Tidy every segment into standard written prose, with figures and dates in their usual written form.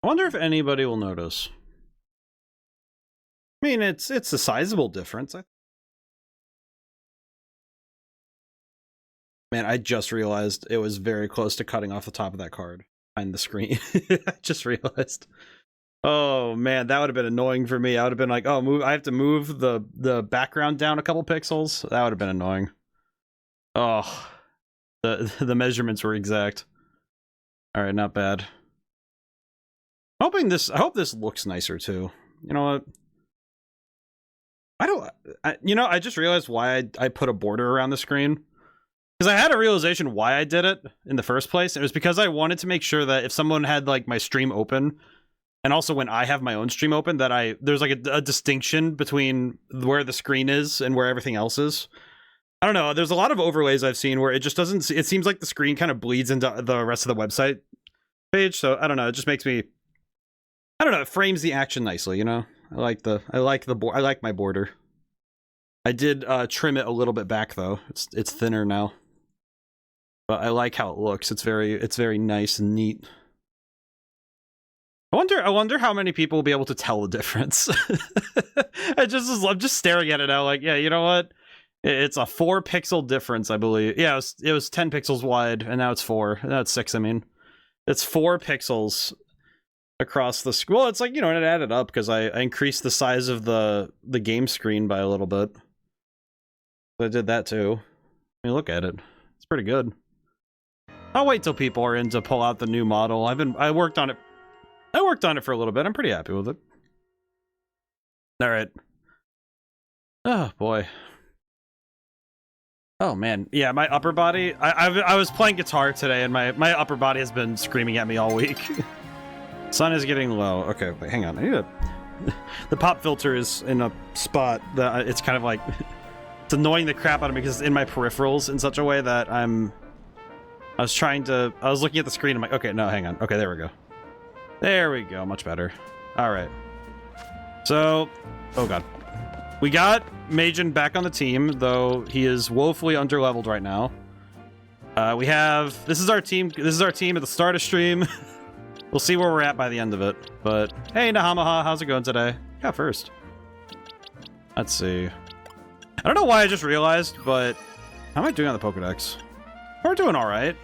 I wonder if anybody will notice. I mean, it's a sizable difference. Man, I just realized it was very close to cutting off the top of that card behind the screen. I just realized. Oh man, that would have been annoying for me. I would have been like, oh, I have to move the background down a couple pixels. That would have been annoying. Oh, the measurements were exact. All right, not bad. I hope this looks nicer too. You know what? I just realized why I put a border around the screen. Because I had a realization why I did it in the first place. It was because I wanted to make sure that if someone had like my stream open, and also when I have my own stream open, that there's like a distinction between where the screen is and where everything else is. I don't know. There's a lot of overlays I've seen where it just doesn't. It seems like the screen kind of bleeds into the rest of the website page. So I don't know. It just makes me. I don't know. It frames the action nicely. You know. I like my border. I did trim it a little bit back though. It's thinner now. But I like how it looks. It's very nice and neat. I wonder how many people will be able to tell the difference. I'm just staring at it now like, yeah, you know what? It's a 4 pixel difference, I believe. Yeah, it was 10 pixels wide, and now it's 4. Now it's 6, I mean. It's 4 pixels across the screen. Well, it's like, you know, it added up because I increased the size of the game screen by a little bit. I did that too. I mean, look at it. It's pretty good. I'll wait till people are in to pull out the new model. I worked on it for a little bit. I'm pretty happy with it. All right. Oh boy. Oh man. Yeah, my upper body. I was playing guitar today, and my upper body has been screaming at me all week. Sun is getting low. Okay, wait, hang on. I need to... The pop filter is in a spot that it's kind of like it's annoying the crap out of me because it's in my peripherals in such a way that I was looking at the screen. I'm like, okay, no, hang on. Okay, there we go. There we go. Much better. All right. So, oh god, we got Majin back on the team, though he is woefully underleveled right now. This is our team. This is our team at the start of stream. We'll see where we're at by the end of it. But hey, Nahamaha, how's it going today? Yeah, first. Let's see. I don't know why I just realized, but how am I doing on the Pokedex? We're doing all right.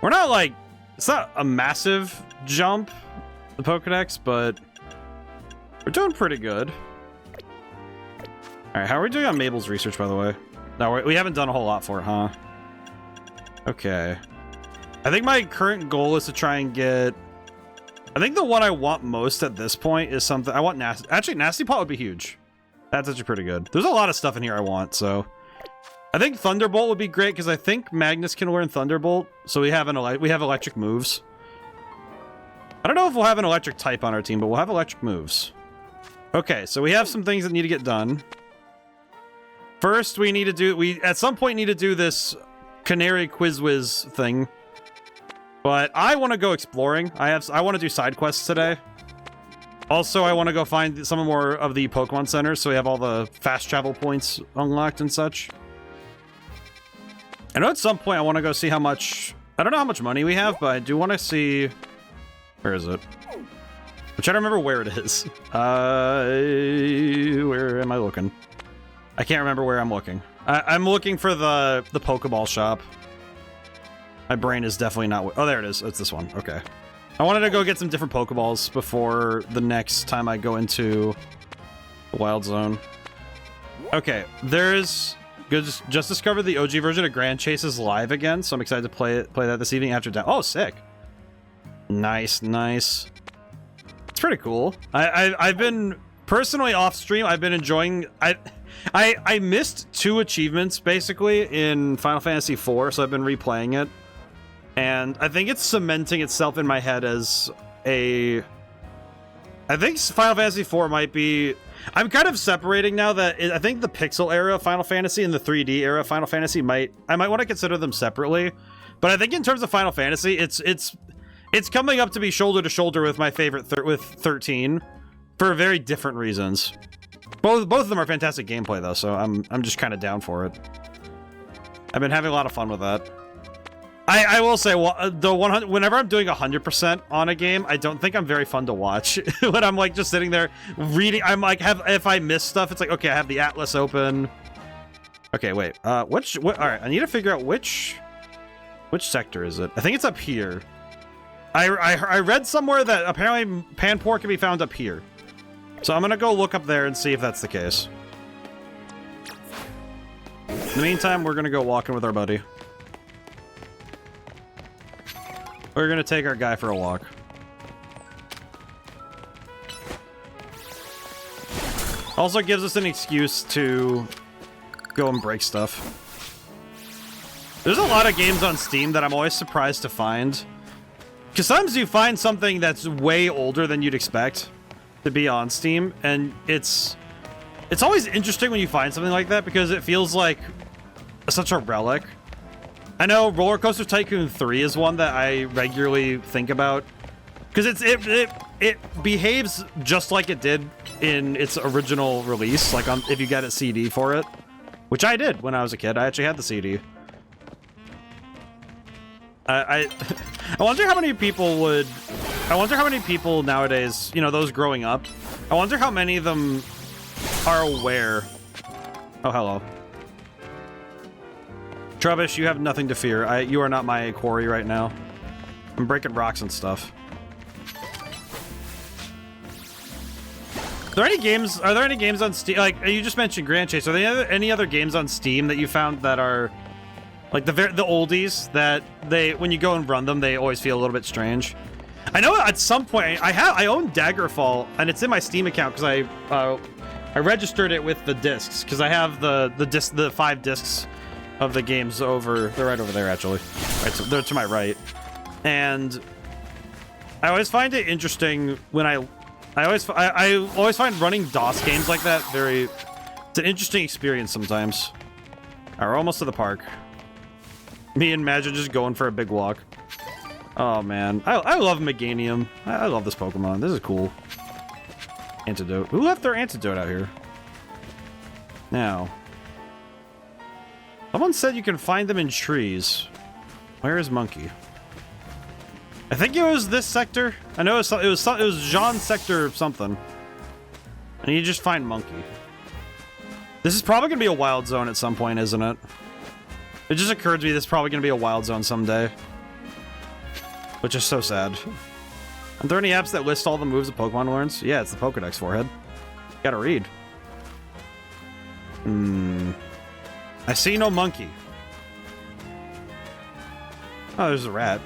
We're not like, it's not a massive jump, the Pokedex, but we're doing pretty good. All right, how are we doing on Mabel's research, by the way? No, we haven't done a whole lot for it, huh? Okay. I think my current goal is to try and get... I think the one I want most at this point is something... I want Nasty... Actually, Nasty Pot would be huge. That's actually pretty good. There's a lot of stuff in here I want, so... I think Thunderbolt would be great, because I think Magnus can learn Thunderbolt, so we have electric moves. I don't know if we'll have an electric type on our team, but we'll have electric moves. Okay, so we have some things that need to get done. First, we at some point need to do this Canary Quizwiz thing. But I want to go exploring. I want to do side quests today. Also, I want to go find some more of the Pokemon centers, so we have all the fast travel points unlocked and such. I know at some point I want to go see how much... I don't know how much money we have, but I do want to see... Where is it? I'm trying to remember where it is. Where am I looking? I can't remember where I'm looking. I'm looking for the Pokeball shop. My brain is definitely not... Oh, there it is. It's this one. Okay. I wanted to go get some different Pokeballs before the next time I go into the Wild Zone. Okay, there's... Just discovered the OG version of Grand Chase is live again, so I'm excited to play that this evening after down. Oh, sick. Nice, nice. It's pretty cool. I've been... Personally, off stream, I've been enjoying... I missed 2 achievements, basically, in Final Fantasy IV, so I've been replaying it. And I think it's cementing itself in my head as a... I think Final Fantasy IV might be... I'm kind of separating now that I think the pixel era of Final Fantasy and the 3D era of Final Fantasy I might want to consider them separately. But I think in terms of Final Fantasy, it's coming up to be shoulder to shoulder with my favorite with 13 for very different reasons. Both of them are fantastic gameplay though, so I'm just kind of down for it. I've been having a lot of fun with that. I will say, well, the 100. Whenever I'm doing 100% on a game, I don't think I'm very fun to watch. When I'm like just sitting there reading, I'm like, if I miss stuff, it's like, okay, I have the atlas open. Okay, wait. All right, I need to figure out which sector is it. I think it's up here. I read somewhere that apparently Panpour can be found up here. So I'm gonna go look up there and see if that's the case. In the meantime, we're gonna go walking with our buddy. We're gonna take our guy for a walk. Also gives us an excuse to go and break stuff. There's a lot of games on Steam that I'm always surprised to find. Because sometimes you find something that's way older than you'd expect to be on Steam, and it's always interesting when you find something like that because it feels like such a relic. I know Roller Coaster Tycoon 3 is one that I regularly think about because it behaves just like it did in its original release, like if you get a CD for it, which I did when I was a kid. I actually had the CD. I wonder how many people would. I wonder how many people nowadays, you know, those growing up. I wonder how many of them are aware. Oh, hello. Trubbish, you have nothing to fear. You are not my quarry right now. I'm breaking rocks and stuff. Are there any games on Steam? Like, you just mentioned Grand Chase. Are there any other games on Steam that you found that are like the oldies that when you go and run them, they always feel a little bit strange? I know at some point I own Daggerfall and it's in my Steam account because I registered it with the discs because I have the 5 discs of the games over. They're right over there actually. Right, so they're to my right. And I always find it interesting when I always find running DOS games like that it's an interesting experience sometimes. All right, we're almost to the park. Me and Magic just going for a big walk. Oh man, I love Meganium. I love this Pokemon. This is cool. Antidote. Who left their antidote out here? Now, someone said you can find them in trees. Where is Monkey? I think it was this sector. I know it was Jean's sector or something. And you just find Monkey. This is probably gonna be a wild zone at some point, isn't it? It just occurred to me this is probably gonna be a wild zone someday. Which is so sad. Are there any apps that list all the moves a Pokemon learns? Yeah, it's the Pokedex forehead. Gotta read. I see no monkey. Oh, there's a rat.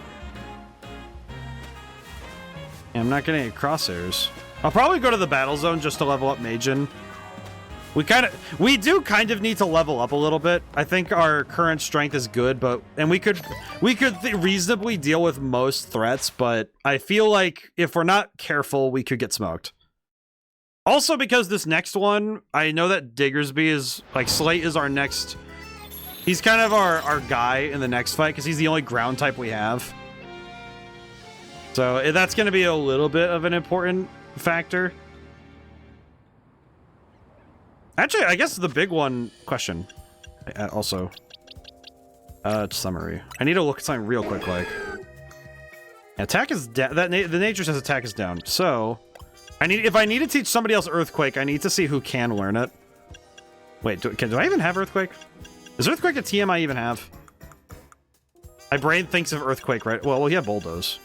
Yeah, I'm not getting any crosshairs. I'll probably go to the battle zone just to level up Majin. We do kind of need to level up a little bit. I think our current strength is good, and we could reasonably deal with most threats, but I feel like if we're not careful, we could get smoked. Also, because this next one, I know that Diggersby is, like, Slate is our next... He's kind of our guy in the next fight, because he's the only ground type we have. So that's going to be a little bit of an important factor. Actually, I guess the big one question. Also, summary. I need to look at something real quick. Like, attack is down. The nature says attack is down. So, if I need to teach somebody else Earthquake, I need to see who can learn it. Wait, do I even have Earthquake? Is Earthquake a TM I even have? My brain thinks of Earthquake, right? Well, we have Bulldoze.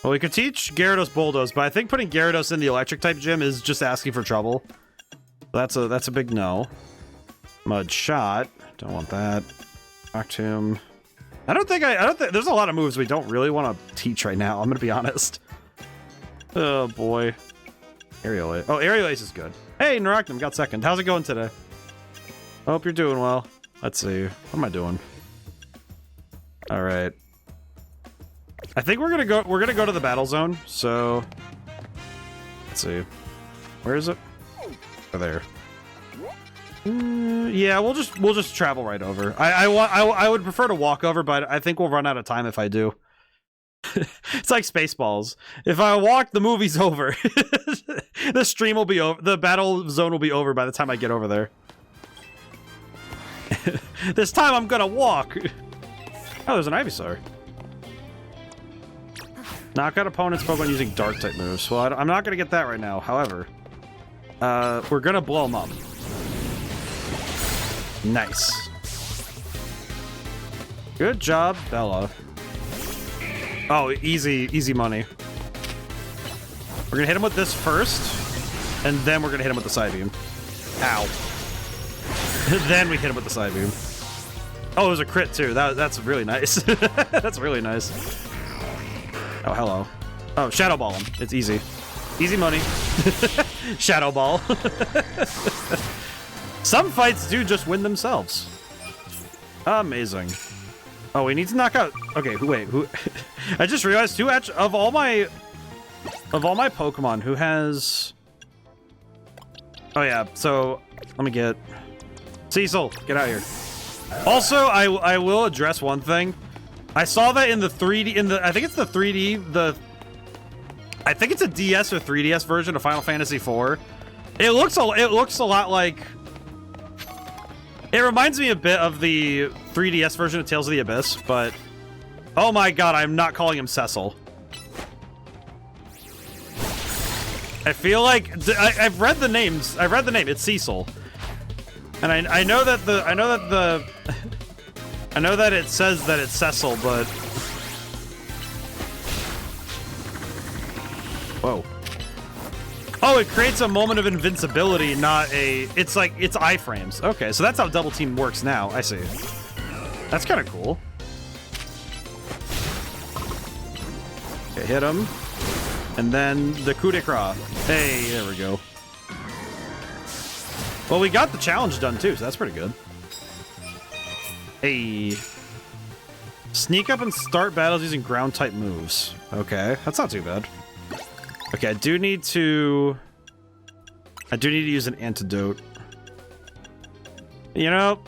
Well, we could teach Gyarados Bulldoze, but I think putting Gyarados in the Electric type gym is just asking for trouble. That's a big no. Mud Shot. Don't want that. Rock Tomb. I don't think there's a lot of moves we don't really want to teach right now. I'm gonna be honest. Oh boy. Aerial Ace. Oh, Aerial Ace is good. Hey, Naracnum got second. How's it going today? I hope you're doing well. Let's see. What am I doing? All right. I think we're gonna go to the battle zone. So let's see. Where is it? Over there. Yeah, we'll just travel right over. I would prefer to walk over, but I think we'll run out of time if I do. It's like Spaceballs. If I walk, the movie's over. The stream will be over. The battle zone will be over by the time I get over there. This time I'm gonna walk. Oh, there's an Ivysaur. Knock out opponent's Pokemon using Dark-type moves. Well, I'm not going to get that right now. However, we're going to blow them up. Nice. Good job, Bella. Oh, easy money. We're going to hit him with this first, and then we're going to hit him with the Psybeam. Ow. Then we hit him with the Psybeam. Oh, it was a crit, too. That's really nice. That's really nice. Oh, hello. Oh, Shadow Ball him. It's easy. Easy money. Shadow Ball. Some fights do just win themselves. Amazing. Oh, we need to knock out... Okay, who... I just realized, who actually... Of all my Pokemon, who has... Oh, yeah. So, let me get... Cecil, get out here. Also, I will address one thing. I saw that in the 3D... I think it's the 3D... I think it's a DS or 3DS version of Final Fantasy IV. It looks a lot like... It reminds me a bit of the 3DS version of Tales of the Abyss, but... Oh my god, I'm not calling him Cecil. I feel like... I've read the names. I've read the name. It's Cecil. And I know that the... I know that it says that it's Cecil, but... Whoa. Oh, it creates a moment of invincibility, not a... It's like, it's iframes. Okay, so that's how Double Team works now. I see. That's kind of cool. Okay, hit him. And then the coup de grace. Hey, there we go. Well, we got the challenge done, too, so that's pretty good. Hey. Sneak up and start battles using ground-type moves. Okay, that's not too bad. Okay, I do need to use an antidote. You know,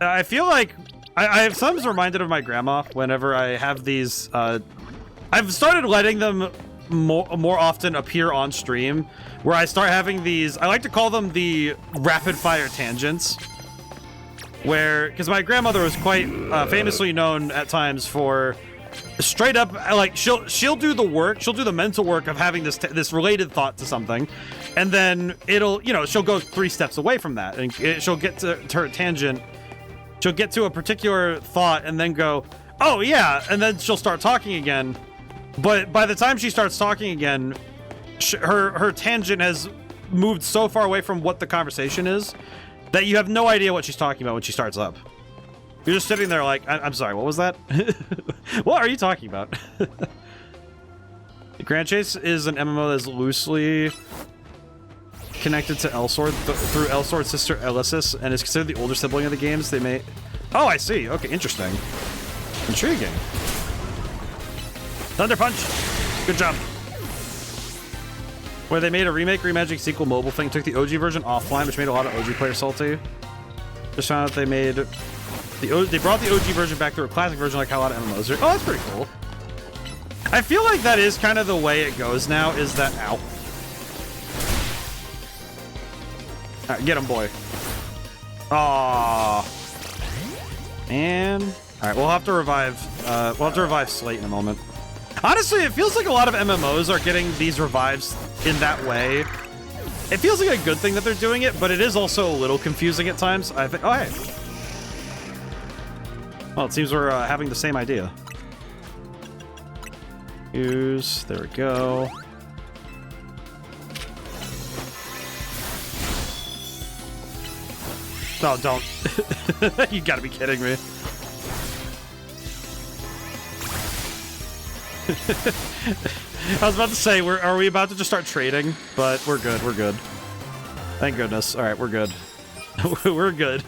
I feel like I'm sometimes reminded of my grandma whenever I have these. I've started letting them more often appear on stream, where I start having these. I like to call them the rapid-fire tangents, where because my grandmother was quite famously known at times for. Straight up, like she'll do the work, she'll do the mental work of having this related thought to something, and then it'll, you know, she'll go 3 steps away from that, and she'll get to her tangent, she'll get to a particular thought, and then go, oh yeah, and then she'll start talking again. But by the time she starts talking again, her tangent has moved so far away from what the conversation is that you have no idea what she's talking about when she starts up. You're just sitting there like, I'm sorry, what was that? What are you talking about? Grand Chase is an MMO that's loosely connected to Elsword through Elsword's sister Elysis and is considered the older sibling of the games. They may... Oh, I see. Okay, interesting. Intriguing. Thunder Punch! Good job. Where they made a remake, reimagining, sequel, mobile thing, took the OG version offline, which made a lot of OG players salty. Just found out they made... They brought the OG version back through a classic version like how a lot of MMOs are. Oh, that's pretty cool. I feel like that is kind of the way it goes now, is that... Ow. Alright, get him, boy. Aww. And... Alright, we'll have to revive... Slate in a moment. Honestly, it feels like a lot of MMOs are getting these revives in that way. It feels like a good thing that they're doing it, but it is also a little confusing at times. I think... Oh, hey. Well, it seems we're having the same idea. Use. There we go. No, don't. You gotta be kidding me. I was about to say, are we about to just start trading? But we're good, we're good. Thank goodness. Alright, we're good. We're good.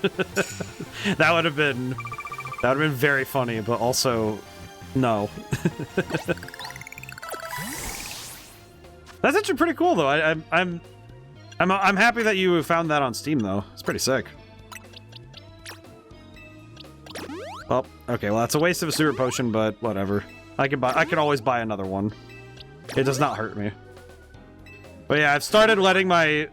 That would have been very funny, but also no. That's actually pretty cool though. I'm happy that you found that on Steam though. It's pretty sick. Well, okay, well that's a waste of a super potion, but whatever. I can always buy another one. It does not hurt me. But yeah, I've started letting my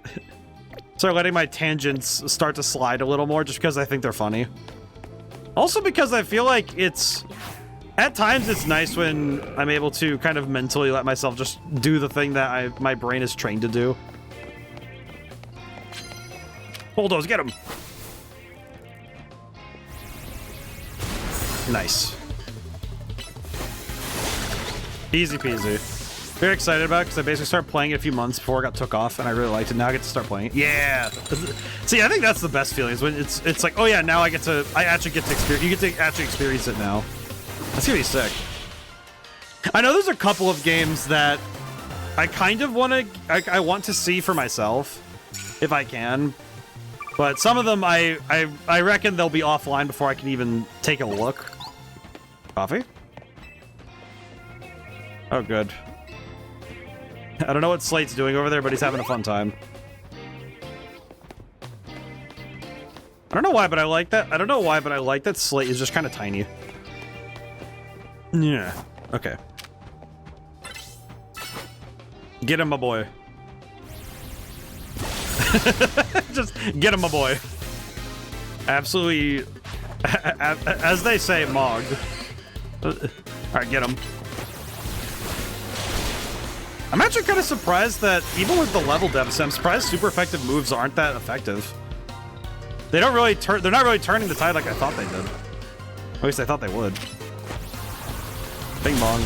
tangents start to slide a little more just because I think they're funny. Also because I feel like it's At times, it's nice when I'm able to kind of mentally let myself just do the thing that my brain is trained to do. Bulldoze, get him! Nice. Easy peasy. Very excited about it because I basically started playing it a few months before it got took off, and I really liked it. Now I get to start playing it. Yeah! See, I think that's the best feeling, is when it's like, oh yeah, now I actually get to experience, you get to actually experience it now. That's gonna be sick. I know there's a couple of games that I kind of I want to see for myself, if I can. But some of them I reckon they'll be offline before I can even take a look. Coffee? Oh, good. I don't know what Slate's doing over there, but he's having a fun time. I don't know why, but I like that. I don't know why, but I like that Slate is just kind of tiny. Yeah. Okay. Get him, my boy. Just get him, my boy. Absolutely. As they say, Mog. Alright, get him. I'm actually kind of surprised that even with the level deficit, I'm surprised super effective moves aren't that effective. They don't really turn. They're not really turning the tide like I thought they did. At least I thought they would. Bing bong.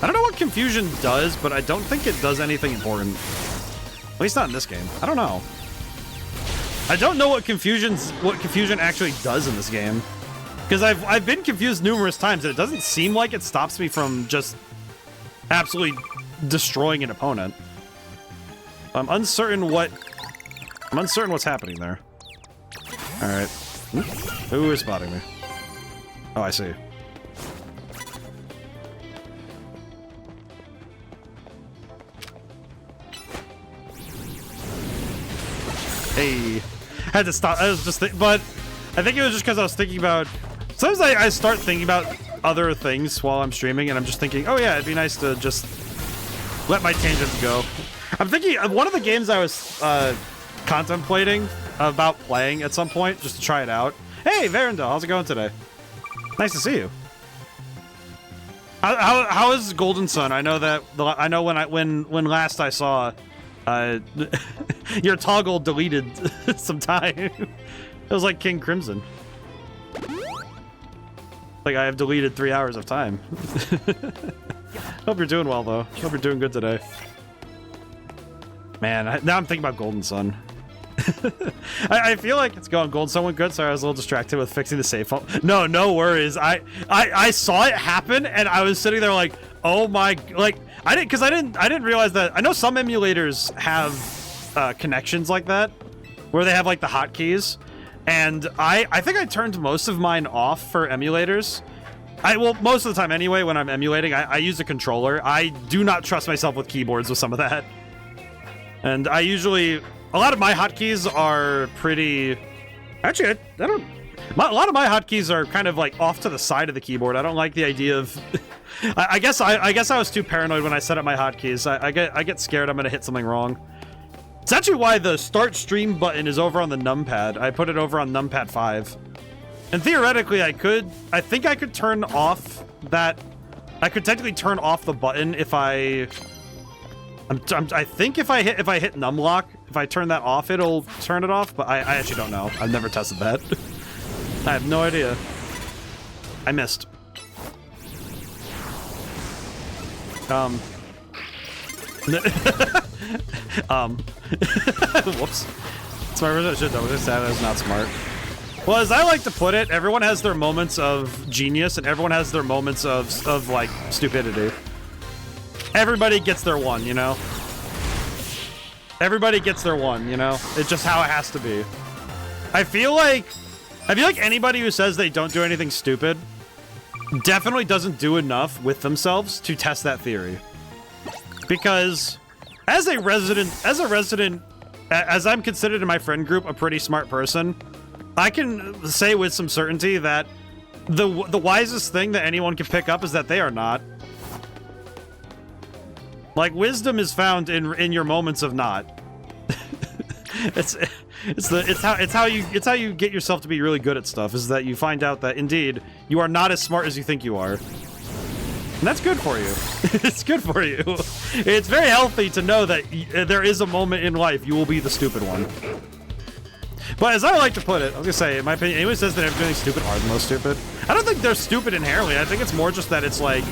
I don't know what confusion does, but I don't think it does anything important. At least not in this game. I don't know. I don't know what confusion actually does in this game. Because I've been confused numerous times, and it doesn't seem like it stops me from just absolutely destroying an opponent. I'm uncertain what's happening there. Alright. Who is spotting me? Oh, I see. Hey. I had to stop. I was just but I think it was just because I was thinking about... Sometimes I start thinking about other things while I'm streaming, and I'm just thinking, oh yeah, it'd be nice to just let my tangents go. I'm thinking of one of the games I was contemplating about playing at some point, just to try it out. Hey, Verendel, how's it going today? Nice to see you. How is Golden Sun? I know that when last I saw your toggle deleted some time. It was like King Crimson. Like I have deleted 3 hours of time. Hope you're doing well though. Hope you're doing good today. Man, now I'm thinking about Golden Sun. I feel like it's going. Golden Sun went good. Sorry, I was a little distracted with fixing the save phone. No worries. I saw it happen, and I was sitting there like, oh my, like I didn't realize that. I know some emulators have connections like that, where they have like the hotkeys, and I think I turned most of mine off for emulators. Well, most of the time anyway. When I'm emulating, I use a controller. I do not trust myself with keyboards with some of that, and I usually. A lot of my hotkeys are pretty... Actually, I don't... A lot of my hotkeys are kind of like off to the side of the keyboard. I don't like the idea of... I guess I was too paranoid when I set up my hotkeys. I get scared I'm going to hit something wrong. It's actually why the start stream button is over on the numpad. I put it over on numpad 5. And theoretically, I think I could turn off that... I could technically turn off the button if I... I think if I hit numlock, if I turn that off, it'll turn it off, but I actually don't know. I've never tested that. I have no idea. I missed. Whoops. It's my original shit though. That is not smart. Well, as I like to put it, everyone has their moments of genius and everyone has their moments of like stupidity. Everybody gets their one, you know? Everybody gets their one, you know? It's just how it has to be. I feel like anybody who says they don't do anything stupid definitely doesn't do enough with themselves to test that theory. Because as I'm considered in my friend group a pretty smart person, I can say with some certainty that the wisest thing that anyone can pick up is that they are not. Like, wisdom is found in your moments of not. It's how you get yourself to be really good at stuff, is that you find out that indeed you are not as smart as you think you are. And that's good for you. It's good for you. It's very healthy to know that there is a moment in life you will be the stupid one. But as I like to put it, I was gonna say, in my opinion, anyone says that everything stupid are the most stupid. I don't think they're stupid inherently. I think it's more just that it's like,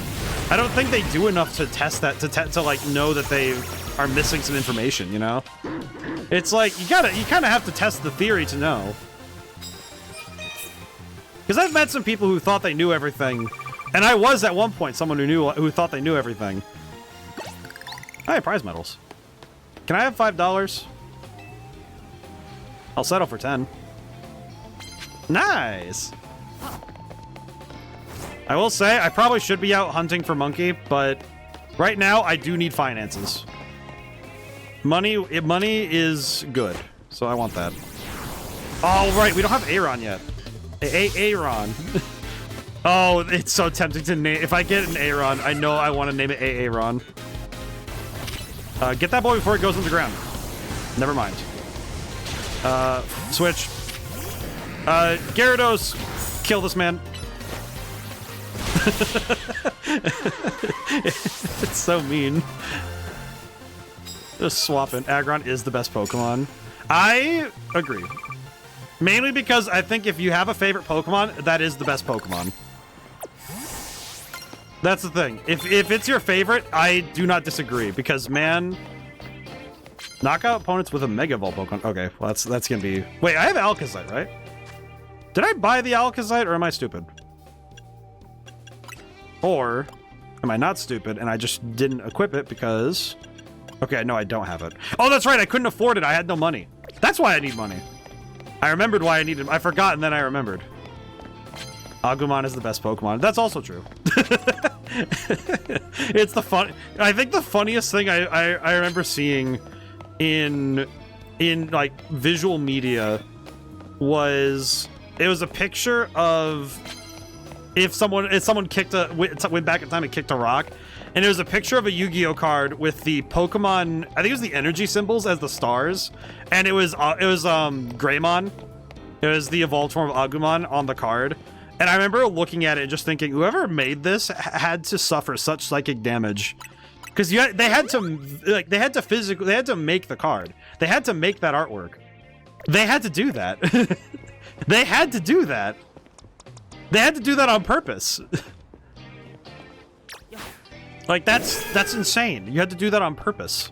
I don't think they do enough to test that, to like know that they are missing some information, you know? It's like, you kind of have to test the theory to know. Because I've met some people who thought they knew everything, and I was at one point someone who thought they knew everything. Hi, prize medals. Can I have $5? I'll settle for 10. Nice. I will say, I probably should be out hunting for monkey, but right now I do need finances. Money is good, so I want that. Oh, right, we don't have Aaron yet. Aaron. Oh, it's so tempting to name. If I get an Aaron, I know I want to name it Aaron. Get that boy before it goes on the ground. Never mind. Switch. Gyarados, kill this man. It's so mean. Just swapping. Aggron is the best Pokemon. I agree. Mainly because I think if you have a favorite Pokemon, that is the best Pokemon. That's the thing. If it's your favorite, I do not disagree. Because, man... Knockout opponents with a Mega Evolve Pokemon. Okay, well, that's gonna be... Wait, I have Alakazam, right? Did I buy the Alakazam, or am I stupid? Or am I not stupid, and I just didn't equip it because... Okay, no, I don't have it. Oh, that's right, I couldn't afford it. I had no money. That's why I need money. I remembered why I needed... I forgot, and then I remembered. Agumon is the best Pokemon. That's also true. It's the fun... I think the funniest thing I remember seeing in like visual media was... It was a picture of... If someone went back in time and kicked a rock, and it was a picture of a Yu-Gi-Oh card with the Pokemon, I think it was the energy symbols as the stars, and it was Greymon. It was the evolved form of Agumon on the card, and I remember looking at it and just thinking, whoever made this had to suffer such psychic damage, because they had to make the card, they had to make that artwork, they had to do that, they had to do that. They had to do that on purpose. Like, that's insane. You had to do that on purpose.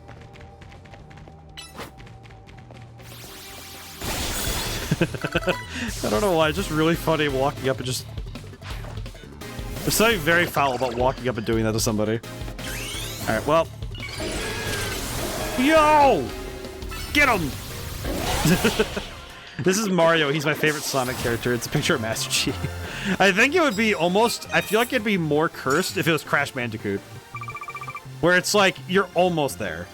I don't know why, it's just really funny walking up and just... There's something very foul about walking up and doing that to somebody. Alright, well... Yo! Get him! This is Mario. He's my favorite Sonic character. It's a picture of Master Chief. I think it would be almost... I feel like it'd be more cursed if it was Crash Bandicoot. Where it's like, you're almost there.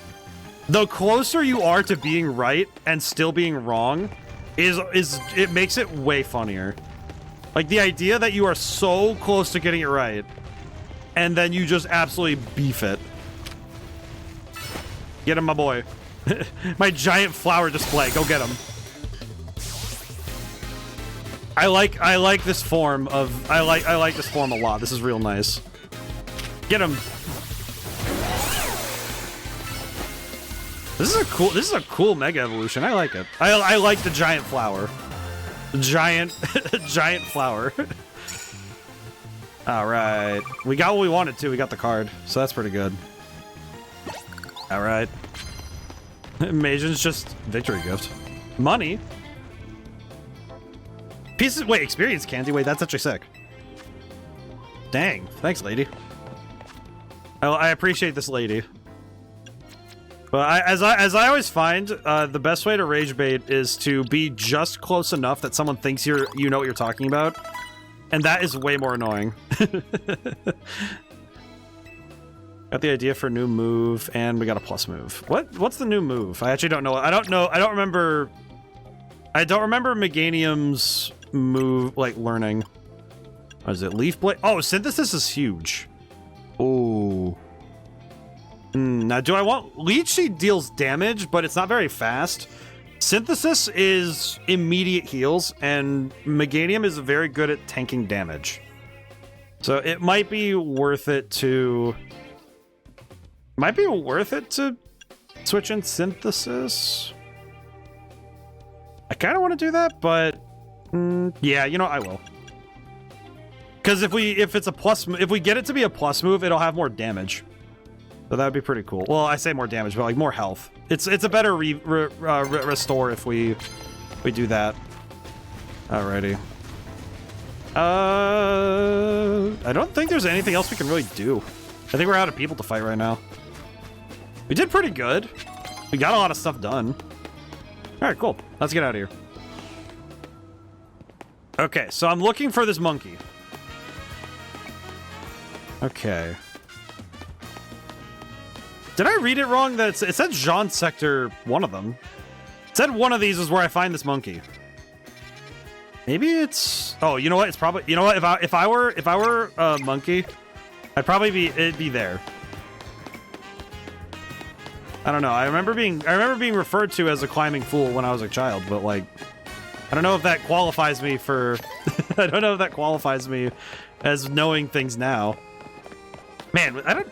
The closer you are to being right and still being wrong, it makes it way funnier. Like, the idea that you are so close to getting it right, and then you just absolutely beef it. Get him, my boy. My giant flower display. Go get him. I like this form of... I like this form a lot. This is real nice. Get him. This is a cool Mega Evolution. I like it. I like the giant flower. Giant flower. Alright. We got what we wanted to. We got the card. So that's pretty good. Alright. Majon's just victory gift. Money. Pieces. Wait, experience candy. Wait, that's actually sick. Dang. Thanks, lady. I appreciate this lady. But as I always find, the best way to rage bait is to be just close enough that someone thinks you know what you're talking about, and that is way more annoying. Got the idea for a new move, and we got a plus move. What's the new move? I actually don't know. I don't know. I don't remember Meganium's move, like, learning. What is it? Leaf Blade? Oh, Synthesis is huge. Oh. Now, do I want... Leech Seed deals damage, but it's not very fast. Synthesis is immediate heals, and Meganium is very good at tanking damage. So it might be worth it to... switch in Synthesis. I kind of want to do that, but... yeah, you know, I will. Because if we get it to be a plus move, it'll have more damage. So that would be pretty cool. Well, I say more damage, but like more health. It's a better restore if we do that. Alrighty. I don't think there's anything else we can really do. I think we're out of people to fight right now. We did pretty good. We got a lot of stuff done. Alright, cool. Let's get out of here. Okay, so I'm looking for this monkey. Okay. Did I read it wrong? That it said Jean Sector, one of them. It said one of these is where I find this monkey. Maybe it's... Oh, you know what? It's probably... You know what? If I were a monkey, I'd probably be... It'd be there. I don't know. I remember being referred to as a climbing fool when I was a child, but like... I don't know if that qualifies me for... I don't know if that qualifies me as knowing things now. Man, I don't...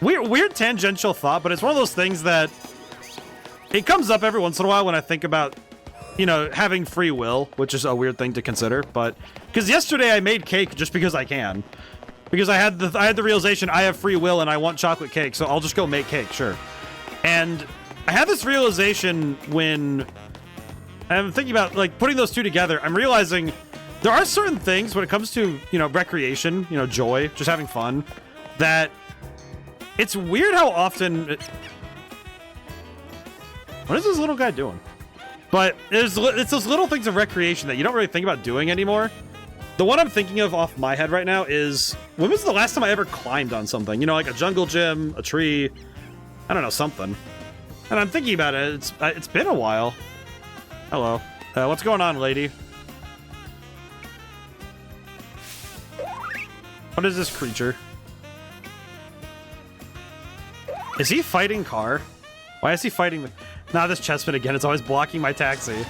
Weird tangential thought, but it's one of those things that... It comes up every once in a while when I think about, you know, having free will, which is a weird thing to consider, but... Because yesterday I made cake just because I can. Because I had the realization I have free will and I want chocolate cake, so I'll just go make cake, sure. And I had this realization when... I'm thinking about, like, putting those two together. I'm realizing there are certain things when it comes to, you know, recreation, you know, joy, just having fun, that it's weird how often... What is this little guy doing? But it's those little things of recreation that you don't really think about doing anymore. The one I'm thinking of off my head right now is, when was the last time I ever climbed on something? You know, like a jungle gym, a tree, I don't know, something. And I'm thinking about it, it's been a while. Hello. What's going on, lady? What is this creature? Is he fighting Car? Why is he fighting... Nah, this chessman again. It's always blocking my taxi.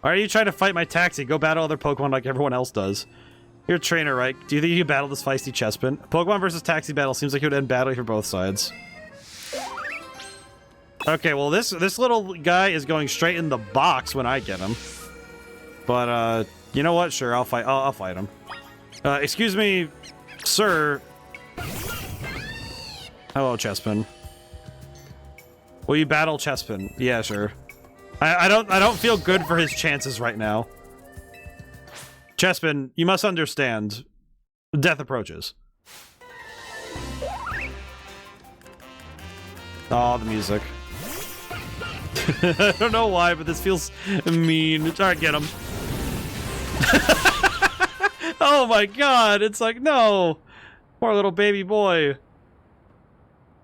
Why are you trying to fight my taxi? Go battle other Pokemon like everyone else does. You're a trainer, right? Do you think you can battle this feisty chessman? Pokemon versus taxi battle seems like it would end badly for both sides. Okay, well, this little guy is going straight in the box when I get him. But, you know what? Sure, I'll fight him. Excuse me, sir. Hello, Chespin. Will you battle Chespin? Yeah, sure. I don't feel good for his chances right now. Chespin, you must understand. Death approaches. Oh, the music. I don't know why, but this feels mean. Alright, get him. Oh my god, it's like, no. Poor little baby boy.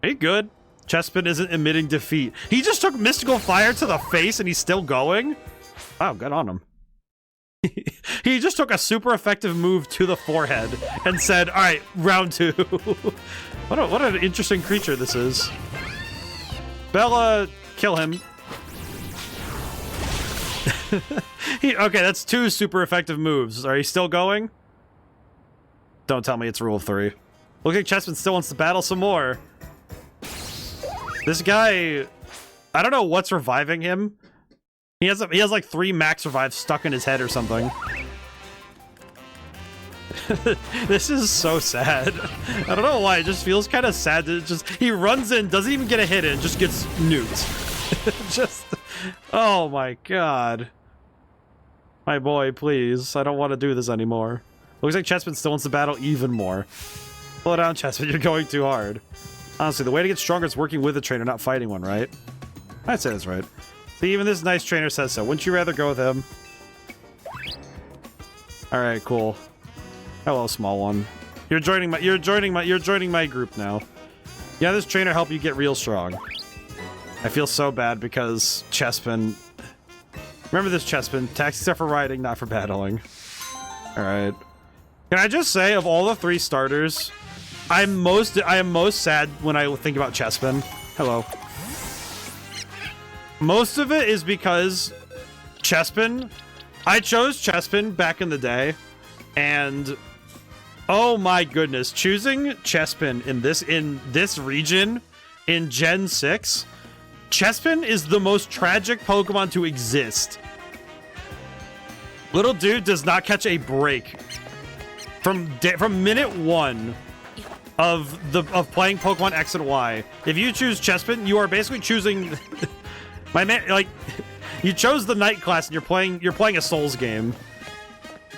Are you good? Chespin isn't admitting defeat. He just took Mystical Fire to the face and he's still going? Wow, good on him. He just took a super effective move to the forehead and said, alright, round 2. What an interesting creature this is. Bella, kill him. Okay, that's 2 super effective moves. Are you still going? Don't tell me it's rule 3. Look like Chespin still wants to battle some more. This guy, I don't know what's reviving him. He has like 3 max revives stuck in his head or something. This is so sad. I don't know why, it just feels kind of sad to just... He runs in, doesn't even get a hit in, just gets nuked. Just... Oh my god. My boy, please. I don't want to do this anymore. Looks like Chespin still wants to battle even more. Slow down, Chespin, you're going too hard. Honestly, the way to get stronger is working with a trainer, not fighting one, right? I'd say that's right. See, even this nice trainer says so. Wouldn't you rather go with him? Alright, cool. Hello, small one. You're joining my group now. Yeah, this trainer help you get real strong. I feel so bad because Chespin. Remember this, Chespin. Taxis are for riding, not for battling. Alright. Can I just say, of all the 3 starters, I am most sad when I think about Chespin. Hello. Most of it is because Chespin. I chose Chespin back in the day, and oh my goodness, choosing Chespin in this region in Gen 6, Chespin is the most tragic Pokemon to exist. Little dude does not catch a break from minute 1 of playing Pokemon X and Y. If you choose Chespin, you are basically choosing my man. Like, you chose the Night class, and you're playing a Souls game.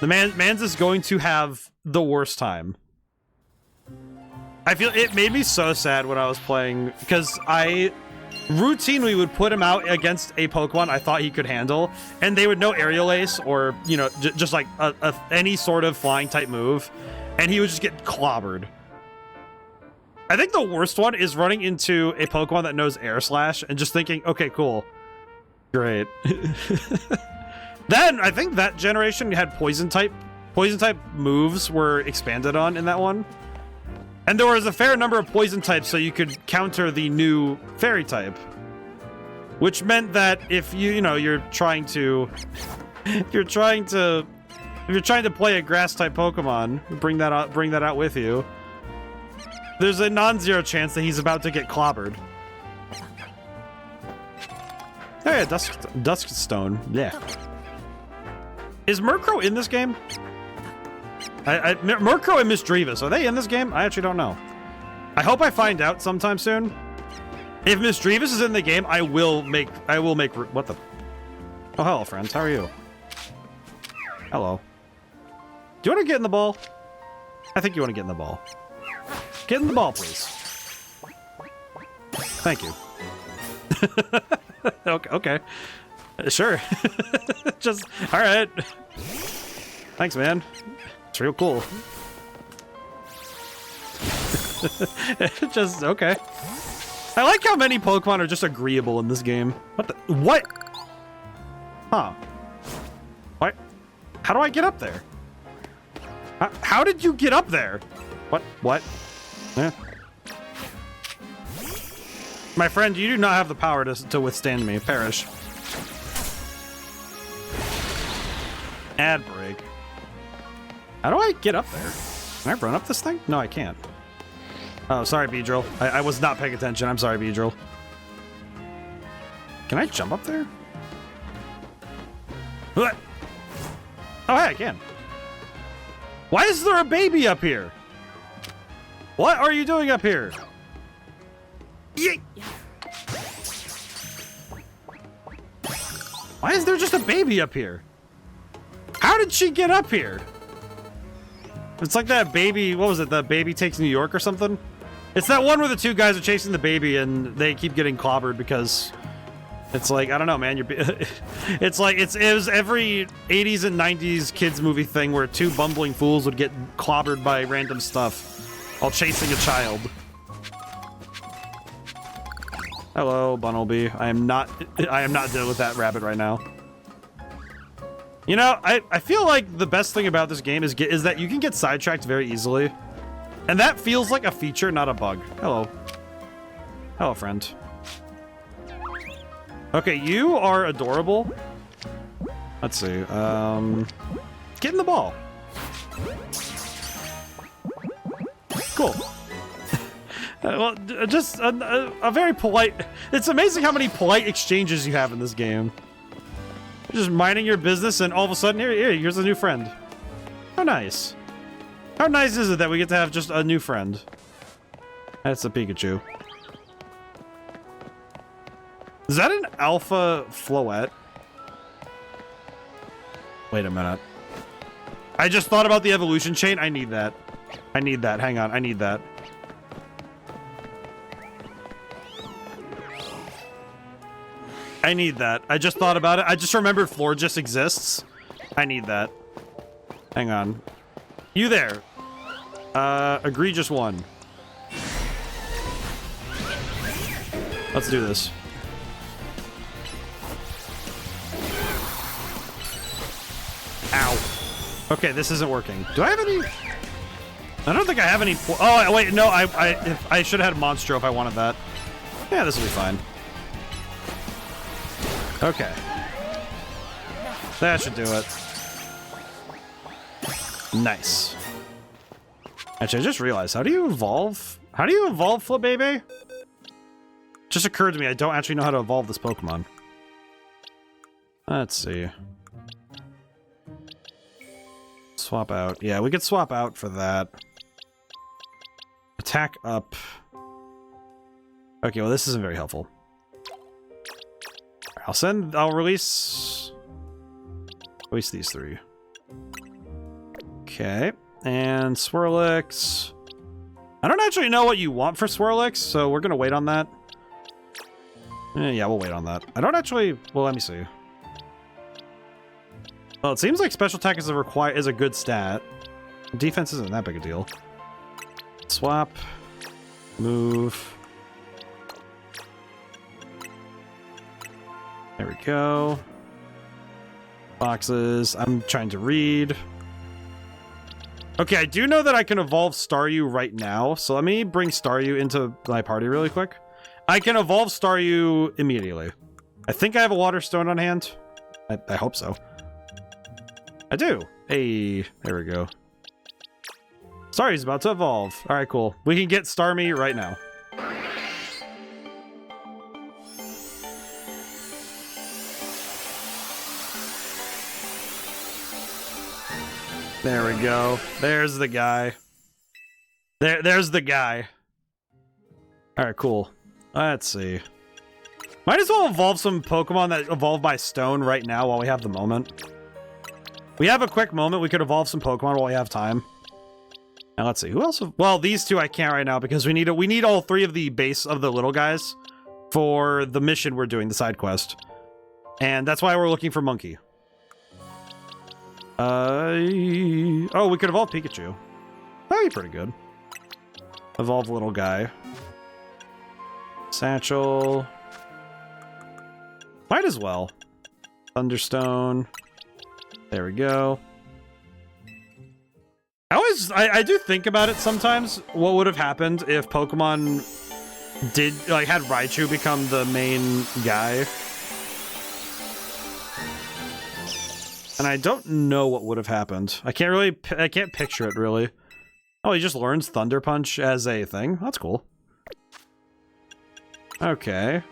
The man's is going to have the worst time. I feel it made me so sad when I was playing, because I routinely would put him out against a Pokemon I thought he could handle, and they would know Aerial Ace or, you know, just like any sort of flying type move, and he would just get clobbered. I think the worst one is running into a Pokemon that knows Air Slash and just thinking, okay, cool. Great. Then, I think that generation had Poison type moves were expanded on in that one. And there was a fair number of Poison types, so you could counter the new Fairy type. Which meant that if you're trying to play a Grass type Pokemon, bring that out with you. There's a non-zero chance that he's about to get clobbered. Oh yeah, Duskstone. Yeah. Is Murkrow in this game? Murkrow and Misdreavus, are they in this game? I actually don't know. I hope I find out sometime soon. If Misdreavus is in the game, I will make what the... Oh, hello, friends. How are you? Hello. Do you want to get in the ball? I think you want to get in the ball. Get in the ball, please. Thank you. Okay. Sure. Just, all right. Thanks, man. It's real cool. Just, okay. I like how many Pokemon are just agreeable in this game. What? Huh. What? How do I get up there? How did you get up there? What? Yeah. My friend, you do not have the power to withstand me. Perish. Ad break. How do I get up there? Can I run up this thing? No, I can't. Oh, sorry, Beedrill. I was not paying attention. I'm sorry, Beedrill. Can I jump up there? What? Oh, hey, I can. Why is there a baby up here? What are you doing up here? Yeet. Why is there just a baby up here? How did she get up here? It's like that baby, what was it? The Baby Takes New York or something? It's that one where the two guys are chasing the baby and they keep getting clobbered because it's like, I don't know, man. It's like, it was every 80s and 90s kids movie thing where two bumbling fools would get clobbered by random stuff while chasing a child. Hello, Bunnelby. I am not dealing with that rabbit right now. You know, I feel like the best thing about this game is that you can get sidetracked very easily. And that feels like a feature, not a bug. Hello. Hello, friend. Okay, you are adorable. Let's see. Get in the ball. Cool. Well, just a very polite... It's amazing how many polite exchanges you have in this game. You're just minding your business, and all of a sudden, here's a new friend. How nice. How nice is it that we get to have just a new friend? That's a Pikachu. Is that an Alpha Floette? Wait a minute. I just thought about the evolution chain. I need that. I need that. Hang on. I need that. I need that. I just thought about it. I just remembered Florges exists. I need that. Hang on. You there. Egregious one. Let's do this. Ow. Okay, this isn't working. Do I have any... I don't think I have any... Oh, wait, no, I should have had Monstro if I wanted that. Yeah, this will be fine. Okay. That should do it. Nice. Actually, I just realized, how do you evolve? How do you evolve Flabébé? Just occurred to me, I don't actually know how to evolve this Pokemon. Let's see. Swap out. Yeah, we could swap out for that. Attack up. Okay, well, this isn't very helpful. I'll release these three. Okay, and Swirlix. I don't actually know what you want for Swirlix, so we're gonna wait on that. Yeah, we'll wait on that. I don't actually. Well, let me see. Well, it seems like special attack is a good stat. Defense isn't that big a deal. Swap. Move. There we go. Boxes. I'm trying to read. Okay, I do know that I can evolve Staryu right now, so let me bring Staryu into my party really quick. I can evolve Staryu immediately. I think I have a Water Stone on hand. I hope so. I do. Hey, there we go. Staryu's about to evolve. Alright, cool. We can get Starmie right now. There we go. There's the guy. There's the guy. Alright, cool. Let's see. Might as well evolve some Pokemon that evolve by stone right now while we have the moment. We have a quick moment. We could evolve some Pokemon while we have time. Now let's see. Who else? Well, these two I can't right now because we need all three of the base of the little guys for the mission we're doing, the side quest. And that's why we're looking for Monkey. Oh, we could evolve Pikachu. That'd be pretty good. Evolve little guy. Satchel. Might as well. Thunderstone. There we go. I do think about it sometimes. What would have happened if Pokemon had Raichu become the main guy? And I don't know what would have happened. I can't picture it really. Oh, he just learns Thunder Punch as a thing. That's cool. Okay.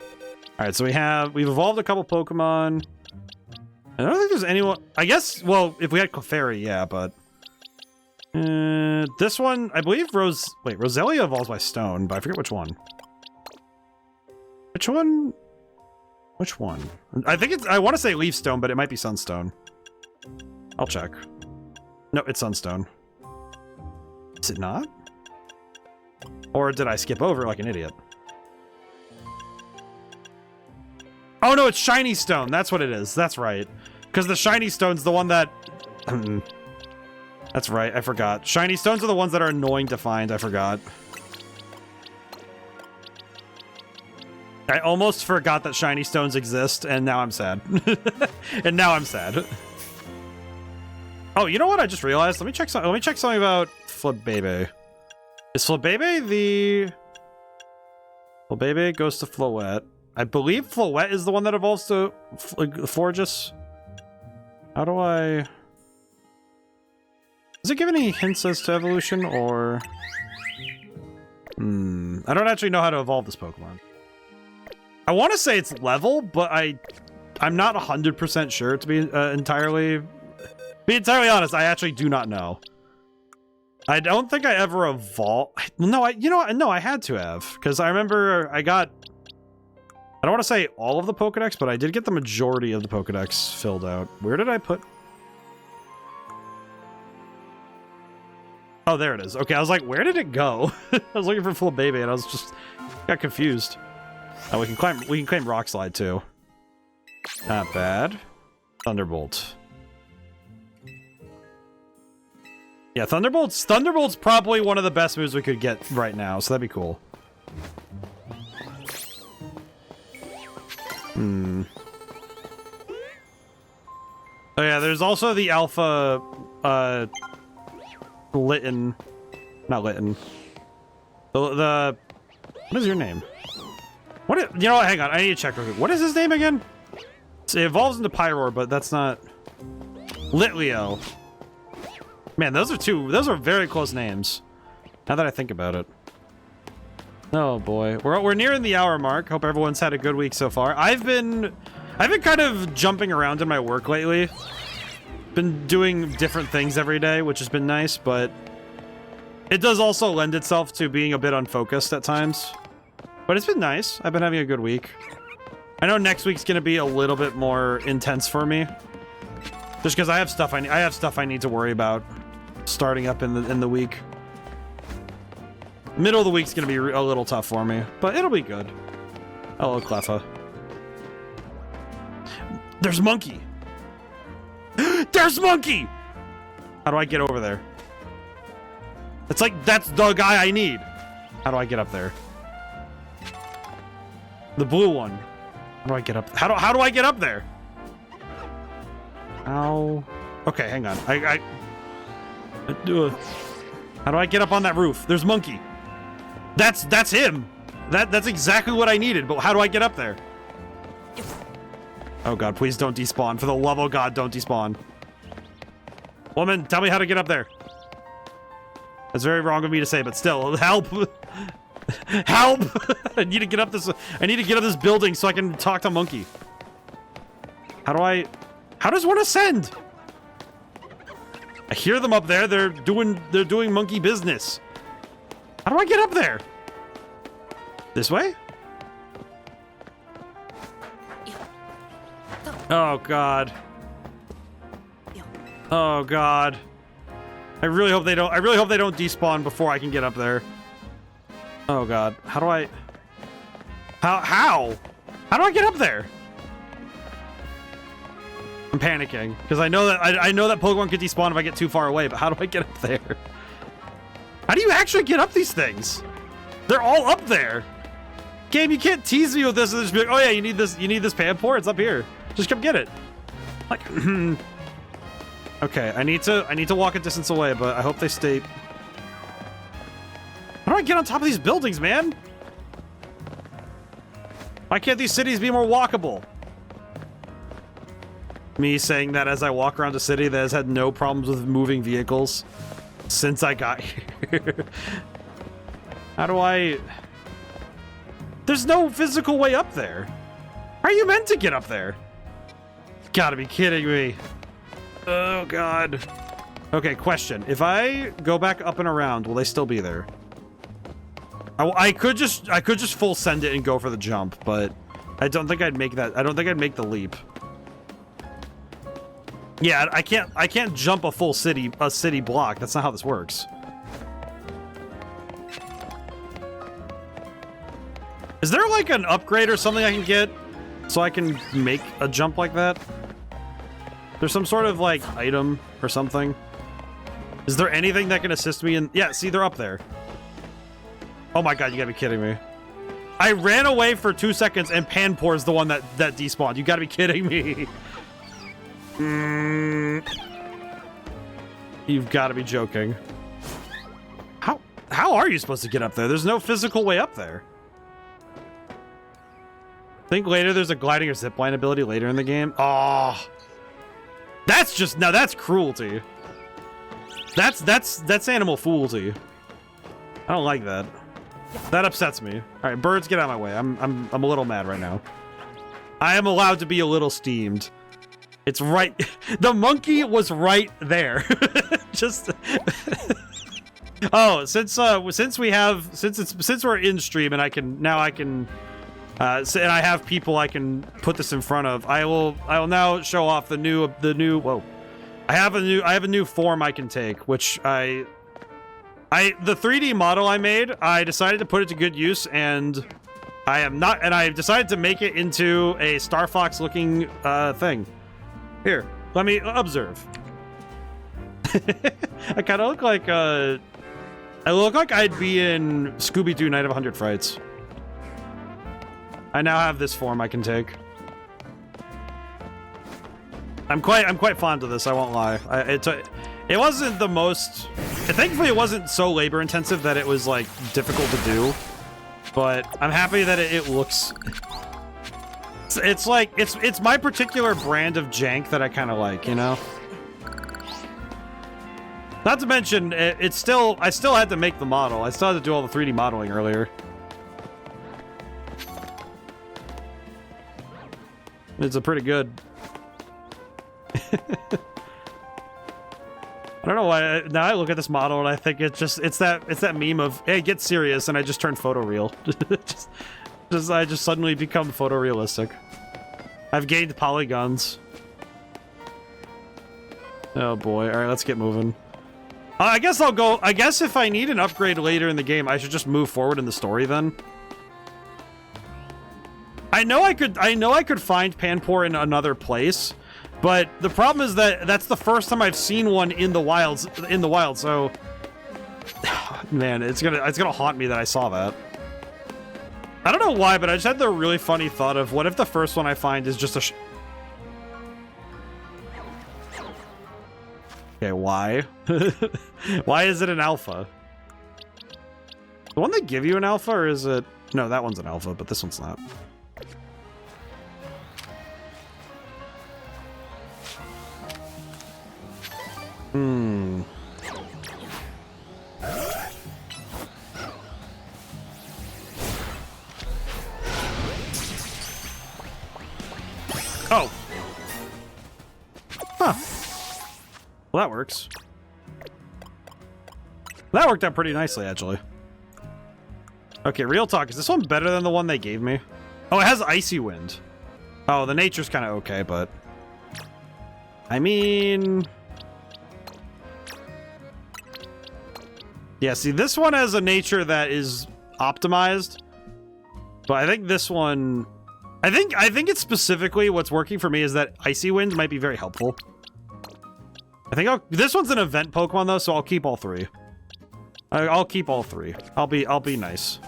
Alright, so we've evolved a couple Pokemon. I don't think there's anyone. I guess, well, if we had Clefairy, yeah, but this one, I believe Roselia evolves by stone, but I forget which one. Which one? Which one? I want to say Leaf Stone, but it might be Sunstone. I'll check. No, it's Sunstone. Is it not? Or did I skip over like an idiot? Oh no, it's Shiny Stone. That's what it is. That's right. Because the Shiny Stone's the one that... That's right, I forgot. Shiny Stones are the ones that are annoying to find. I forgot. I almost forgot that Shiny Stones exist, and now I'm sad. And now I'm sad. Oh, you know what I just realized? Let me check something about Flabébé. Is Flabébé the... Flabébé goes to Floette. I believe Floette is the one that evolves to Florges. How do I... Does it give any hints as to evolution, or... I don't actually know how to evolve this Pokemon. I want to say it's level, but I'm not 100% sure, to be entirely honest. I actually do not know. I don't think I ever evolved. No, you know what? No, I had to have, because I remember I got... I don't want to say all of the Pokedex, but I did get the majority of the Pokedex filled out. Where did I put... Oh, there it is. Okay, I was like, where did it go? I was looking for Flabébé, and I was just... got confused. Oh, we can claim Rock Slide, too. Not bad. Thunderbolt. Yeah, Thunderbolt's probably one of the best moves we could get right now, so that'd be cool. Oh yeah, there's also the Alpha, Litten. Not Litten. The... What is your name? You know what? Hang on, I need to check real quick. What is his name again? So it evolves into Pyroar, but that's not... Litleo. Man, those are very close names. Now that I think about it. Oh boy. We're nearing the hour mark. Hope everyone's had a good week so far. I've been kind of jumping around in my work lately. Been doing different things every day, which has been nice, but it does also lend itself to being a bit unfocused at times. But it's been nice. I've been having a good week. I know next week's gonna be a little bit more intense for me. Just because I have stuff I need to worry about starting up in the week. Middle of the week's gonna be a little tough for me, but it'll be good. Hello, Cleffa. There's Monkey! There's Monkey! How do I get over there? It's like, that's the guy I need. How do I get up there? The blue one. How do I get up? How do I get up there? Ow. Okay, hang on. How do I get up on that roof? There's Monkey. That's him. That's exactly what I needed, but how do I get up there? Oh god, please don't despawn. For the love of God, don't despawn. Woman, tell me how to get up there. That's very wrong of me to say, but still, help. Help! I need to get up this building so I can talk to Monkey. How does one ascend? I hear them up there. They're doing monkey business. How do I get up there? This way? Oh god. Oh god. I really hope they don't despawn before I can get up there. Oh god. How do I get up there? I'm panicking because I know that Pokemon could despawn if I get too far away, but how do I get up there? How do you actually get up these things? They're all up there. Game, you can't tease me with this and just be like, oh yeah, you need this Panpour? It's up here. Just come get it. Like okay, I need to walk a distance away, but I hope they stay. How do I get on top of these buildings, man? Why can't these cities be more walkable? Me saying that as I walk around a city that has had no problems with moving vehicles since I got here. How do I... There's no physical way up there. How are you meant to get up there? You gotta be kidding me. Oh, God. Okay, question. If I go back up and around, will they still be there? I could just full send it and go for the jump, but I don't think I'd make that. I don't think I'd make the leap. Yeah, I can't jump a full city block. That's not how this works. Is there like an upgrade or something I can get so I can make a jump like that? There's some sort of like item or something. Is there anything that can assist me in... Yeah, see, they're up there. Oh my god, you gotta be kidding me. I ran away for 2 seconds and Panpour is the one that despawned. You gotta be kidding me. You've got to be joking. How are you supposed to get up there? There's no physical way up there. Think later there's a gliding or zipline ability later in the game. Oh, that's cruelty. That's animal cruelty. I don't like that. That upsets me. All right, birds, get out of my way. I'm a little mad right now. I am allowed to be a little steamed. It's right. The monkey was right there. Just. Oh, since we're in stream and I can and I have people I can put this in front of. I will now show off the new. Whoa, I have a new form I can take, which the 3D model I made. I decided to put it to good use, and I decided to make it into a Star Fox looking thing. Here, let me observe. I kind of look like I look like I'd be in Scooby-Doo Night of 100 Frights. I now have this form I can take. I'm quite fond of this. I won't lie. It wasn't the most. Thankfully, it wasn't so labor intensive that it was like difficult to do. But I'm happy that it looks It's like it's my particular brand of jank that I kind of like, you know. Not to mention, I still had to make the model. I still had to do all the 3D modeling earlier. It's a pretty good. I don't know why. Now I look at this model and I think it's that meme of, hey, get serious, and I just turn photoreal. I just suddenly become photorealistic. I've gained polygons. Oh boy! All right, let's get moving. I guess I'll go. I guess if I need an upgrade later in the game, I should just move forward in the story then. I know I could find Panpour in another place. But the problem is that that's the first time I've seen one in the wild, so man, it's gonna haunt me that I saw that. I don't know why, but I just had the really funny thought of, what if the first one I find is just a okay, why? Why is it an alpha? The one they give you an alpha, or is it... No, that one's an alpha, but this one's not. Hmm. Oh. Huh. Well, that works. That worked out pretty nicely, actually. Okay, real talk. Is this one better than the one they gave me? Oh, it has Icy Wind. Oh, the nature's kind of okay, but... I mean... Yeah, see, this one has a nature that is optimized, but I think this one... I think it's specifically what's working for me is that Icy Wind might be very helpful. I think this one's an event Pokemon though, so I'll keep all three. I'll keep all three. I'll be nice.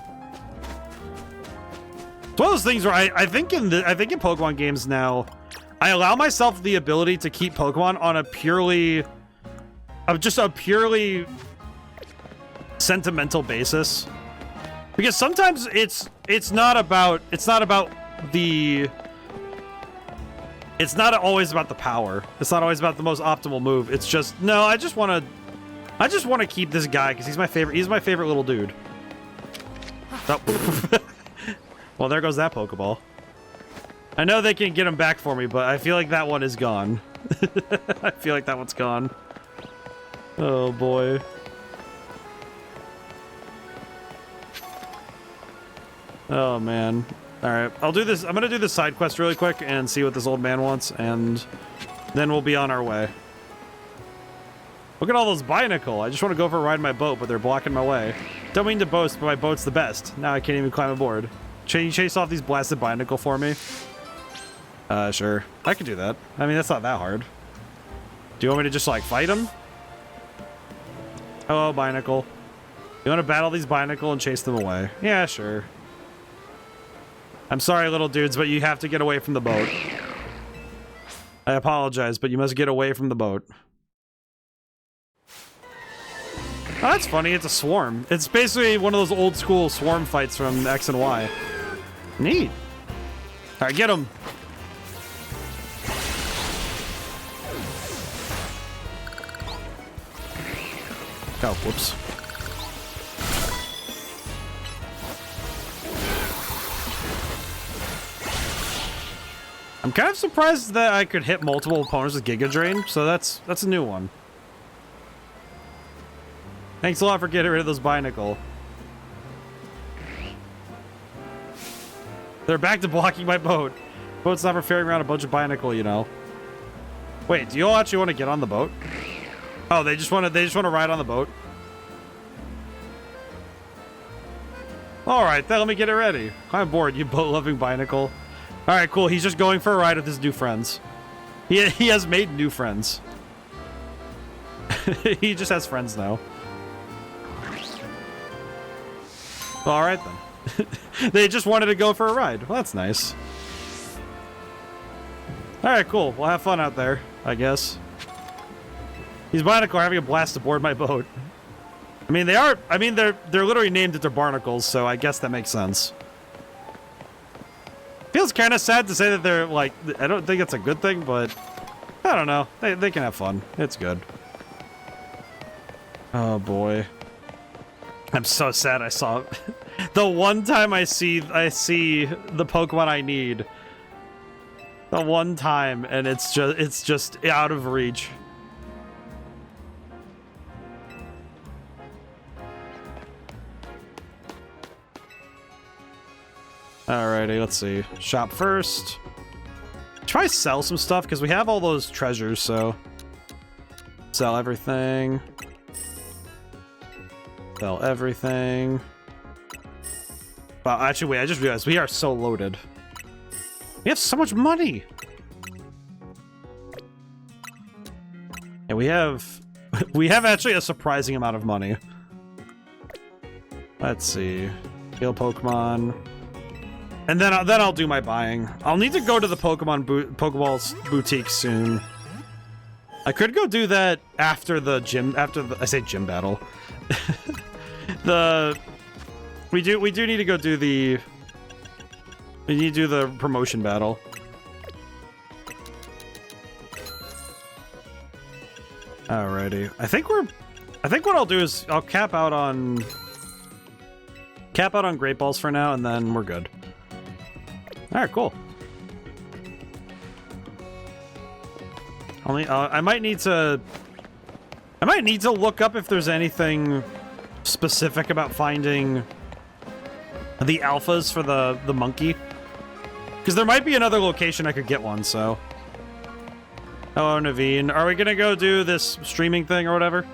It's one of those things where I think in Pokemon games now, I allow myself the ability to keep Pokemon on a purely sentimental basis, because sometimes it's not always about the power. It's not always about the most optimal move. It's just, no, I just want to keep this guy because he's my favorite little dude. Oh. Well, there goes that Pokeball. I know they can get him back for me, but I feel like that one is gone. I feel like that one's gone. Oh boy. Oh man. Alright, I'll do this. I'm gonna do this side quest really quick and see what this old man wants, and then we'll be on our way. Look at all those Binacle. I just want to go for a ride in my boat, but they're blocking my way. Don't mean to boast, but my boat's the best. Now I can't even climb aboard. Can you chase off these blasted Binacle for me? Sure. I could do that. I mean, that's not that hard. Do you want me to just, like, fight them? Hello, Binacle. You want to battle these Binacle and chase them away? Yeah, sure. I'm sorry, little dudes, but you have to get away from the boat. I apologize, but you must get away from the boat. Oh, that's funny. It's a swarm. It's basically one of those old school swarm fights from X and Y. Neat. All right, get him. Oh, whoops. I'm kind of surprised that I could hit multiple opponents with Giga Drain, so that's a new one. Thanks a lot for getting rid of those Binacle. They're back to blocking my boat. Boat's not for ferrying around a bunch of Binacle, you know. Wait, do you all actually want to get on the boat? Oh, they just want to ride on the boat. All right, then let me get it ready. I'm bored, you boat-loving Binacle. All right, cool. He's just going for a ride with his new friends. He has made new friends. He just has friends now. All right then. They just wanted to go for a ride. Well, that's nice. All right, cool. We'll have fun out there, I guess. These Binacle are having a blast aboard my boat. I mean, they're literally named after barnacles, so I guess that makes sense. I Feels kind of sad to say that they're like, I don't think it's a good thing, but I don't know. They can have fun. It's good. Oh boy. I'm so sad I saw the one time I see the Pokemon I need. The one time, and it's just out of reach. Alrighty, let's see. Shop first. Try sell some stuff because we have all those treasures, so sell everything. Sell everything. Wow, actually, wait, I just realized we are so loaded. We have so much money. And we have actually a surprising amount of money. Let's see. Heal Pokemon. And then I'll do my buying. I'll need to go to the Pokeballs boutique soon. I could go do that after the gym. I say gym battle. We do need to go do the. We need to do the promotion battle. Alrighty. I think what I'll do is I'll cap out on Great Balls for now, and then we're good. Alright, cool. I might need to look up if there's anything specific about finding the alphas for the monkey. Because there might be another location I could get one, so. Hello, Naveen. Are we gonna go do this streaming thing or whatever?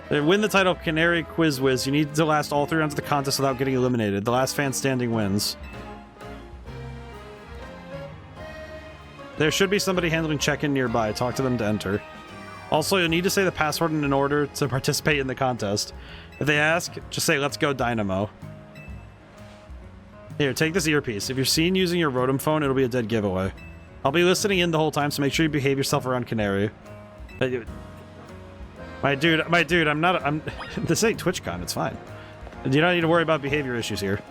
Win the title of Canary Quiz Whiz. You need to last all 3 rounds of the contest without getting eliminated. The last fan standing wins. There should be somebody handling check-in nearby. Talk to them to enter. Also, you'll need to say the password in order to participate in the contest. If they ask, just say, "Let's go Dynamo." Here, take this earpiece. If you're seen using your Rotom phone, it'll be a dead giveaway. I'll be listening in the whole time, so make sure you behave yourself around Canary. My dude, this ain't TwitchCon, it's fine. You don't need to worry about behavior issues here.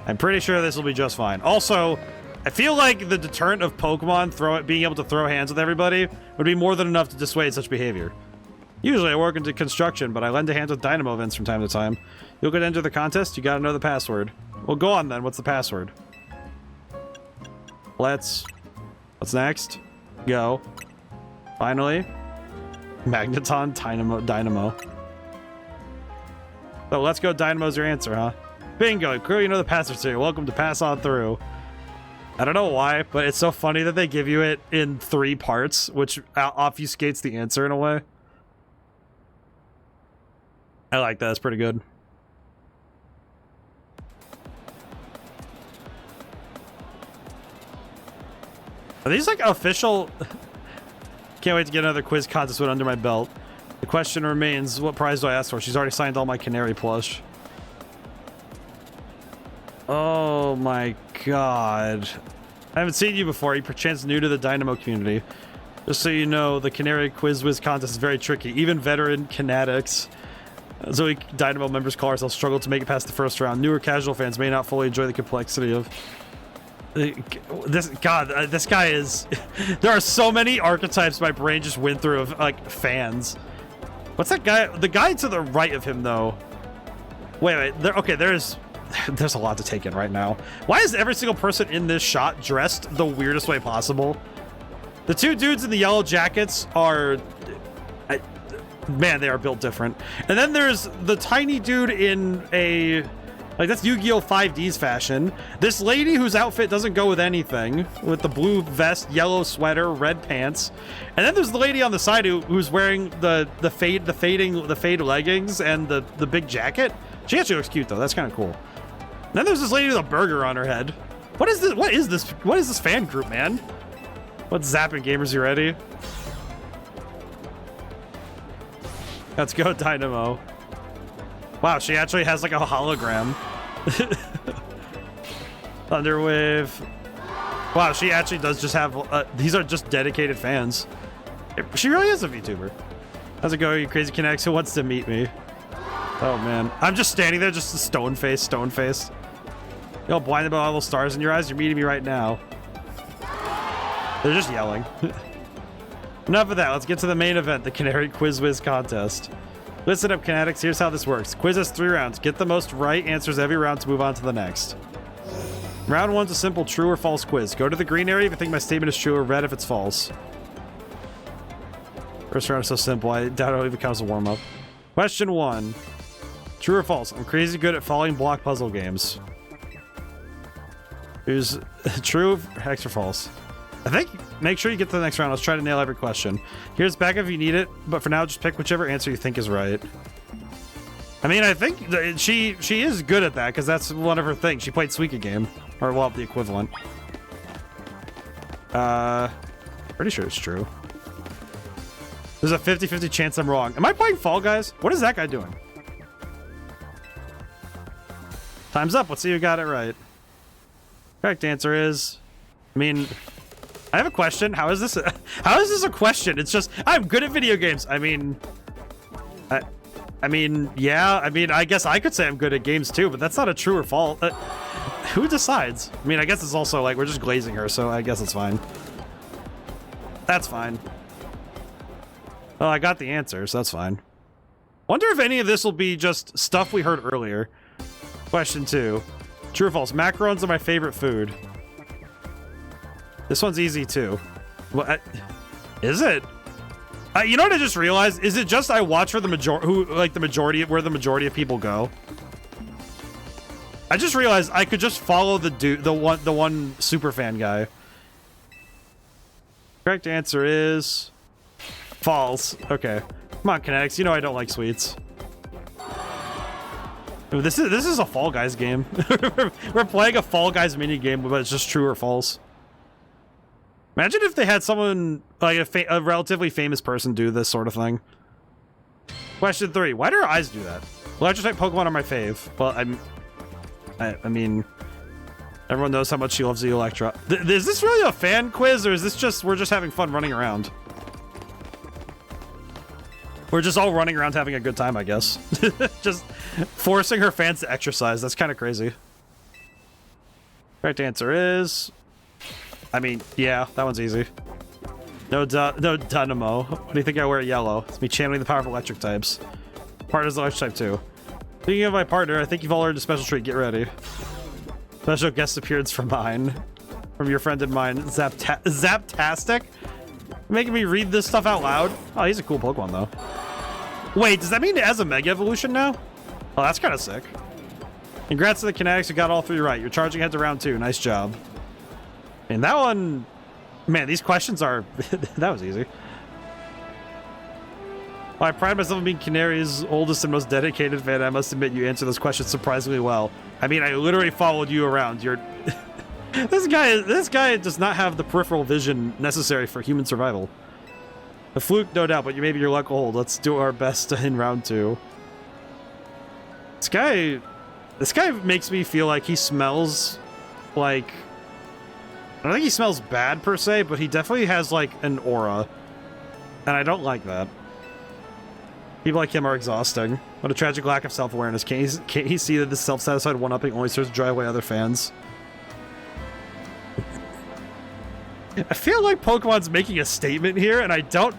I'm pretty sure this will be just fine. Also, I feel like the deterrent of Pokemon being able to throw hands with everybody would be more than enough to dissuade such behavior. Usually I work into construction, but I lend a hand with Dynamo events from time to time. You'll get to enter the contest, you gotta know the password. Well, go on then, what's the password? What's next? Go. Finally. Magneton Dynamo. So let's go Dynamo's your answer, huh? Bingo, clearly you know the password here. Welcome to Pass On Through. I don't know why, but it's so funny that they give you it in 3 parts, which obfuscates the answer in a way. I like that, it's pretty good. Are these like official? Can't wait to get another quiz contest win under my belt. The question remains, what prize do I ask for? She's already signed all my Canary plush. Oh my god. I haven't seen you before. You're perchance new to the Dynamo community. Just so you know, the Canary Quiz Whiz contest is very tricky. Even veteran Canatics, Zoe Dynamo members call ourselves, struggle to make it past the first round. Newer casual fans may not fully enjoy the complexity of this. God, this guy is. There are so many archetypes my brain just went through of like fans. What's that guy? The guy to the right of him, though. Wait. Okay, there's a lot to take in right now. Why is every single person in this shot dressed the weirdest way possible? The 2 dudes in the yellow jackets are. Man, they are built different. And then there's the tiny dude in a. Like, that's Yu-Gi-Oh! 5D's fashion. This lady whose outfit doesn't go with anything, with the blue vest, yellow sweater, red pants. And then there's the lady on the side who's wearing the fade leggings and the big jacket. She actually looks cute, though. That's kind of cool. And then there's this lady with a burger on her head. What is this? What is this fan group, man? What's zapping, gamers? You ready? Let's go, Dynamo. Wow, she actually has like a hologram. Thunderwave. Wow, she actually does just have. These are just dedicated fans. She really is a VTuber. How's it going, you crazy Kinetics? Who wants to meet me? Oh man, I'm just standing there, just stone face. You're all blinded by all those stars in your eyes. You're meeting me right now. They're just yelling. Enough of that. Let's get to the main event, the Canary Quiz Whiz contest. Listen up, Kinetics. Here's how this works. Quiz has 3 rounds. Get the most right answers every round to move on to the next. Round 1's a simple true or false quiz. Go to the green area if you think my statement is true, or red if it's false. First round is so simple, I doubt it'll even count as a warm-up. Question 1. True or false? I'm crazy good at following block puzzle games. Here's true, X or false. I think, make sure you get to the next round. Let's try to nail every question. Here's back if you need it, but for now, just pick whichever answer you think is right. I mean, I think she is good at that, because that's one of her things. She played Suika game, or well, the equivalent. Pretty sure it's true. There's a 50-50 chance I'm wrong. Am I playing Fall Guys? What is that guy doing? Time's up. Let's see who got it right. Correct answer is... I mean... I have a question. How is this a question? It's just, I'm good at video games. I mean... I mean, yeah. I mean, I guess I could say I'm good at games too, but that's not a true or false. Who decides? I mean, I guess it's also like, we're just glazing her, so I guess it's fine. That's fine. Well, I got the answer, so that's fine. Wonder if any of this will be just stuff we heard earlier. Question 2. True or false? Macarons are my favorite food. This one's easy too. What? Is it? You know what I just realized? Is it just I watch for the majority where the majority of people go? I just realized I could just follow the one super fan guy. Correct answer is false. Okay. Come on, Kinetics. You know I don't like sweets. This is a Fall Guys game. We're playing a Fall Guys mini game, but it's just true or false. Imagine if they had someone like a relatively famous person do this sort of thing. Question 3. Why do her eyes do that? Electric type Pokemon are my fave. Well, I mean, everyone knows how much she loves the Electra. Is this really a fan quiz, or is this just we're just having fun running around? We're just all running around having a good time, I guess. Just forcing her fans to exercise. That's kind of crazy. Correct answer is... I mean, yeah, that one's easy. No Dynamo. What do you think I wear yellow? It's me channeling the power of electric types. Partner's electric type too. Speaking of my partner, I think you've all earned a special treat. Get ready. Special guest appearance from mine. From your friend and mine, Zaptastic. Making me read this stuff out loud. Oh, he's a cool Pokemon though. Wait, does that mean it has a Mega Evolution now? Oh, that's kind of sick. Congrats to the Kinetics who got all 3 right. You're charging ahead to round 2. Nice job. And that one, man, these questions are, that was easy. Well, I pride myself on being Canary's oldest and most dedicated fan. I must admit you answer those questions surprisingly well. I mean, I literally followed you around. You're, this guy does not have the peripheral vision necessary for human survival. A fluke, no doubt, but maybe your luck will hold. Let's do our best in round 2. This guy makes me feel like he smells like... I don't think he smells bad per se, but he definitely has like an aura. And I don't like that. People like him are exhausting. What a tragic lack of self-awareness. Can't he see that this self-satisfied one-upping only serves to drive away other fans? I feel like Pokemon's making a statement here, and I don't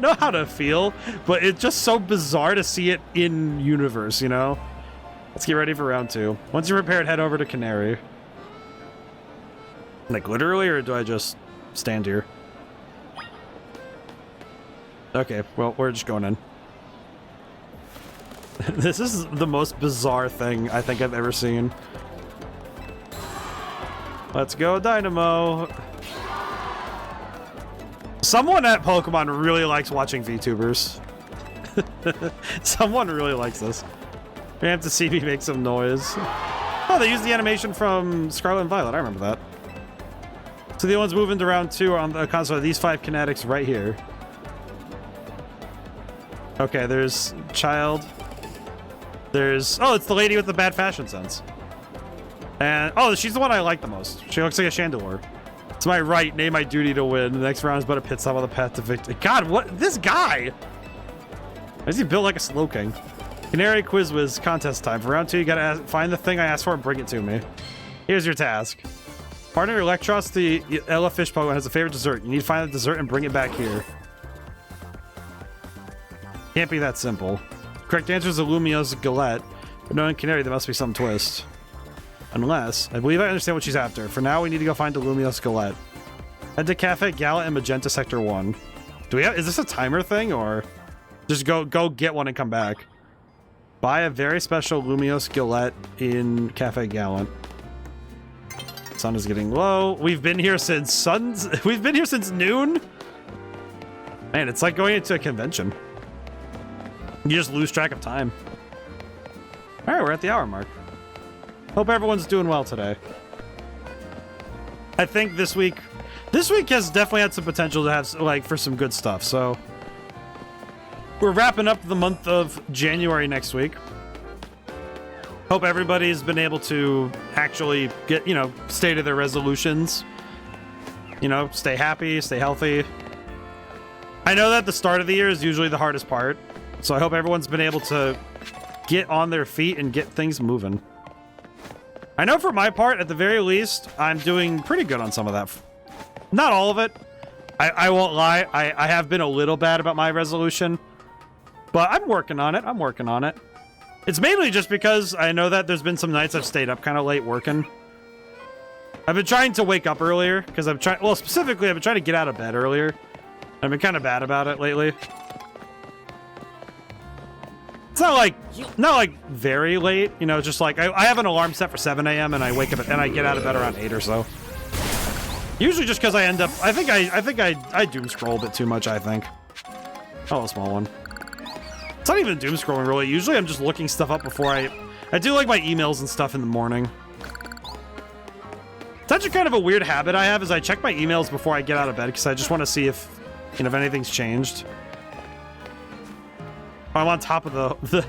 know how to feel, but it's just so bizarre to see it in universe, you know? Let's get ready for round 2. Once you're prepared, head over to Canary. Like literally, or do I just stand here? Okay, well, we're just going in. This is the most bizarre thing I think I've ever seen. Let's go, Dynamo! Someone at Pokemon really likes watching VTubers. Someone really likes this. We have to see me make some noise. Oh, they used the animation from Scarlet and Violet. I remember that. So the ones moving to round 2 on the console are these 5 Kinetics right here. Okay, there's Child. There's... Oh, it's the lady with the bad fashion sense. And... Oh, she's the one I like the most. She looks like a Chandelure. It's my right, nay my duty to win. The next round is but a pit stop on the path to victory. God, what? This guy! Why is he built like a Slowking? Canary Quiz Whiz contest time. For round 2, you gotta find the thing I asked for and bring it to me. Here's your task. Partner Electros, the Ella Fish Pokemon, has a favorite dessert. You need to find the dessert and bring it back here. Can't be that simple. Correct answer is a Lumiose Galette. But knowing Canary, there must be some twist. Unless, I believe I understand what she's after. For now, we need to go find the Lumiose Galette. Head to Cafe Gallant in Magenta Sector 1. Do we have, is this a timer thing, or just go get one and come back? Buy a very special Lumiose Galette in Cafe Gallant. Sun is getting low. We've been here since noon. Man, it's like going into a convention. You just lose track of time. All right, we're at the hour mark. Hope everyone's doing well today. I think this week has definitely had some potential to have like for some good stuff. So we're wrapping up the month of January next week. Hope everybody's been able to actually get, you know, stay to their resolutions. You know, stay happy, stay healthy. I know that the start of the year is usually the hardest part. So I hope everyone's been able to get on their feet and get things moving. I know for my part, at the very least, I'm doing pretty good on some of that. Not all of it. I won't lie. I have been a little bad about my resolution. But I'm working on it. I'm working on it. It's mainly just because I know that there's been some nights I've stayed up kind of late working. I've been trying to wake up earlier because I'm trying, well, specifically, I've been trying to get out of bed earlier. I've been kind of bad about it lately. It's not like very late, you know, just like I have an alarm set for 7 a.m. and I wake up and I get out of bed around 8 or so. Usually just because I end up, I think I doom scroll a bit too much, I think. Oh, a small one. It's not even doom scrolling really. Usually I'm just looking stuff up before I do like my emails and stuff in the morning. It's actually kind of a weird habit I have is I check my emails before I get out of bed because I just want to see if, you know, if anything's changed. Oh, I'm on top of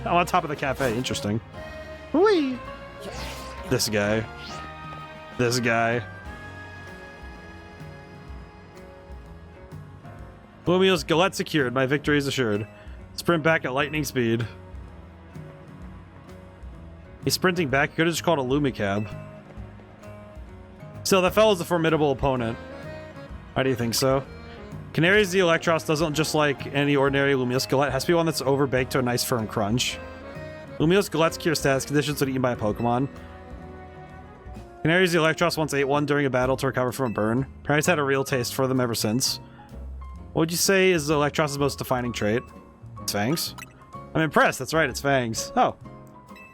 I'm on top of the cafe. Interesting. Whee! This guy. This guy. Lumiose Galette secured. My victory is assured. Sprint back at lightning speed. He's sprinting back. You could have just called a Lumicab. Still, that fella's a formidable opponent. Why do you think so? Canary's the Electros doesn't just like any ordinary Lumiose Galette. It has to be one that's overbaked to a nice firm crunch. Lumiose Galette's cure status conditions when eaten by a Pokemon. Canary's the Electros once ate one during a battle to recover from a burn. Probably had a real taste for them ever since. What would you say is the Electros' most defining trait? It's fangs. I'm impressed. That's right, it's fangs. Oh.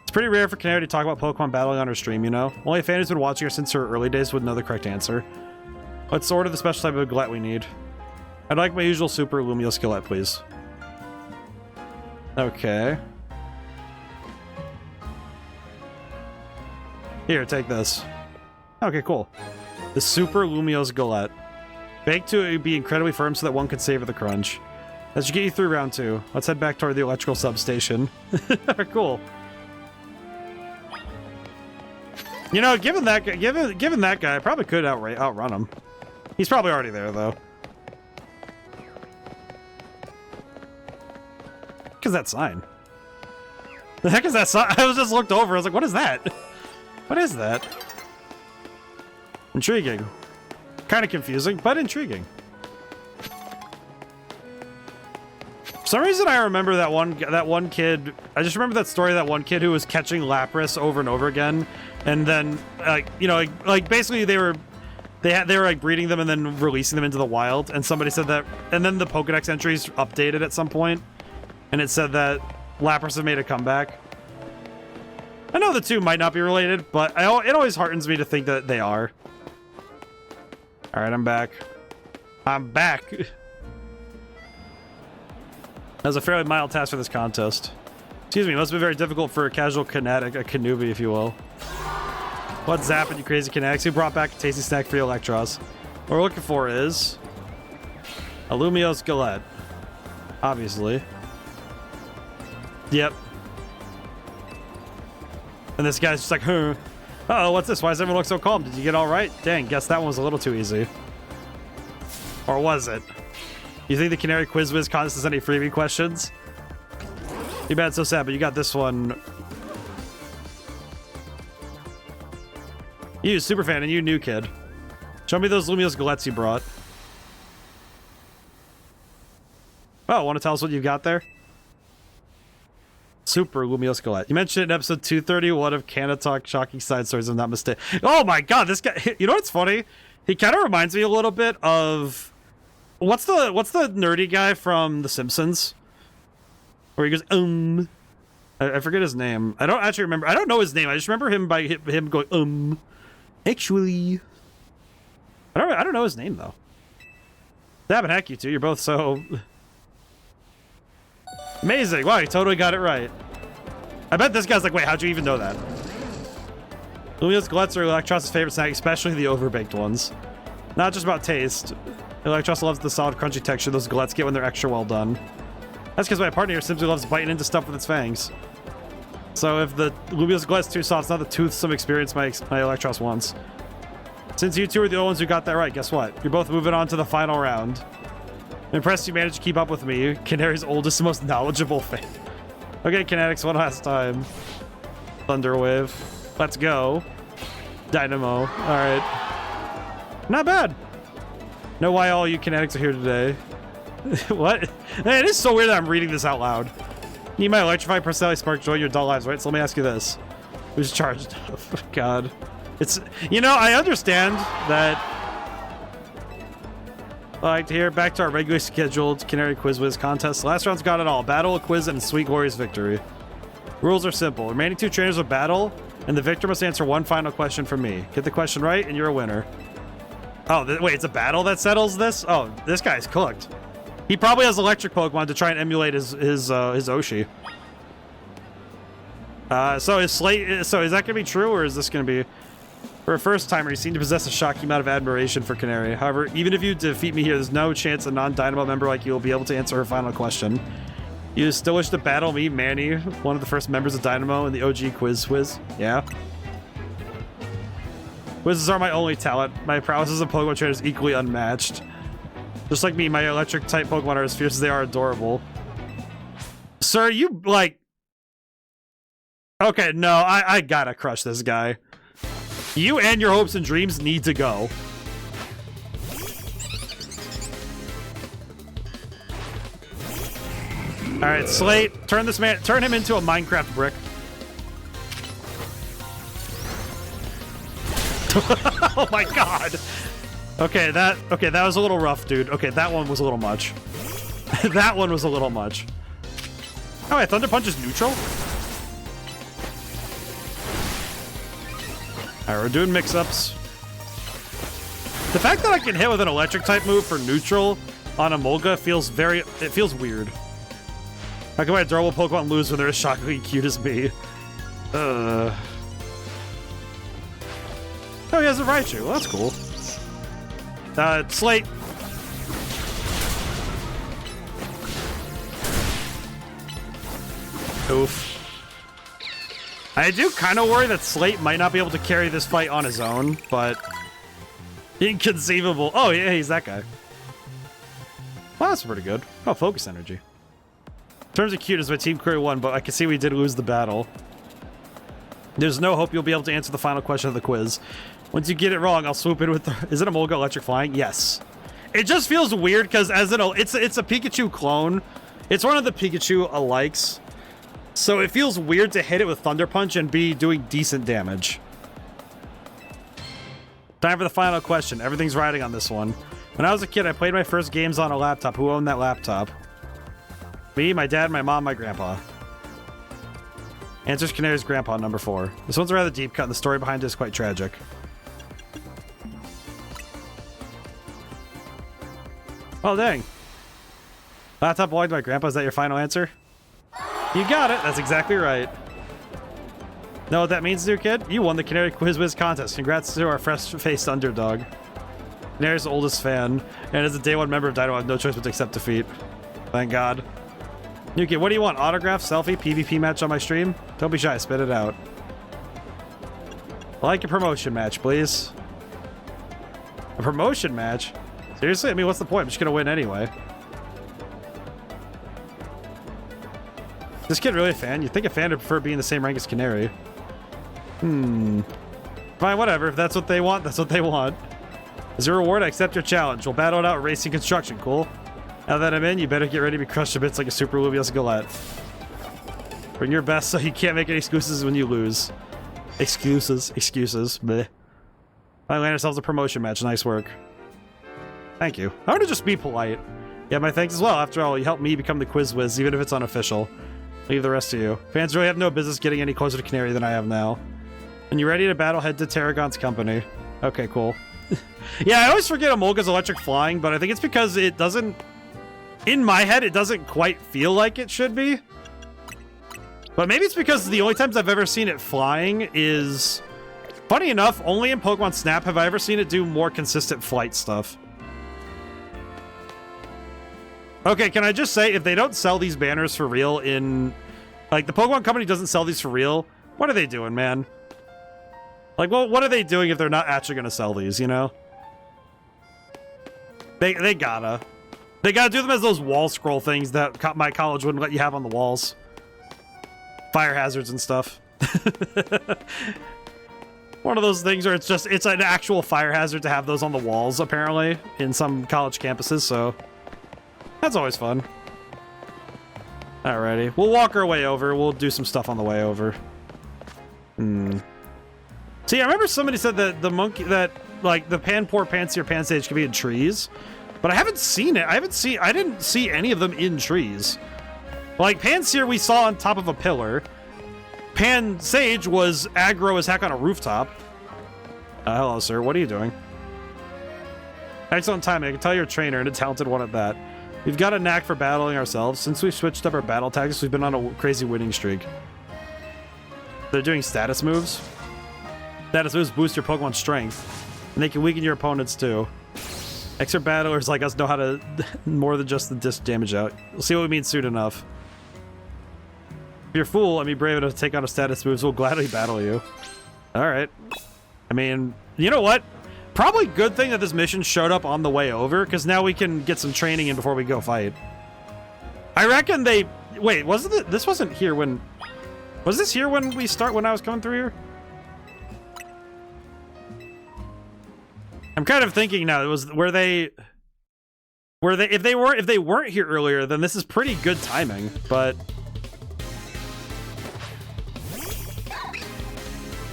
It's pretty rare for Canary to talk about Pokemon battling on her stream, you know? Only a fan who's been watching her since her early days would know the correct answer. Let's order the special type of Galette we need. I'd like my usual Super Lumiose Galette, please. Okay. Here, take this. Okay, cool. The Super Lumiose Galette. Baked to be incredibly firm so that one could savor the crunch. That should get you through round 2. Let's head back toward the electrical substation. Cool. You know, given that guy, I probably could outrun him. He's probably already there, though. What is that sign? The heck is that sign? I was just looked over. I was like, what is that? What is that? Intriguing. Kind of confusing, but intriguing. For some reason, I remember that one kid. I just remember that story of that one kid who was catching Lapras over and over again, and then, you know, like basically they were like breeding them and then releasing them into the wild. And somebody said that, and then the Pokedex entries updated at some point, and it said that Lapras have made a comeback. I know the two might not be related, but it always heartens me to think that they are. All right, I'm back. I'm back. That was a fairly mild task for this contest. Excuse me, it must have been very difficult for a casual Kinetic, a Kanubi, if you will. What's zapping, you crazy Kinetics? Who brought back a tasty snack for your Electros? What we're looking for is a Lumiose Galette. Obviously. Yep. And this guy's just like, huh. Uh-oh, what's this? Why does everyone look so calm? Did you get all right? Dang, guess that one was a little too easy. Or was it? You think the Canary Quiz Whiz contest has any freebie questions? Too bad, so sad, but you got this one. You, Superfan, and you, new kid. Show me those Lumiose Galettes you brought. Oh, want to tell us what you've got there? Super Lumiose Galette. You mentioned it in episode 231 of Canna Talk, Shocking Side Stories, if I'm not mistaken. Oh my god, this guy... You know what's funny? He kind of reminds me a little bit of... What's the nerdy guy from The Simpsons? Where he goes, I forget his name. I don't actually remember. I don't know his name. I just remember him by him going, actually... I don't know his name, though. Dab and heck, you two. You're both so... Amazing. Wow, you totally got it right. I bet this guy's like, wait, how'd you even know that? Lumiose Galettes are Electros' favorite snack, especially the overbaked ones. Not just about taste. Electros loves the solid, crunchy texture those Galettes get when they're extra well done. That's because my partner here simply loves biting into stuff with its fangs. So if the Lumiose Galette's too soft, it's not the toothsome experience my Electros wants. Since you two are the only ones who got that right, guess what? You're both moving on to the final round. I'm impressed you managed to keep up with me, Canary's oldest and most knowledgeable fan. Okay, Kinetics, one last time. Thunderwave. Let's go. Dynamo. Alright. Not bad. Know why all you Kinetics are here today. What? Hey, it is so weird that I'm reading this out loud. Need my electrified personality spark joy your dull lives, right? So let me ask you this. Who's charged up? God. It's... You know, I understand that... I like to hear back to our regularly scheduled Canary Quiz Wiz contest. The last round's got it all. Battle, a quiz, and sweet glorious victory. Rules are simple. Remaining two trainers will battle, and the victor must answer one final question from me. Get the question right, and you're a winner. Oh, wait, it's a battle that settles this? Oh, this guy's cooked. He probably has electric Pokemon to try and emulate his Oshi. So is that gonna be true, or is this gonna be... For a first-timer, you seem to possess a shocking amount of admiration for Canary. However, even if you defeat me here, there's no chance a non-Dynamo member like you will be able to answer her final question. You still wish to battle me, Manny, one of the first members of Dynamo in the OG Quiz Wiz? Yeah. Quizzes are my only talent. My prowess as a Pokemon trainer is equally unmatched. Just like me, my electric-type Pokemon are as fierce as they are adorable. Sir, you, like... Okay, no, I gotta crush this guy. You and your hopes and dreams need to go. All right, Slate, turn him into a Minecraft brick. Oh my god. Okay, that was a little rough, dude. Okay, that one was a little much. That one was a little much. Oh, wait, Thunder Punch is neutral? Alright, we're doing mix-ups. The fact that I can hit with an electric-type move for neutral on a Molga feels weird. How can my adorable Pokemon lose when they're as shockingly cute as me? Oh, he has a Raichu. Well, that's cool. Slate. Oof. I do kind of worry that Slate might not be able to carry this fight on his own, but... Inconceivable. Oh, yeah, he's that guy. Well, that's pretty good. Oh, Focus Energy. In terms of cute, as my team career won, but I can see we did lose the battle. There's no hope you'll be able to answer the final question of the quiz. Once you get it wrong, I'll swoop in with the... Is it a Molga Electric Flying? Yes. It just feels weird, because as it's a Pikachu clone. It's one of the Pikachu alikes. So it feels weird to hit it with Thunder Punch and be doing decent damage. Time for the final question. Everything's riding on this one. When I was a kid, I played my first games on a laptop. Who owned that laptop? Me, my dad, my mom, my grandpa. Answers Canary's grandpa, number 4. This one's a rather deep cut, and the story behind it is quite tragic. Oh, dang. Laptop belonged to my grandpa. Is that your final answer? You got it. That's exactly right. Know what that means, new kid? You won the Canary Quiz Wiz contest. Congrats to our fresh-faced underdog. Canary's oldest fan, and as a day 1 member of Dynamo, I have no choice but to accept defeat. Thank God. New kid, what do you want? Autograph, selfie, PvP match on my stream? Don't be shy, spit it out. I like a promotion match, please. A promotion match? Seriously? I mean, what's the point? I'm just gonna win anyway. This kid really a fan? You'd think a fan would prefer being the same rank as Canary. Fine, whatever. If that's what they want, that's what they want. As a reward, I accept your challenge. We'll battle it out racing construction, cool? Now that I'm in, you better get ready to be crushed to bits like a super Luvios Galette. Bring your best so you can't make any excuses when you lose. Excuses. Bleh. I land ourselves a promotion match. Nice work. Thank you. I want to just be polite. Yeah, my thanks as well. After all, you helped me become the quiz whiz, even if it's unofficial. Leave the rest to you. Fans really have no business getting any closer to Canary than I have now. And you ready to battle? Head to Tarragon's company. Okay, cool. Yeah, I always forget Emolga's electric flying, but I think it's because it doesn't... In my head, it doesn't quite feel like it should be. But maybe it's because the only times I've ever seen it flying is... Funny enough, only in Pokemon Snap have I ever seen it do more consistent flight stuff. Okay, can I just say, if they don't sell these banners for real in... Like, the Pokemon Company doesn't sell these for real, what are they doing, man? Like, well, what are they doing if they're not actually going to sell these, you know? They gotta. They gotta do them as those wall scroll things that my college wouldn't let you have on the walls. Fire hazards and stuff. One of those things where it's an actual fire hazard to have those on the walls, apparently, in some college campuses, so... That's always fun. Alrighty. We'll walk our way over. We'll do some stuff on the way over. See, I remember somebody said that the monkey... That, like, the Panpour, Pansear, Pansage can be in trees. But I haven't seen it. I didn't see any of them in trees. Like, Pansear we saw on top of a pillar. Pansage was aggro as heck on a rooftop. Hello, sir. What are you doing? Excellent timing. I can tell you're a trainer and a talented one at that. We've got a knack for battling ourselves. Since we've switched up our battle tactics, we've been on a crazy winning streak. They're doing status moves. Status moves boost your Pokemon's strength, and they can weaken your opponents too. Expert battlers like us know how to more than just the disc damage out. We'll see what we mean soon enough. If you're a fool, I mean brave enough to take on a status moves, we'll gladly battle you. Alright. I mean, you know what? Probably good thing that this mission showed up on the way over, because now we can get some training in before we go fight. I reckon they... Wait, wasn't it... This wasn't here when... Was this here when I was coming through here? I'm kind of thinking now, it was... If they weren't here earlier, then this is pretty good timing, but...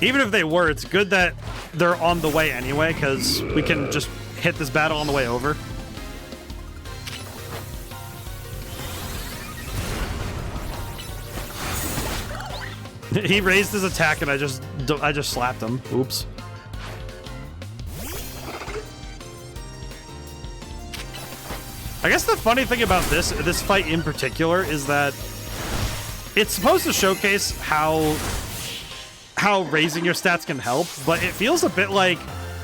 Even if they were, it's good that they're on the way anyway, because we can just hit this battle on the way over. He raised his attack and I just slapped him. Oops. I guess the funny thing about this fight in particular is that it's supposed to showcase how raising your stats can help, but it feels a bit like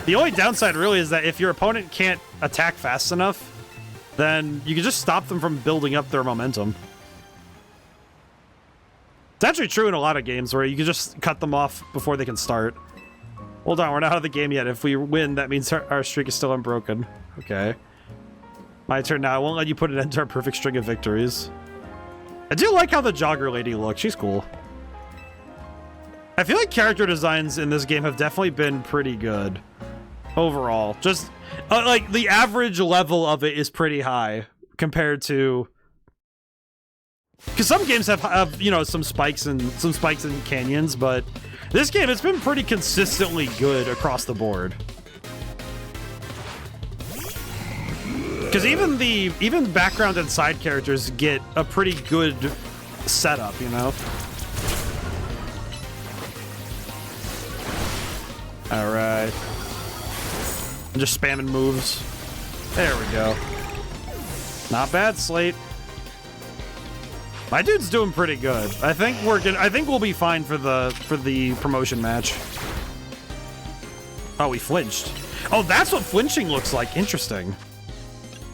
the only downside really is that if your opponent can't attack fast enough, then you can just stop them from building up their momentum. It's actually true in a lot of games where you can just cut them off before they can start. Hold on, we're not out of the game yet. If we win, that means our streak is still unbroken. Okay. My turn now. I won't let you put an end to our perfect string of victories. I do like how the jogger lady looks. She's cool. I feel like character designs in this game have definitely been pretty good overall. Just like the average level of it is pretty high compared to, because some games have you know some spikes and canyons, but this game it's been pretty consistently good across the board. Because even background and side characters get a pretty good setup, you know. Alright. I'm just spamming moves. There we go. Not bad, Slate. My dude's doing pretty good. I think we'll be fine for the promotion match. Oh, we flinched. Oh, that's what flinching looks like. Interesting.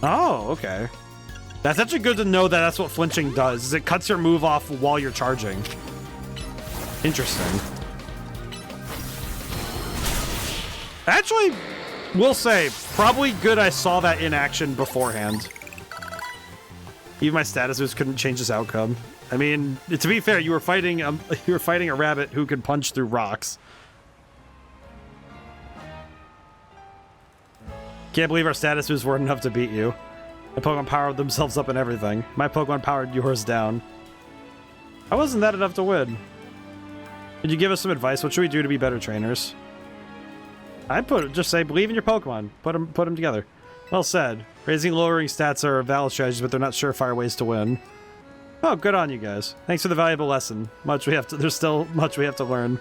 Oh, okay. That's actually good to know that that's what flinching does, is it cuts your move off while you're charging. Interesting. Actually, we'll say, probably good I saw that in action beforehand. Even my status moves couldn't change this outcome. I mean, to be fair, you were fighting a rabbit who could punch through rocks. Can't believe our status moves weren't enough to beat you. My Pokemon powered themselves up and everything. My Pokemon powered yours down. How wasn't that enough to win? Could you give us some advice? What should we do to be better trainers? I'd just say believe in your Pokemon. Put them together. Well said. Raising and lowering stats are valid strategies, but they're not surefire ways to win. Oh, good on you guys. Thanks for the valuable lesson. There's still much we have to learn.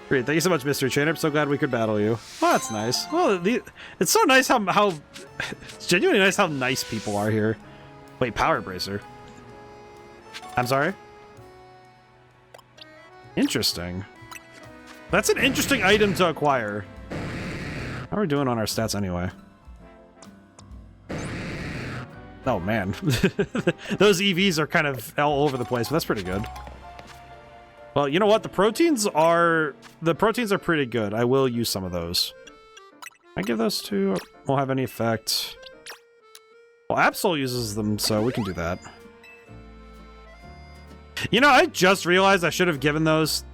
Great, thank you so much, Mr. Trainer. I'm so glad we could battle you. Well, that's nice. Well, it's so nice how it's genuinely nice how nice people are here. Wait, Power Bracer. I'm sorry? Interesting. That's an interesting item to acquire. How are we doing on our stats anyway? Oh man, those EVs are kind of all over the place, but that's pretty good. Well, you know what? The proteins are pretty good. I will use some of those. I give those to won't have any effect. Well, Absol uses them, so we can do that. You know, I just realized I should have given those.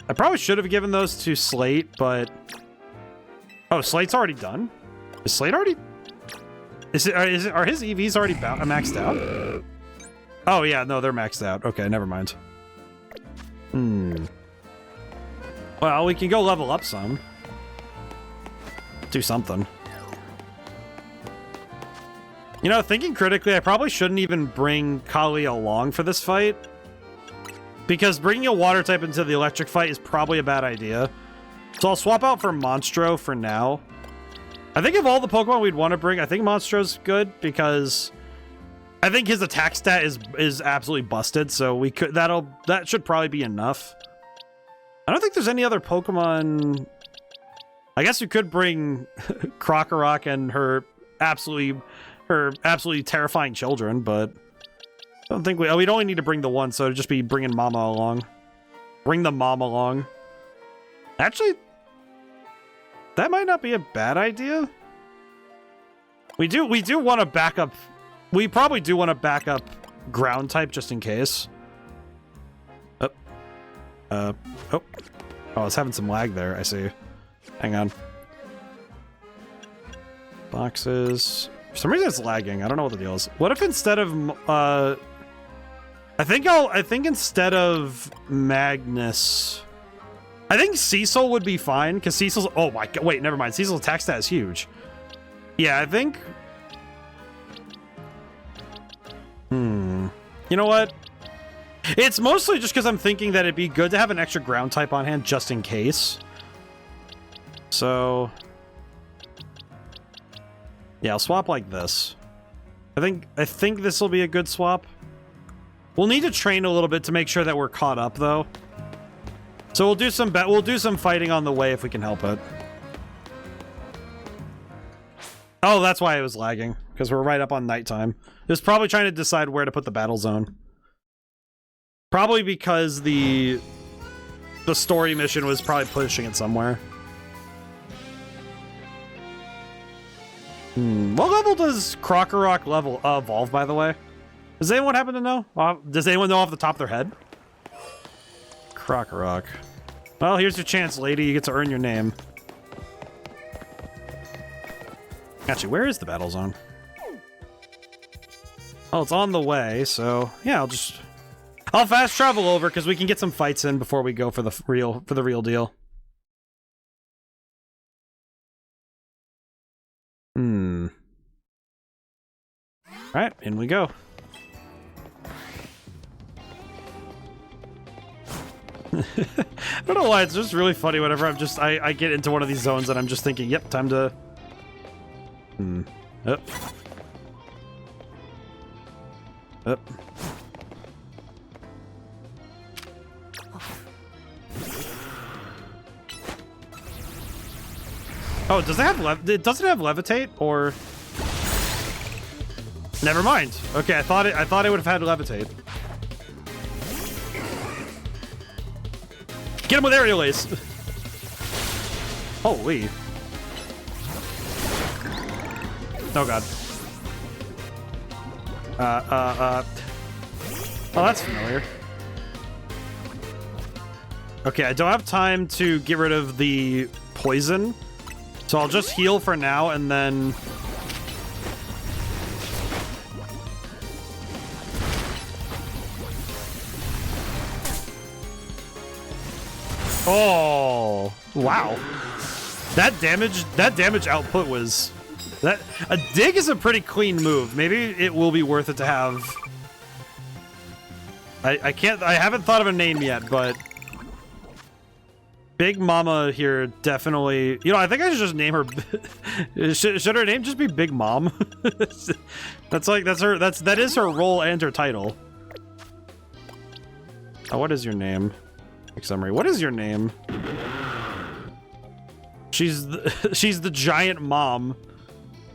I probably should have given those to Slate, but oh, Slate's already done. Is Slate already? Are his EVs already maxed out? Oh yeah, no, they're maxed out. Okay, never mind. Well, we can go level up some. Do something. You know, thinking critically, I probably shouldn't even bring Kali along for this fight. Because bringing a water type into the electric fight is probably a bad idea. So I'll swap out for Monstro for now. I think of all the Pokemon we'd want to bring, I think Monstro's good because I think his attack stat is absolutely busted, so that should probably be enough. I don't think there's any other Pokemon. I guess we could bring Krokorok and her absolutely terrifying children, but I don't think we'd only need to bring the one, so it'd just be bringing Mama along. Bring the mom along. Actually, that might not be a bad idea. We do want to back up. We probably do want to back up ground type just in case. Oh, I was having some lag there. I see. Hang on. Boxes. For some reason it's lagging. I don't know what the deal is. What if instead of I think instead of Magnus, I think Cecil would be fine, because Cecil's... Oh my god, wait, never mind. Cecil's attack stat is huge. Yeah, I think... You know what? It's mostly just because I'm thinking that it'd be good to have an extra ground type on hand, just in case. So... Yeah, I'll swap like this. I think this will be a good swap. We'll need to train a little bit to make sure that we're caught up, though. So we'll do some fighting on the way if we can help it. Oh, that's why it was lagging, because we're right up on nighttime. It was probably trying to decide where to put the battle zone. Probably because the story mission was probably pushing it somewhere. What level does Krokorok evolve, by the way? Does anyone happen to know? Does anyone know off the top of their head? Krokorok. Well, here's your chance, lady. You get to earn your name. Actually, where is the battle zone? Oh, it's on the way, so yeah, I'll fast travel over because we can get some fights in before we go for the real deal. Alright, in we go. I don't know why, it's just really funny whenever I get into one of these zones and I'm just thinking, yep, time to... Up. Up. Oh, does it have doesn't it have levitate, or... Never mind. Okay, I thought it would have had levitate. Get him with aerial ace. Holy. Oh god. Oh, that's familiar. Okay, I don't have time to get rid of the poison, so I'll just heal for now and then... Oh, wow. That damage output was... A dig is a pretty clean move. Maybe it will be worth it to have... I haven't thought of a name yet, but... Big Mama here definitely... You know, I think I should just name her... should her name just be Big Mom? That is her role and her title. Oh, what is your name? Summary. What is your name? She's the giant mom.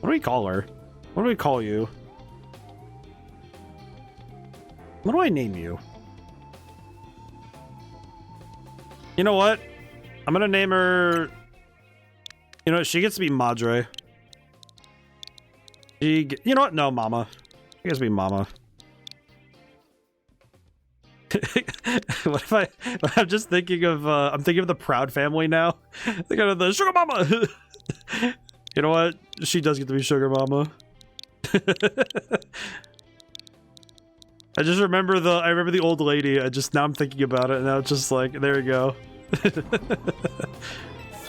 What do we call her? What do we call you? What do I name you? You know what? I'm gonna name her... You know what? She gets to be Madre. You know what? No, Mama. She gets to be Mama. I'm just thinking of I'm thinking of the Proud Family now. Thinking of the Sugar Mama. You know what? She does get to be Sugar Mama. I just remember the old lady. Now I'm thinking about it, and now it's just like, there we go.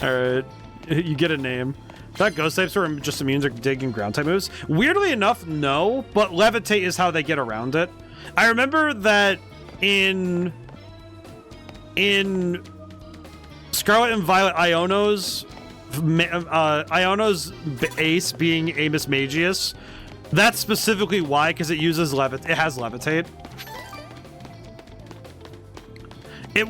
All right, you get a name. That ghost types are just immune to dig and ground type moves. Weirdly enough, no, but levitate is how they get around it. I remember that in Scarlet and Violet Iono's ace being Amos Magius, that's specifically why, because it uses it has levitate.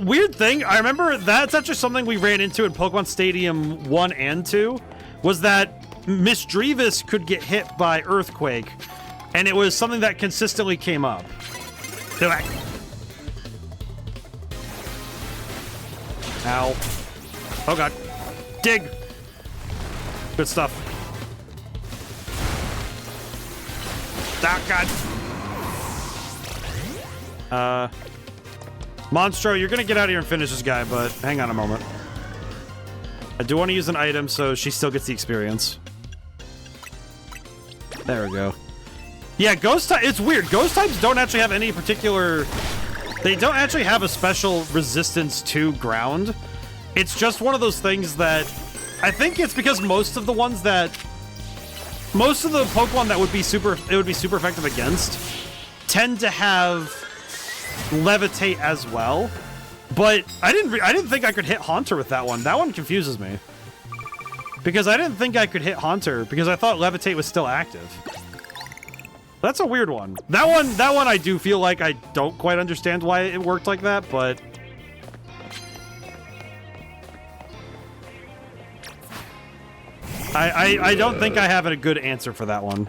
Weird thing, I remember that's actually something we ran into in Pokemon Stadium 1 and 2, was that Miss Drevis could get hit by Earthquake, and it was something that consistently came up. Ow. Oh god. Dig! Good stuff. Ah, god. Monstro, you're gonna get out of here and finish this guy, but hang on a moment. I do want to use an item so she still gets the experience. There we go. Yeah, ghost type, it's weird. Ghost types don't actually have any particular... They don't actually have a special resistance to ground. It's just one of those things that... I think it's because most of the Pokemon that would be super effective against tend to have levitate as well. But I didn't think I could hit Haunter with that one. That one confuses me. Because I didn't think I could hit Haunter because I thought levitate was still active. That's a weird one. That one I do feel like I don't quite understand why it worked like that, but... I don't think I have a good answer for that one.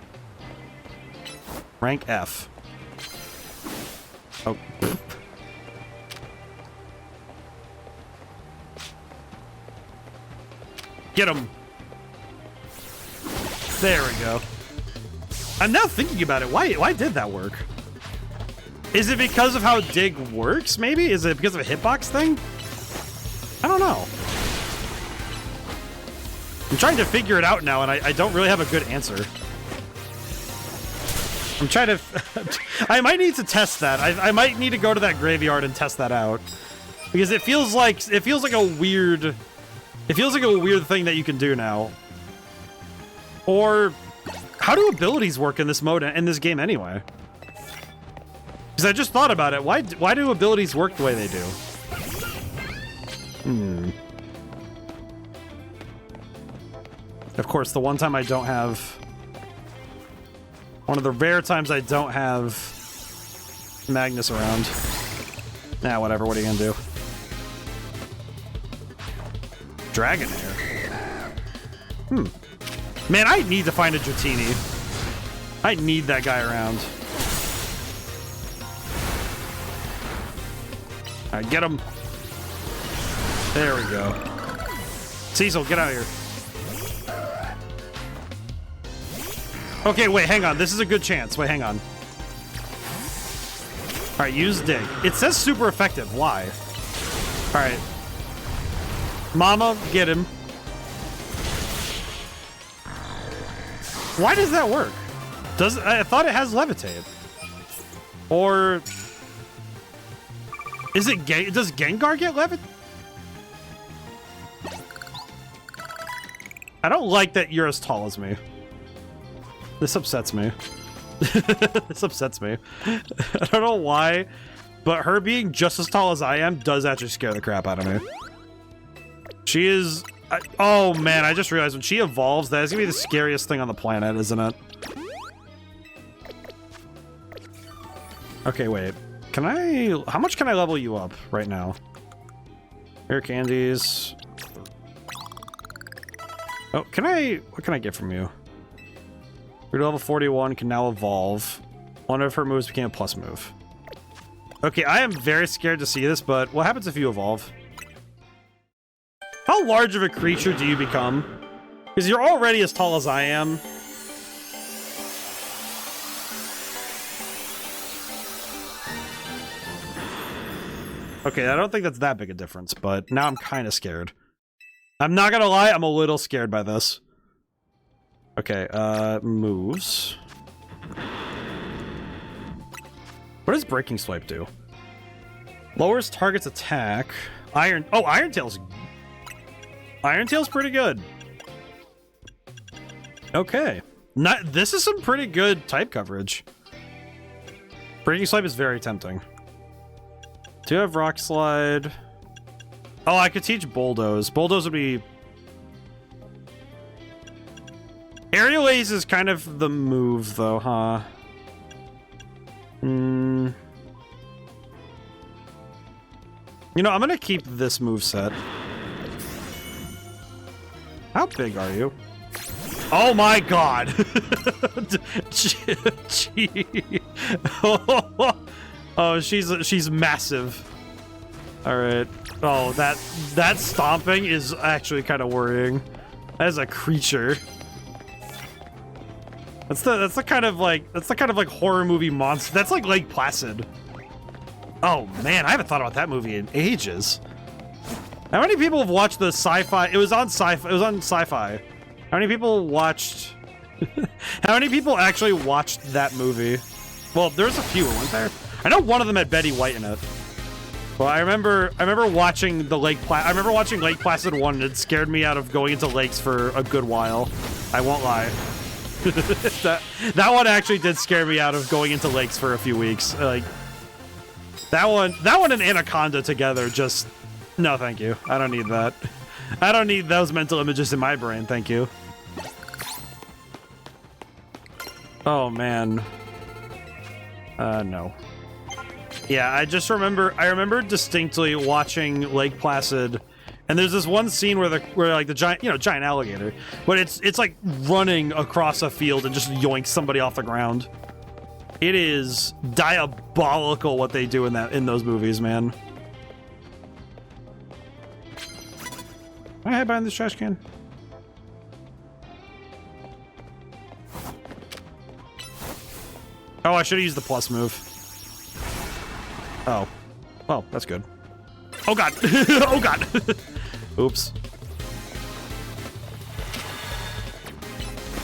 Rank F. Oh. Get him. There we go. I'm now thinking about it. Why did that work? Is it because of how dig works, maybe? Is it because of a hitbox thing? I don't know. I'm trying to figure it out now, and I don't really have a good answer. I'm trying to... I might need to test that. I might need to go to that graveyard and test that out. Because it feels like a weird... It feels like a weird thing that you can do now. Or... How do abilities work in this mode, in this game anyway? Because I just thought about it. Why do abilities work the way they do? Of course, the one time I don't have... One of the rare times I don't have Magnus around. Nah, whatever. What are you gonna do? Dragonair. Man, I need to find a Dratini. I need that guy around. Alright, get him. There we go. Cecil, get out of here. Okay, wait, hang on. This is a good chance. Wait, hang on. Alright, use dig. It says super effective. Why? Alright. Mama, get him. Why does that work? I thought it has levitate. Or is it does Gengar get levitate? I don't like that you're as tall as me. This upsets me. This upsets me. I don't know why, but her being just as tall as I am does actually scare the crap out of me. She is... oh man, I just realized when she evolves, that is gonna be the scariest thing on the planet, isn't it? Okay, wait. Can I... how much can I level you up right now? Air candies. Oh, can I... what can I get from you? We're to level 41, can now evolve. One of her moves became a plus move. Okay, I am very scared to see this, but what happens if you evolve? How large of a creature do you become? Because you're already as tall as I am. Okay, I don't think that's that big a difference, but now I'm kind of scared. I'm not gonna lie, I'm a little scared by this. Okay, moves. What does Breaking Swipe do? Lowers target's attack. Iron... oh, Iron Tail's pretty good. Okay. This is some pretty good type coverage. Breaking Swipe is very tempting. Do you have Rock Slide? Oh, I could teach Bulldoze. Bulldoze would be... Aerial Ace is kind of the move, though, huh? You know, I'm gonna keep this move set. How big are you? Oh my god! Oh, she's massive. All right. Oh, that stomping is actually kind of worrying. As a creature. That's the kind of like horror movie monster. That's like Lake Placid. Oh man, I haven't thought about that movie in ages. How many people have watched the sci-fi? It was on sci-fi. How many people watched? How many people actually watched that movie? Well, there's a few, weren't there? I know one of them had Betty White in it. Well, I remember watching Lake Placid 1, and it scared me out of going into lakes for a good while. I won't lie. that one actually did scare me out of going into lakes for a few weeks. Like that one and Anaconda together just no, thank you. I don't need that. I don't need those mental images in my brain, thank you. Oh man. No. Yeah, I remember distinctly watching Lake Placid, and there's this one scene where the giant alligator, but it's like running across a field and just yoinks somebody off the ground. It is diabolical what they do in those movies, man. Can I hide behind this trash can? Oh, I should have used the plus move. Oh. Well, that's good. Oh god! Oh god! Oops.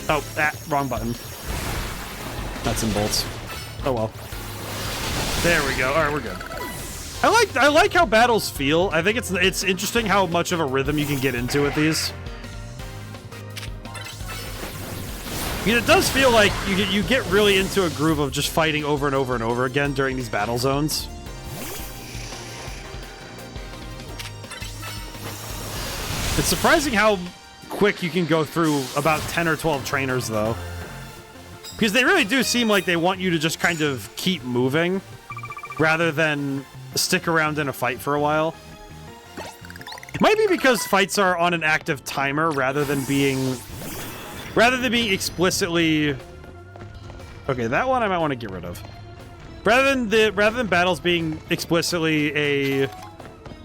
Oh, wrong button. Nuts and bolts. Oh well. There we go. Alright, we're good. I like how battles feel. I think it's interesting how much of a rhythm you can get into with these. I mean, it does feel like you get really into a groove of just fighting over and over and over again during these battle zones. It's surprising how quick you can go through about 10 or 12 trainers, though. Because they really do seem like they want you to just kind of keep moving, rather than stick around in a fight for a while. It might be because fights are on an active timer, rather than being explicitly... Okay, that one I might want to get rid of. Rather than battles being explicitly a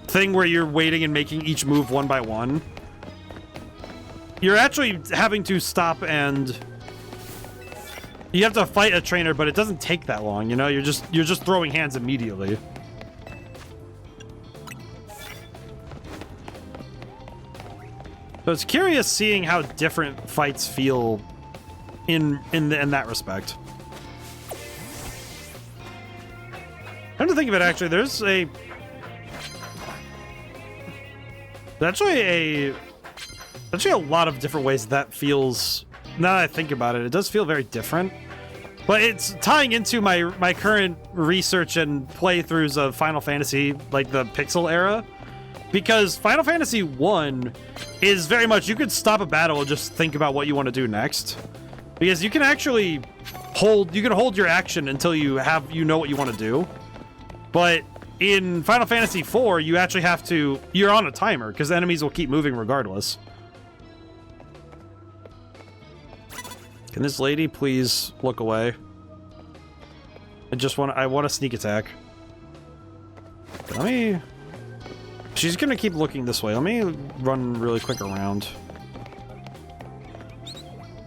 thing where you're waiting and making each move one by one, you're actually having to stop and You have to fight a trainer, but it doesn't take that long, you know? You're just throwing hands immediately. So it's curious seeing how different fights feel in that respect. Come to think of it, actually, there's actually a lot of different ways that feels. Now that I think about it, it does feel very different. But it's tying into my current research and playthroughs of Final Fantasy, like the Pixel era. Because Final Fantasy 1 is very much, you could stop a battle and just think about what you want to do next. Because you can actually hold your action until you know what you want to do. But in Final Fantasy 4, you actually have to, you're on a timer, because enemies will keep moving regardless. Can this lady please look away? I want a sneak attack. Let me... She's gonna keep looking this way. Let me run really quick around.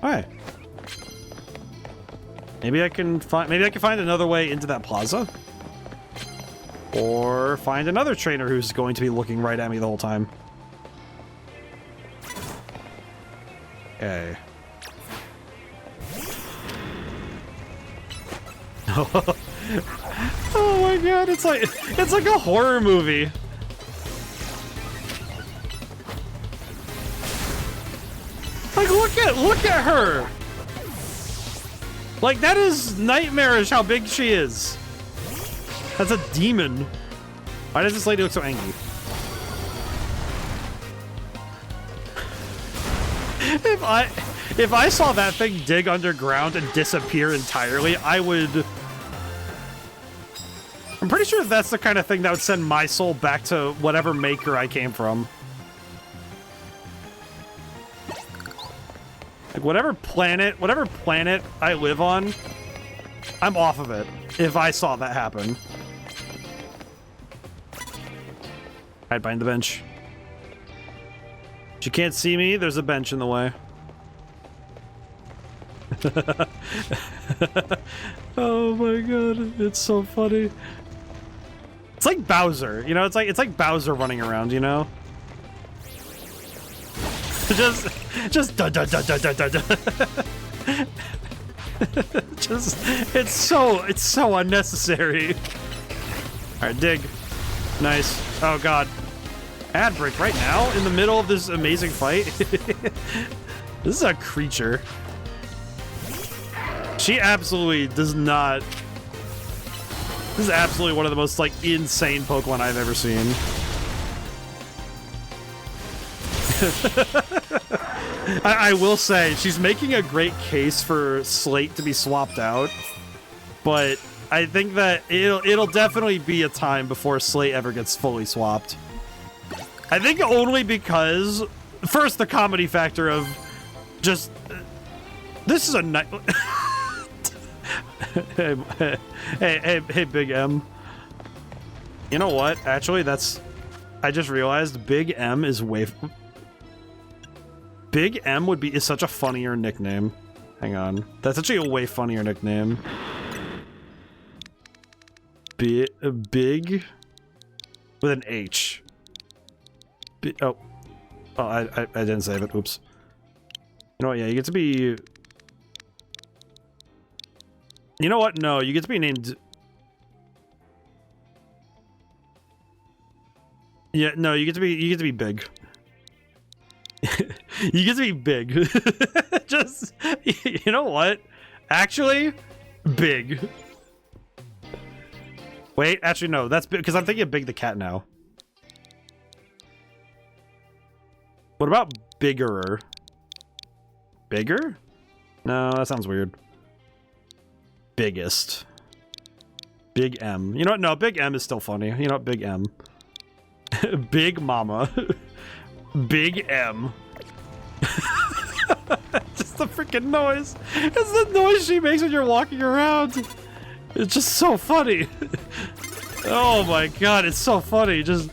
Alright. Maybe I can find another way into that plaza. Or find another trainer who's going to be looking right at me the whole time. Okay. Oh my god, it's like a horror movie. Like look at her. Like that is nightmarish how big she is. That's a demon. Why does this lady look so angry? If I saw that thing dig underground and disappear entirely, I would... I'm pretty sure that's the kind of thing that would send my soul back to whatever maker I came from. Like whatever planet I live on, I'm off of it if I saw that happen. Hide behind the bench. She can't see me, there's a bench in the way. Oh my god, it's so funny. It's like Bowser, you know, it's like Bowser running around, you know? just da da da da da da da. Just it's so unnecessary. Alright, dig. Nice. Oh god. Ad break right now in the middle of this amazing fight. This is a creature. She absolutely does not. This is absolutely one of the most like insane Pokemon I've ever seen. I will say she's making a great case for Slate to be swapped out, but I think that it'll definitely be a time before Slate ever gets fully swapped. I think only because first the comedy factor of just this is a night. Hey, Big M. You know what? Actually, I just realized Big M is way. Big M is such a funnier nickname. Hang on, that's actually a way funnier nickname. Big with an H. Oh, I didn't save it. Oops. You know what? Yeah, you get to be. You know what? No, you get to be named. Yeah, no, you get to be big. You get to be big. Just, you know what? Actually, big. Wait, actually no, that's because I'm thinking of Big the Cat now. What about biggerer? Bigger? No, that sounds weird. Biggest. Big M. You know what? No, Big M is still funny. You know what? Big M. Big Mama. Big M. Just the freaking noise. It's the noise she makes when you're walking around. It's just so funny. Oh my god, it's so funny. Just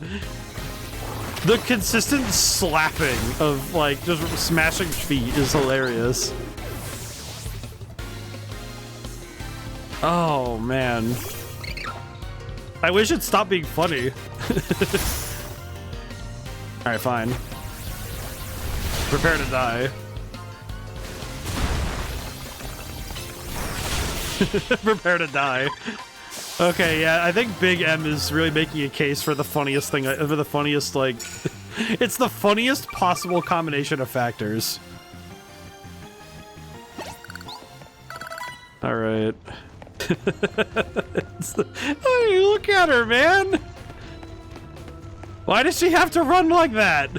the consistent slapping of like just smashing feet is hilarious. Oh, man. I wish it'd stop being funny. Alright, fine. Prepare to die. Prepare to die. Okay, yeah, I think Big M is really making a case for the funniest thing, for the funniest, like... It's the funniest possible combination of factors. Alright. Hey, look at her, man! Why does she have to run like that?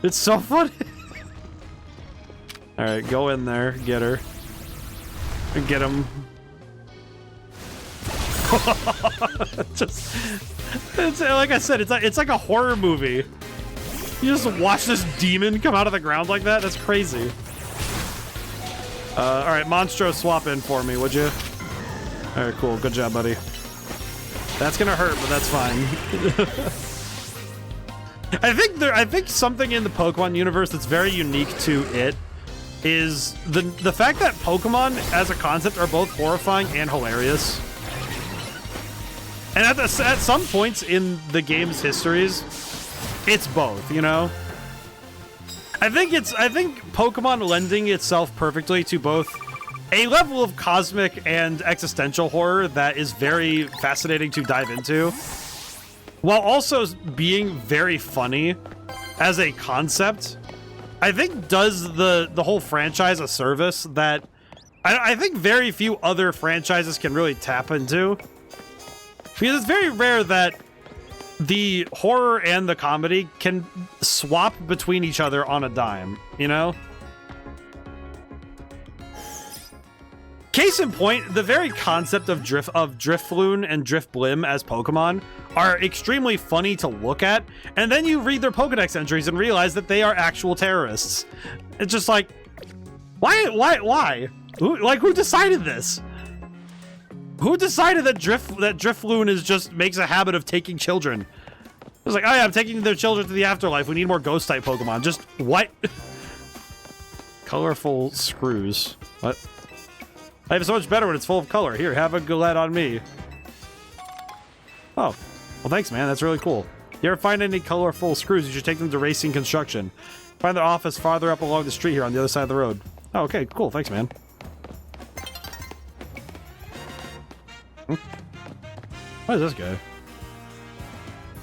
It's so funny. Alright, go in there, get her. And get him. Just, it's like I said, it's like a horror movie. You just watch this demon come out of the ground like that? That's crazy. Alright, Monstro, swap in for me, would you? Alright, cool. Good job, buddy. That's gonna hurt, but that's fine. I think something in the Pokemon universe that's very unique to it is the fact that Pokemon as a concept are both horrifying and hilarious. And at some points in the game's histories, it's both, you know? I think Pokemon lending itself perfectly to both a level of cosmic and existential horror that is very fascinating to dive into, while also being very funny as a concept. I think does the whole franchise a service that I think very few other franchises can really tap into. Because it's very rare that the horror and the comedy can swap between each other on a dime, you know? Case in point, the very concept of Drifloon and Drifblim as Pokemon are extremely funny to look at, and then you read their Pokedex entries and realize that they are actual terrorists. It's just like, why? Who decided this? Who decided that Drifloon is just makes a habit of taking children? It's like, oh yeah, I'm taking their children to the afterlife. We need more ghost-type Pokemon. Just, what? Colorful screws. What? Life is so much better when it's full of color. Here, have a Gillette on me. Oh. Well, thanks, man. That's really cool. You ever find any colorful screws, you should take them to Racing Construction. Find their office farther up along the street here on the other side of the road. Oh, okay. Cool. Thanks, man. What is this guy?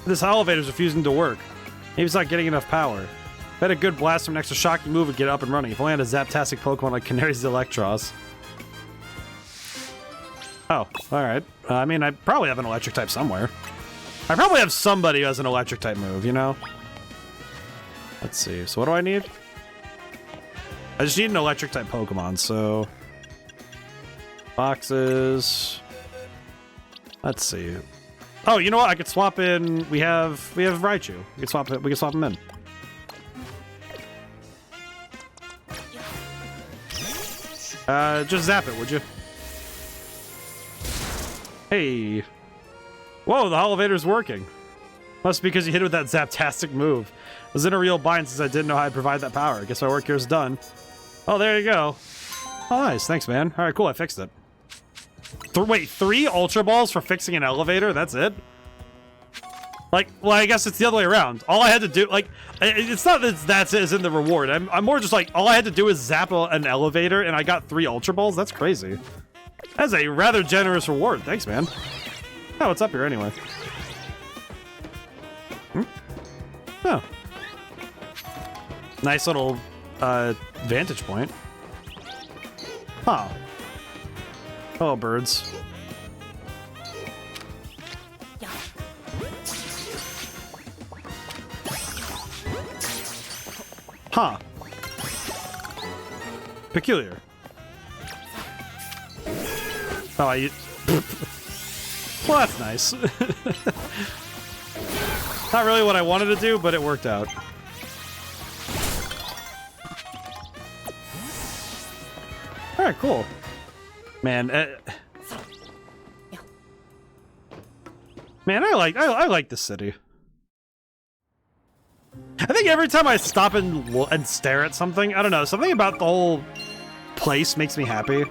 This elevator's refusing to work. Maybe it's not getting enough power. Bet a good blast from an extra shocking move would get up and running. If only I had a Zaptastic Pokemon like Canary's Electros. Oh, alright. I mean, I probably have an electric type somewhere. I probably have somebody who has an electric type move, you know? Let's see. So what do I need? I just need an electric type Pokemon, so... Boxes... Let's see. Oh, you know what? I could swap in. We have Raichu. We can swap it. We can swap him in. Just zap it, would you? Hey. Whoa, the elevator's working. Must be because you hit it with that Zaptastic move. I was in a real bind since I didn't know how to provide that power. I guess my work here is done. Oh, there you go. Oh, nice. Thanks, man. All right, cool. I fixed it. Wait, 3 Ultra Balls for fixing an elevator? That's it? Like, well, I guess it's the other way around. All I had to do, like, it's not that that's it as in the reward. I'm more just like, all I had to do is zap an elevator and I got 3 Ultra Balls? That's crazy. That's a rather generous reward. Thanks, man. Oh, what's up here anyway? Oh. Nice little, vantage point. Huh. Hello, birds. Huh. Peculiar. Oh, well, that's nice. Not really what I wanted to do, but it worked out. Alright, cool. Man, man, I like this city. I think every time I stop and stare at something, I don't know, something about the whole place makes me happy.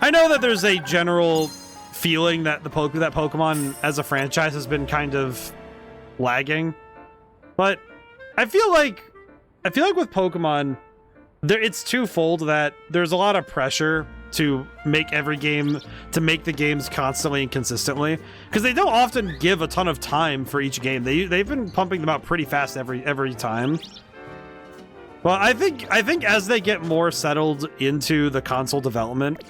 I know that there's a general feeling that that Pokemon as a franchise has been kind of lagging, but I feel like with Pokemon, it's twofold. That there's a lot of pressure to make the games constantly and consistently, because they don't often give a ton of time for each game. They've been pumping them out pretty fast every time. Well, I think as they get more settled into the console development,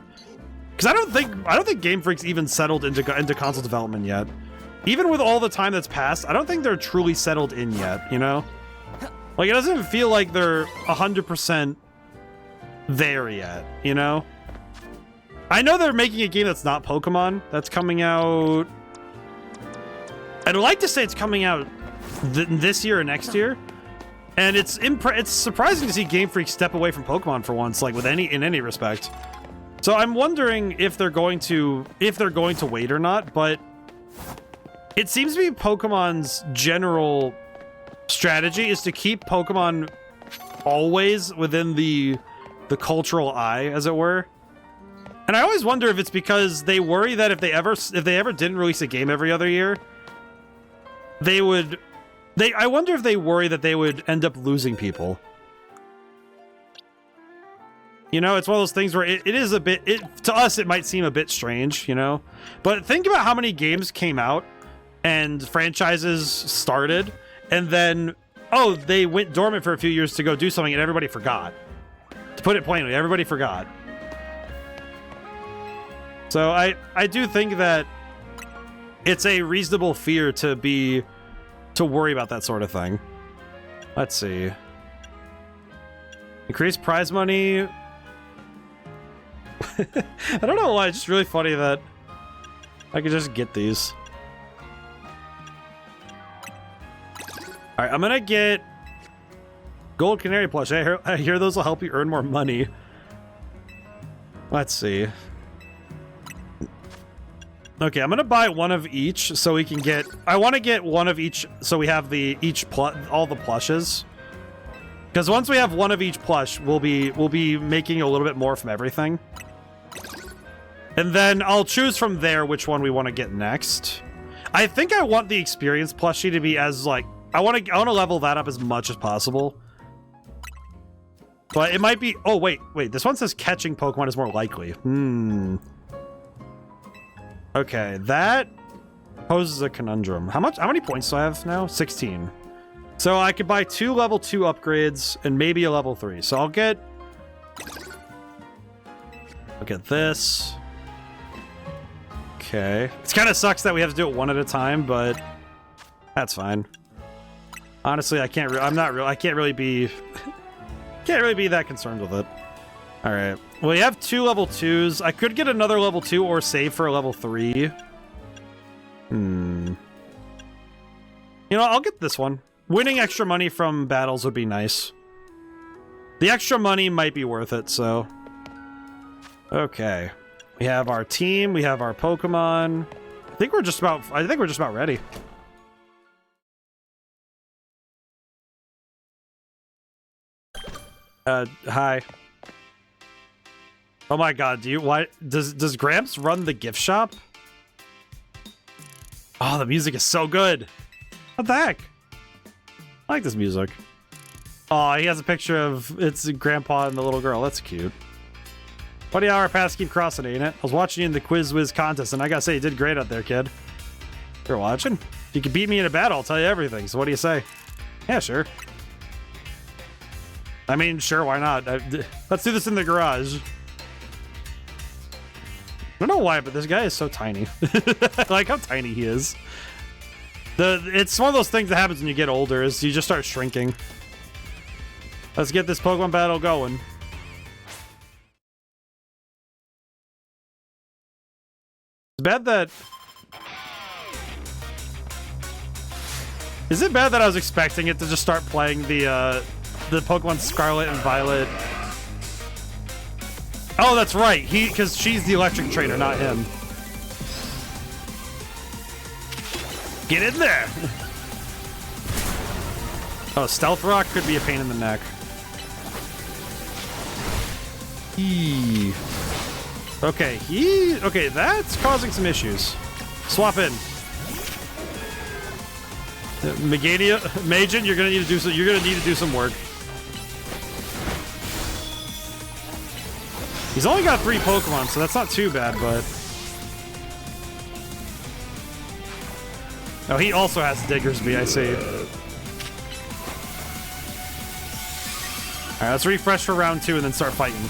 because I don't think Game Freak's even settled into console development yet. Even with all the time that's passed, I don't think they're truly settled in yet, you know? Like, it doesn't feel like they're 100% there yet, you know? I know they're making a game that's not Pokemon, that's coming out... I'd like to say it's coming out this year or next year. And it's surprising to see Game Freak step away from Pokemon for once, like in any respect. So I'm wondering if they're going to wait or not, but it seems to be Pokemon's general strategy is to keep Pokemon always within the cultural eye, as it were. And I always wonder if it's because they worry that if they ever didn't release a game every other year, I wonder if they worry that they would end up losing people. You know, it's one of those things where it is a bit, to us, it might seem a bit strange, you know? But think about how many games came out and franchises started, and then, oh, they went dormant for a few years to go do something and everybody forgot. To put it plainly, everybody forgot. So I do think that it's a reasonable fear to worry about that sort of thing. Let's see. Increase prize money. I don't know why, it's just really funny that I could just get these. Alright, I'm gonna get Gold Canary plush. I hear those will help you earn more money. Let's see. Okay, I'm gonna buy one of each so we can get... I want to get one of each so we have all the plushes. Because once we have one of each plush, we'll be making a little bit more from everything. And then I'll choose from there which one we want to get next. I think I want the experience plushie to be as, like... I want to level that up as much as possible. But it might be... Oh, wait. This one says catching Pokemon is more likely. Okay, that poses a conundrum. How many points do I have now? 16. So I could buy 2 level 2 upgrades and maybe a level 3. So I'll get this. Okay. It kind of sucks that we have to do it one at a time, but that's fine. Honestly, I can't really be that concerned with it. All right. Well, we have 2 level 2s. I could get another level 2 or save for a level 3. You know, I'll get this one. Winning extra money from battles would be nice. The extra money might be worth it, so... Okay. We have our team. We have our Pokemon. I think we're just about ready. Hi. Oh my god, does Gramps run the gift shop? Oh, the music is so good. What the heck? I like this music. Oh, he has a picture of it's Grandpa and the little girl. That's cute. 20-hour paths keep crossing, ain't it? I was watching you in the Quiz Whiz contest, and I gotta say, you did great out there, kid. You're watching? If you can beat me in a battle, I'll tell you everything. So what do you say? Yeah, sure. I mean, sure, why not? Let's do this in the garage. I don't know why, but this guy is so tiny. I like how tiny he is. It's one of those things that happens when you get older, is you just start shrinking. Let's get this Pokemon battle going. It's bad that... Is it bad that I was expecting it to just start playing the Pokemon Scarlet and Violet? Oh, that's right. Because she's the electric trainer, not him. Get in there! Oh, Stealth Rock could be a pain in the neck. Eee. Okay, okay, that's causing some issues. Swap in. Megania, Majin, you're gonna need to do some. You're gonna need to do some work. He's only got 3 Pokemon, so that's not too bad, but... Oh, he also has Diggersby, I see. Alright, let's refresh for round 2 and then start fighting.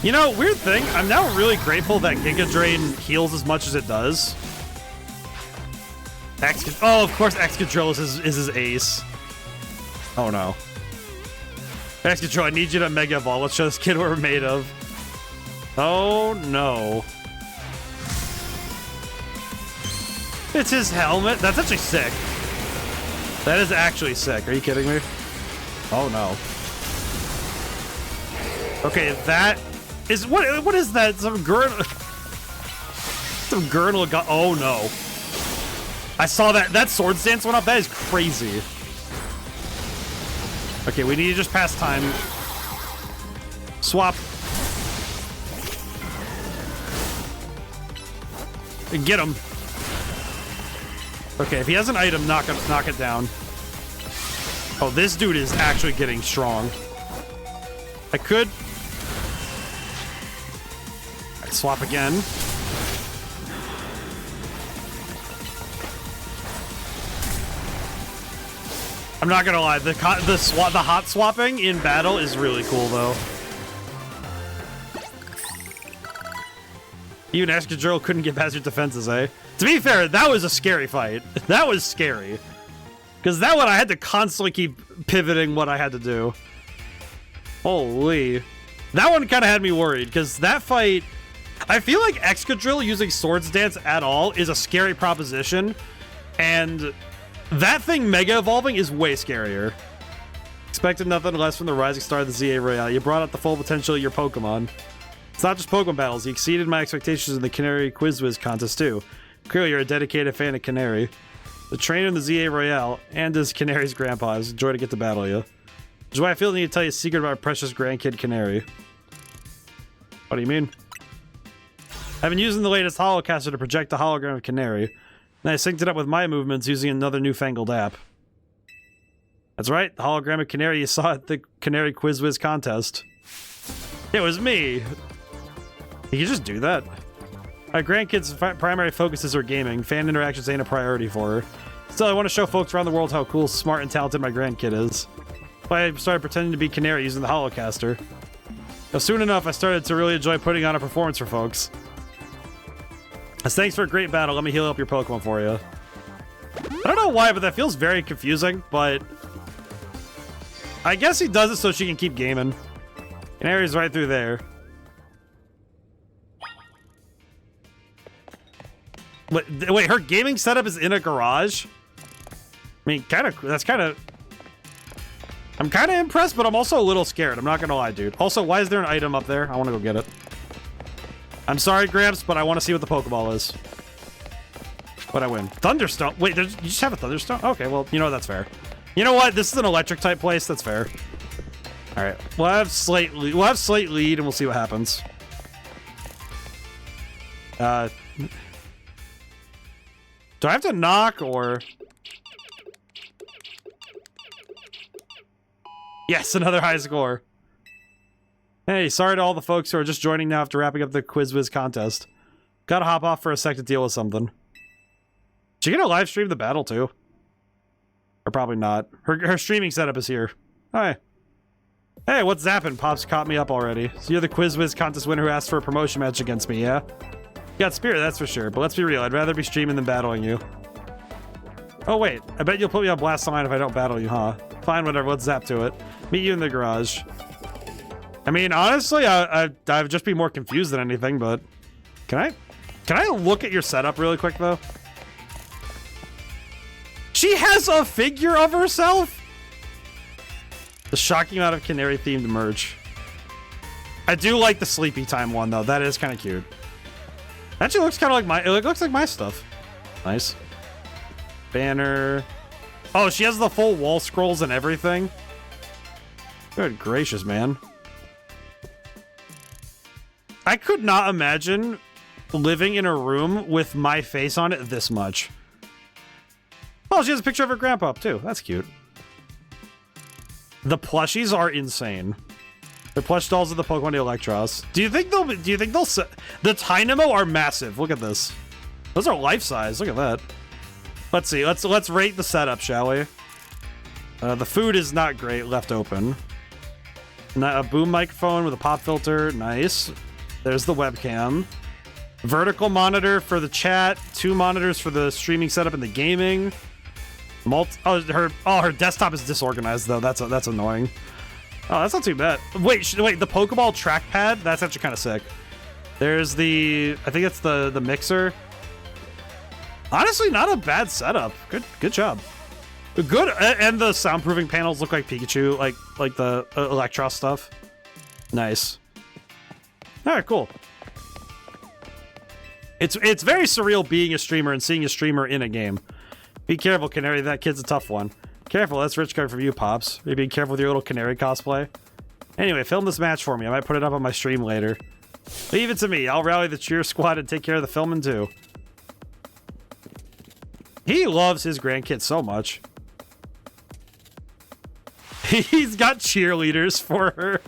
You know, weird thing, I'm now really grateful that Giga Drain heals as much as it does. Oh, of course Excadrill is his ace. Oh no. Excadrill, I need you to Mega Evolve. Let's show this kid what we're made of. Oh no. It's his helmet. That's actually sick. That is actually sick. Are you kidding me? Oh no. Okay, that is what is that? Some Gurnal got. Oh no. I saw that Swords Dance went up. That is crazy. Okay, we need to just pass time. Swap. And get him. Okay, if he has an item, knock it down. Oh, this dude is actually getting strong. I could... I'd swap again. I'm not gonna lie, the hot swapping in battle is really cool though. Even Excadrill couldn't get past your defenses, eh? To be fair, that was a scary fight. That was scary. Because that one I had to constantly keep pivoting what I had to do. Holy. That one kind of had me worried, because that fight... I feel like Excadrill using Swords Dance at all is a scary proposition, and... that thing Mega Evolving is way scarier. Expected nothing less from the rising star of the ZA Royale. You brought out the full potential of your Pokemon. It's not just Pokemon battles. You exceeded my expectations in the Canary Quiz Wiz contest, too. Clearly, you're a dedicated fan of Canary. The trainer in the ZA Royale, and as Canary's grandpa, I was a joy to get to battle you. Which is why I feel the need to tell you a secret about our precious grandkid Canary. What do you mean? I've been using the latest holocaster to project the hologram of Canary. And I synced it up with my movements using another newfangled app. That's right, the hologram of Canary you saw at the Canary Quiz Wiz contest. It was me! You can just do that. My grandkid's primary focuses are gaming. Fan interactions ain't a priority for her. Still, I want to show folks around the world how cool, smart, and talented my grandkid is. So I started pretending to be Canary using the holocaster. Now, soon enough, I started to really enjoy putting on a performance for folks. As thanks for a great battle, let me heal up your Pokemon for you. I don't know why, but that feels very confusing, but... I guess he does it so she can keep gaming. Canary's right through there. Wait, her gaming setup is in a garage? I mean, that's kind of... I'm kind of impressed, but I'm also a little scared. I'm not gonna lie, dude. Also, why is there an item up there? I want to go get it. I'm sorry, Gramps, but I want to see what the Pokeball is. What'd I win? Thunderstone. Wait, you just have a Thunderstone? Okay, well, you know, that's fair. You know what? This is an electric type place. That's fair. All right, we'll have slight lead, and we'll see what happens. Do I have to knock or? Yes, another high score. Hey, sorry to all the folks who are just joining now after wrapping up the Quiz Wiz contest. Gotta hop off for a sec to deal with something. Did you get a live stream the battle too? Or probably not. Her streaming setup is here. Hi. Hey, what's zappin'? Pops caught me up already. So you're the Quiz Wiz contest winner who asked for a promotion match against me, yeah? You got spirit, that's for sure. But let's be real, I'd rather be streaming than battling you. Oh wait, I bet you'll put me on blast line if I don't battle you, huh? Fine, whatever, let's zap to it. Meet you in the garage. I mean, honestly, I'd just be more confused than anything, but... Can I look at your setup really quick, though? She has a figure of herself? The shocking amount of Canary-themed merch. I do like the sleepy time one, though. That is kind of cute. Actually, looks kind of like my... It looks like my stuff. Nice. Banner. Oh, she has the full wall scrolls and everything? Good gracious, man. I could not imagine living in a room with my face on it this much. Oh, she has a picture of her grandpa up too. That's cute. The plushies are insane. The plush dolls of the Pokemon Electros. Do you think they'll the Dynamo are massive. Look at this. Those are life size. Look at that. Let's see. Let's rate the setup, shall we? The food is not great. Left open. A boom microphone with a pop filter. Nice. There's the webcam. Vertical monitor for the chat. 2 monitors for the streaming setup and the gaming. Her desktop is disorganized though. That's annoying. Oh, that's not too bad. Wait, the Pokeball trackpad? That's actually kind of sick. There's the, I think it's the mixer. Honestly, not a bad setup. Good job. Good, and the soundproofing panels look like Pikachu, like the Electros stuff. Nice. All right, cool. It's very surreal being a streamer and seeing a streamer in a game. Be careful, Canary. That kid's a tough one. Careful, that's rich coming from you, Pops. You're being careful with your little Canary cosplay. Anyway, film this match for me. I might put it up on my stream later. Leave it to me. I'll rally the cheer squad and take care of the filming too. He loves his grandkids so much. He's got cheerleaders for her.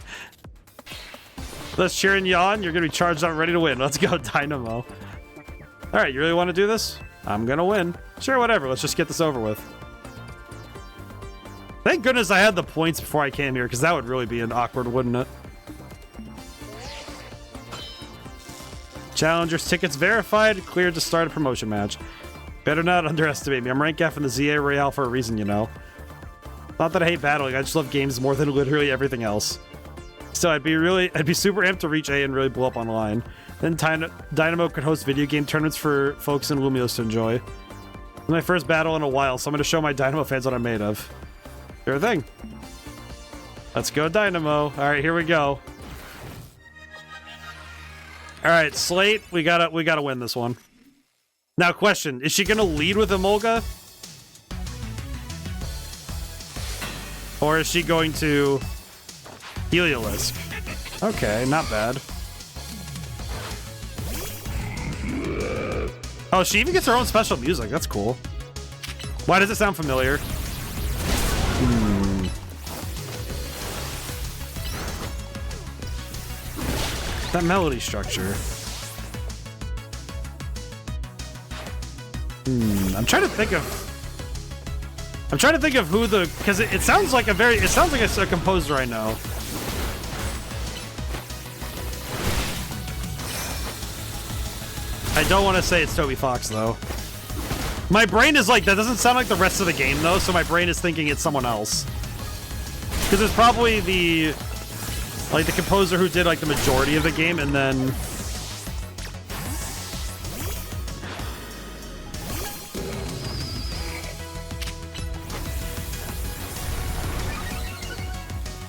Let's cheer and yawn. You're going to be charged up, ready to win. Let's go, Dynamo. All right, you really want to do this? I'm going to win. Sure, whatever. Let's just get this over with. Thank goodness I had the points before I came here, because that would really be an awkward, wouldn't it? Challengers tickets verified. Cleared to start a promotion match. Better not underestimate me. I'm rank F in the ZA Royale for a reason, you know. Not that I hate battling. I just love games more than literally everything else. So I'd be super amped to reach A and really blow up online. Then Dynamo could host video game tournaments for folks in Lumios to enjoy. It's my first battle in a while, so I'm going to show my Dynamo fans what I'm made of. Sure thing. Let's go, Dynamo. All right, here we go. All right, Slate, we gotta win this one. Now, question: is she gonna lead with Emolga, or is she going to Heliolisk? Okay, not bad. Oh, she even gets her own special music. That's cool. Why does it sound familiar? That melody structure. I'm trying to think of who the, because it sounds like a composer I know. I don't want to say it's Toby Fox though. My brain is like, that doesn't sound like the rest of the game though, so my brain is thinking it's someone else. Because it's probably the composer who did like the majority of the game, and then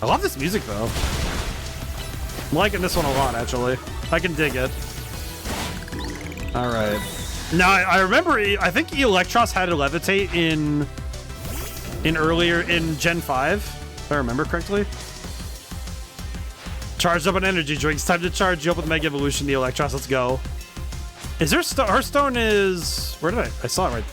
I love this music though. I'm liking this one a lot actually. I can dig it. All right. Now I remember, I think Electros had a levitate in earlier in Gen 5, if I remember correctly. Charged up on energy drinks. Time to charge you up with Mega Evolution, the Electros. Let's go. Is her her stone is, where did I saw it right.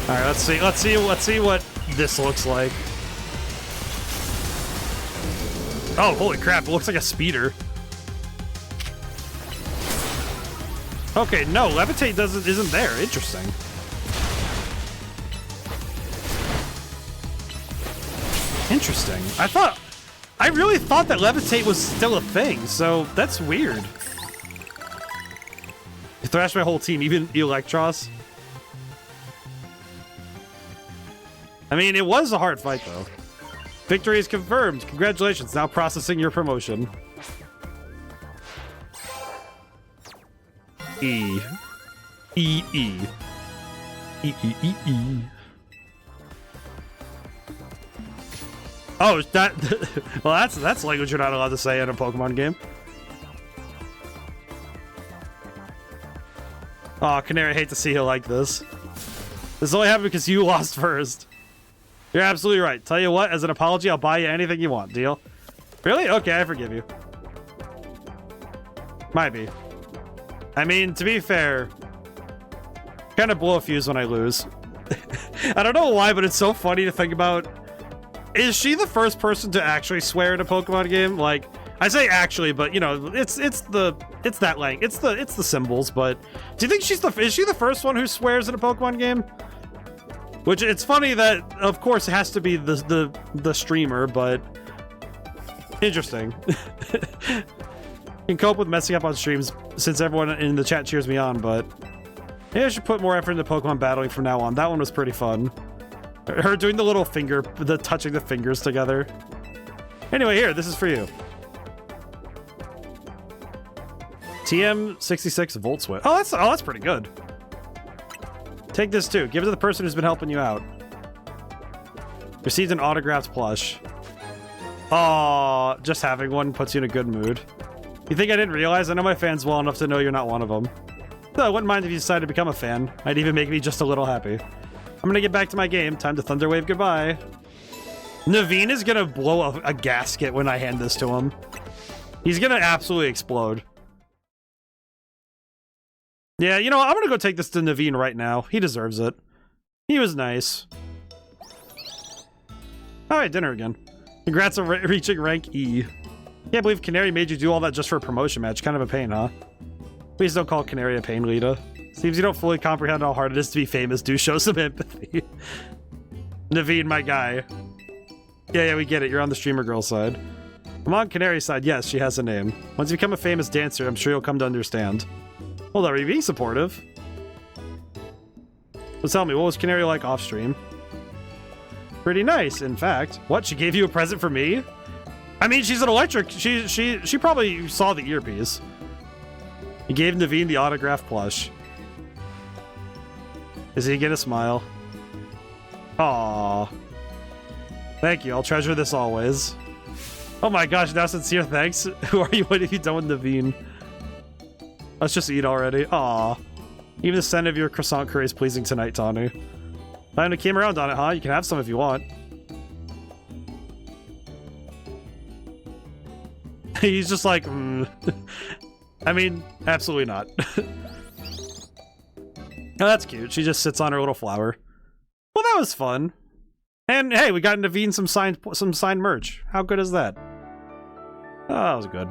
All right, let's see what this looks like. Oh, holy crap! It looks like a speeder. Okay, no, levitate isn't there. Interesting. Interesting. I really thought that levitate was still a thing, so that's weird. You thrashed my whole team, even Electros. I mean, it was a hard fight, though. Victory is confirmed. Congratulations. Now processing your promotion. E. E. E. E. E. E. E. Oh, that. Well, that's language you're not allowed to say in a Pokemon game. Oh, Canary, I hate to see you like this. This This only happened because you lost first. You're absolutely right. Tell you what, as an apology, I'll buy you anything you want. Deal? Really? Okay, I forgive you. Might be. I mean, to be fair, kind of blow a fuse when I lose. I don't know why, but it's so funny to think about. Is she the first person to actually swear in a Pokemon game? Like, I say actually, but you know, it's the symbols. But do you think is she the first one who swears in a Pokemon game? Which it's funny that, of course, it has to be the streamer, but interesting. Can cope with messing up on streams since everyone in the chat cheers me on, but maybe I should put more effort into Pokemon battling from now on. That one was pretty fun. Her doing the little finger, the touching the fingers together. Anyway, here, this is for you. TM66 Volt Switch. Oh, that's pretty good. Take this too. Give it to the person who's been helping you out. Received an autographed plush. Aw, just having one puts you in a good mood. You think I didn't realize? I know my fans well enough to know you're not one of them. So I wouldn't mind if you decided to become a fan. Might even make me just a little happy. I'm gonna get back to my game. Time to Thunderwave goodbye. Naveen is gonna blow a gasket when I hand this to him. He's gonna absolutely explode. Yeah, you know what? I'm gonna go take this to Naveen right now. He deserves it. He was nice. Alright, dinner again. Congrats on reaching rank E. Can't believe Canary made you do all that just for a promotion match. Kind of a pain, huh? Please don't call Canary a pain, Lita. Seems you don't fully comprehend how hard it is to be famous. Do show some empathy. Naveen, my guy. Yeah, we get it. You're on the streamer girl side. I'm on Canary's side. Yes, she has a name. Once you become a famous dancer, I'm sure you'll come to understand. Hold on, are you being supportive? So tell me, what was Canary like off stream? Pretty nice, in fact. What, she gave you a present for me? I mean, she's an electric. She probably saw the earpiece. He gave Naveen the autograph plush. Is he gonna smile? Aww. Thank you. I'll treasure this always. Oh my gosh, now sincere thanks. Who are you? What have you done with Naveen? Let's just eat already. Aww. Even the scent of your croissant curry is pleasing tonight, Tawny. Finally came around on it, huh? You can have some if you want. He's just like, I mean, absolutely not. Oh, that's cute. She just sits on her little flower. Well, that was fun. And hey, we got Naveen some signed merch. How good is that? Oh, that was good.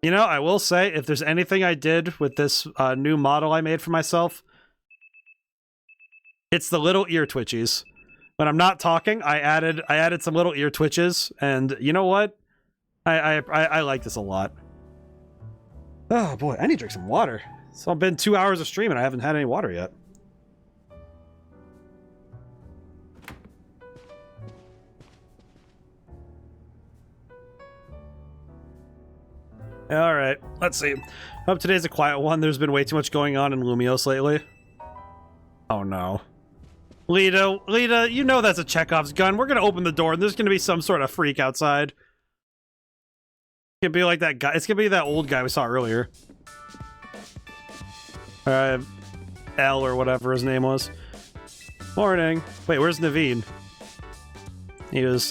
You know, I will say, if there's anything I did with this new model I made for myself, it's the little ear twitchies. When I'm not talking, I added some little ear twitches, and you know what? I like this a lot. Oh boy, I need to drink some water. So it's been 2 hours of stream and I haven't had any water yet. Alright, let's see. Hope today's a quiet one. There's been way too much going on in Lumios lately. Oh no. Lita, you know that's a Chekhov's gun. We're gonna open the door and there's gonna be some sort of freak outside. It's gonna be like that guy. It's gonna be that old guy we saw earlier. L or whatever his name was. Morning. Wait, where's Naveen?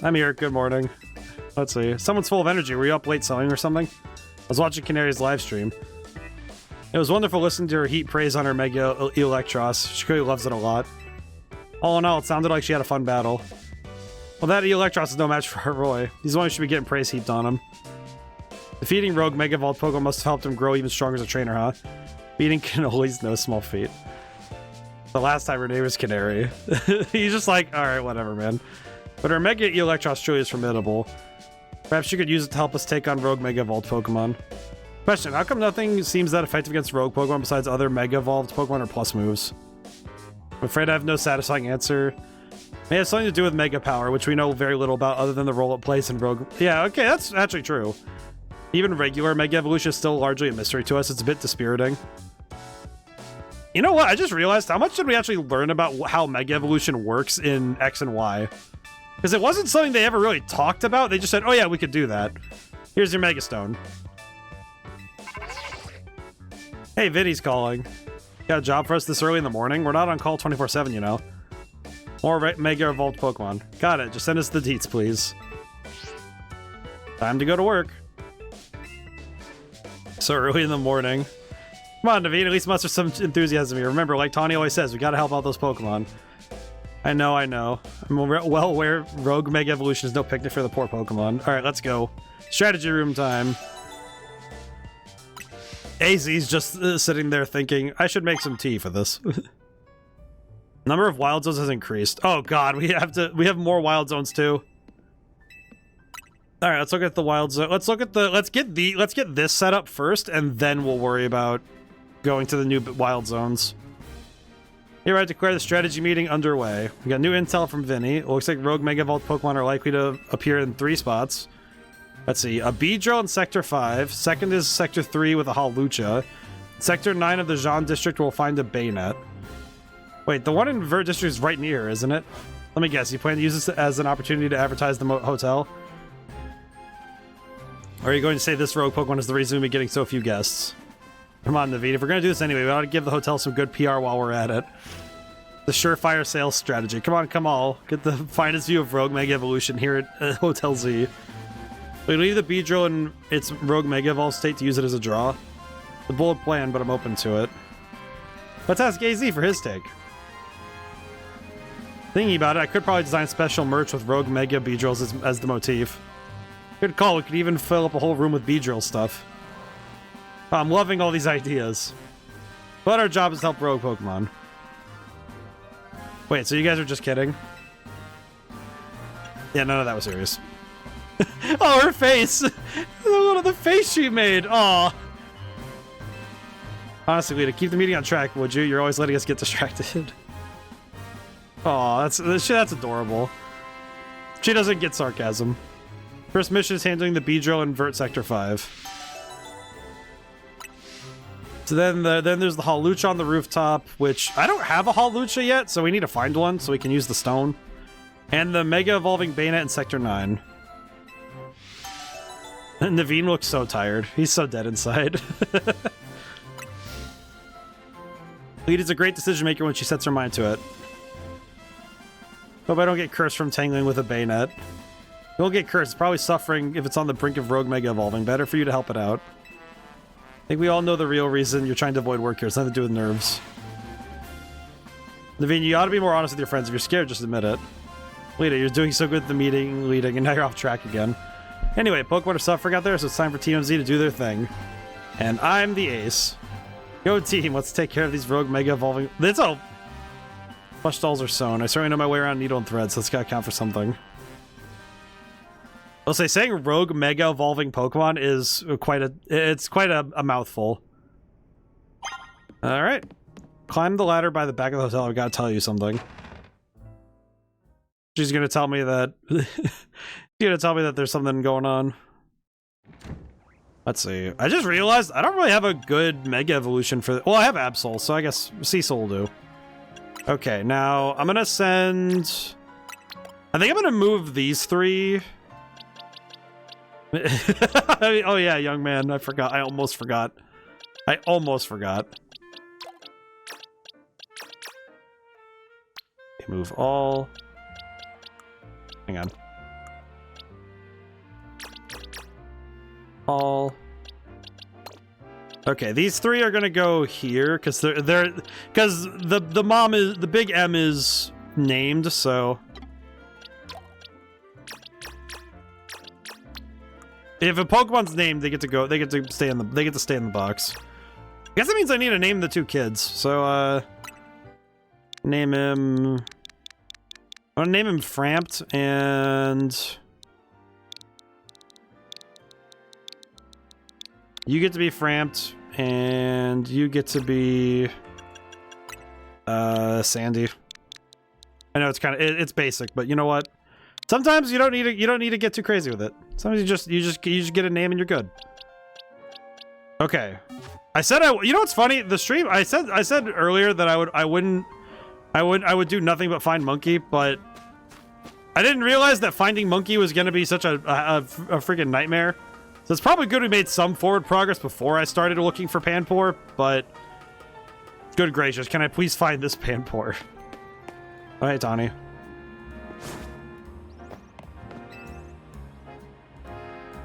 I'm here. Good morning. Let's see. Someone's full of energy. Were you up late sewing or something? I was watching Canary's live stream. It was wonderful listening to her heat praise on her Mega Electros. She clearly loves it a lot. All in all, it sounded like she had a fun battle. Well, that Electros is no match for her Roy. He's the one who should be getting praise heaped on him. Defeating Rogue Mega Evolved Pokemon must have helped him grow even stronger as a trainer, huh? Beating Canoli's no small feat. The last time her name was Canary. He's just like, alright, whatever, man. But her Mega Electros truly is formidable. Perhaps she could use it to help us take on Rogue Mega Evolved Pokemon. Question, how come nothing seems that effective against Rogue Pokemon besides other Mega Evolved Pokemon or Plus moves? I'm afraid I have no satisfying answer. May have something to do with Mega Power, which we know very little about other than the roll-up plays in Rogue... Yeah, okay, that's actually true. Even regular Mega Evolution is still largely a mystery to us. It's a bit dispiriting. You know what? I just realized how much did we actually learn about how Mega Evolution works in X and Y? Because it wasn't something they ever really talked about. They just said, oh yeah, we could do that. Here's your Mega Stone. Hey, Viddy's calling. Got a job for us this early in the morning? We're not on call 24/7, you know. More Mega Evolved Pokemon. Got it. Just send us the deets, please. Time to go to work. So early in the morning. Come on, David. At least muster some enthusiasm here. Remember, like Tawny always says, we gotta help out those Pokemon. I know. I'm well aware Rogue Mega Evolution is no picnic for the poor Pokemon. Alright, let's go. Strategy room time. AZ's just sitting there thinking, I should make some tea for this. Number of wild zones has increased. Oh god, we have more wild zones too. Alright, let's look at the wild zone. Let's get this set up first, and then we'll worry about going to the new wild zones. Hereby declare the strategy meeting underway. We got new intel from Vinny. It looks like Rogue Mega Evolved Pokemon are likely to appear in 3 spots. Let's see, a Beedrill in Sector 5. Second is Sector 3 with a Hawlucha. Sector 9 of the Jean District will find a Bayonet. Wait, the one in Vert District is right near, isn't it? Let me guess, you plan to use this as an opportunity to advertise the hotel? Or are you going to say this rogue Pokemon is the reason we're getting so few guests? Come on, Naveed. If we're going to do this anyway, we ought to give the hotel some good PR while we're at it. The surefire sales strategy. Come on, come all. Get the finest view of Rogue Mega Evolution here at Hotel Z. We leave the Beedrill in its Rogue Mega Evolve state to use it as a draw. The bold plan, but I'm open to it. Let's ask AZ for his take. Thinking about it, I could probably design special merch with Rogue Mega Beedrills as the motif. Good call, we could even fill up a whole room with Beedrill stuff. I'm loving all these ideas. But our job is to help rogue Pokemon. Wait, so you guys are just kidding? Yeah, none of that was serious. Oh, her face! Look at the face she made! Aw! Honestly, Lita, keep the meeting on track, would you? You're always letting us get distracted. Aw, that's adorable. She doesn't get sarcasm. First mission is handling the Beedrill in Vert Sector 5. So then there's the Hawlucha on the rooftop, which I don't have a Hawlucha yet, so we need to find one so we can use the stone. And the Mega Evolving Bayonet in Sector 9. And Naveen looks so tired. He's so dead inside. Lita's a great decision maker when she sets her mind to it. Hope I don't get cursed from tangling with a Bayonet. You won't get cursed. It's probably suffering if it's on the brink of Rogue Mega Evolving. Better for you to help it out. I think we all know the real reason you're trying to avoid work here. It's nothing to do with nerves. Naveen, you ought to be more honest with your friends. If you're scared, just admit it. Lita, you're doing so good at the meeting, leading, and now you're off track again. Anyway, Pokemon are suffering out there, so it's time for TMZ to do their thing. And I'm the ace. Go team, let's take care of these Rogue Mega Evolving... That's all! Plush dolls are sewn. I certainly know my way around needle and thread, so it's gotta count for something. I'll say, saying Rogue Mega Evolving Pokemon is quite a mouthful. Alright. Climb the ladder by the back of the hotel. I've got to tell you something. She's gonna tell me that... She's gonna tell me that there's something going on. Let's see. I just realized I don't really have a good Mega Evolution for... Well, I have Absol, so I guess Cecil will do. Okay, now I'm gonna send... I think I'm gonna move these 3... Oh yeah, young man, I forgot. I almost forgot. Move all. Hang on. All. Okay, these 3 are gonna go here because because the mom is the big M is named, so. If a Pokemon's named, they get to go. They get to stay in the box. I guess that means I need to name the 2 kids. So, name him. I want to name him Frampt, and you get to be Frampt, and you get to be Sandy. I know it's kind of it's basic, but you know what? Sometimes you don't need to get too crazy with it. Sometimes you just get a name and you're good. Okay. I said you know what's funny? The stream I said earlier that I would do nothing but find Monkey, but I didn't realize that finding Monkey was gonna be such a freaking nightmare. So it's probably good we made some forward progress before I started looking for Panpour, but good gracious, can I please find this Panpour? All right, Donnie.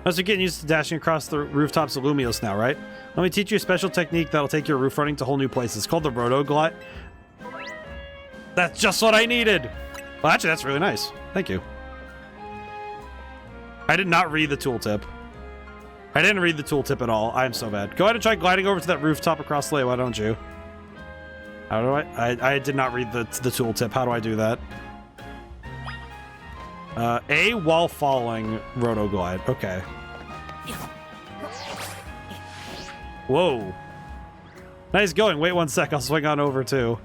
As you're getting used to dashing across the rooftops of Lumios now, right? Let me teach you a special technique that'll take your roof running to whole new places. It's called the Roto-Glide. That's just what I needed! Well, actually, that's really nice. Thank you. I did not read the tooltip. I didn't read the tooltip at all. I'm so bad. Go ahead and try gliding over to that rooftop across the way, why don't you? How do I did not read the tooltip. How do I do that? A while falling Roto-Glide. Okay. Whoa. Nice going. Wait 1 sec. I'll swing on over too.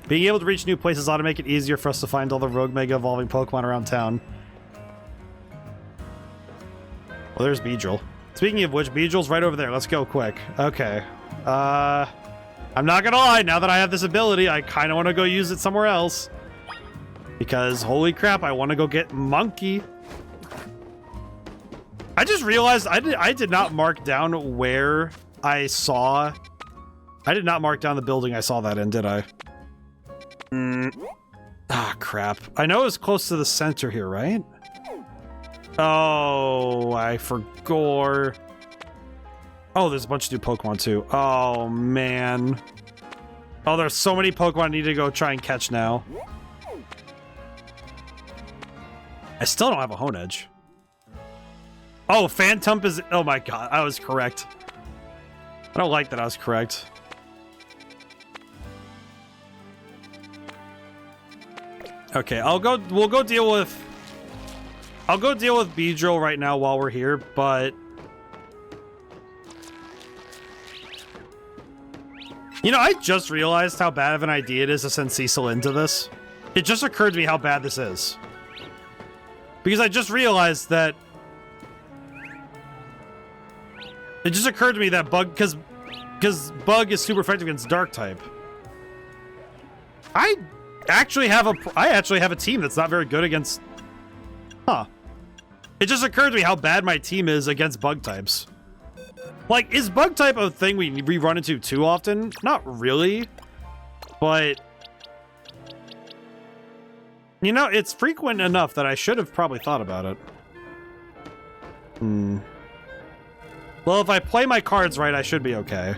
Being able to reach new places ought to make it easier for us to find all the rogue mega evolving Pokemon around town. Well, there's Beedrill. Speaking of which, Beedrill's right over there. Let's go quick. Okay. I'm not gonna lie, now that I have this ability, I kind of want to go use it somewhere else. Because, holy crap, I want to go get Monkey. I just realized I did not mark down where I saw... I did not mark down the building I saw that in, did I? Ah, crap. I know it was close to the center here, right? Oh, I forgot. Oh, there's a bunch of new Pokemon, too. Oh, man. Oh, there's so many Pokemon I need to go try and catch now. I still don't have a Honedge. Oh, Phantump is... Oh, my God. I was correct. I don't like that I was correct. Okay, we'll go deal with... I'll go deal with Beedrill right now while we're here, but... You know, I just realized how bad of an idea it is to send Cecil into this. It just occurred to me how bad this is. Because I just realized that... It just occurred to me that Bug... Because Bug is super effective against Dark-type. I actually have a team that's not very good against... Huh. It just occurred to me how bad my team is against Bug types. Like, is Bug type a thing we run into too often? Not really. But... You know, it's frequent enough that I should have probably thought about it. Well, if I play my cards right, I should be okay.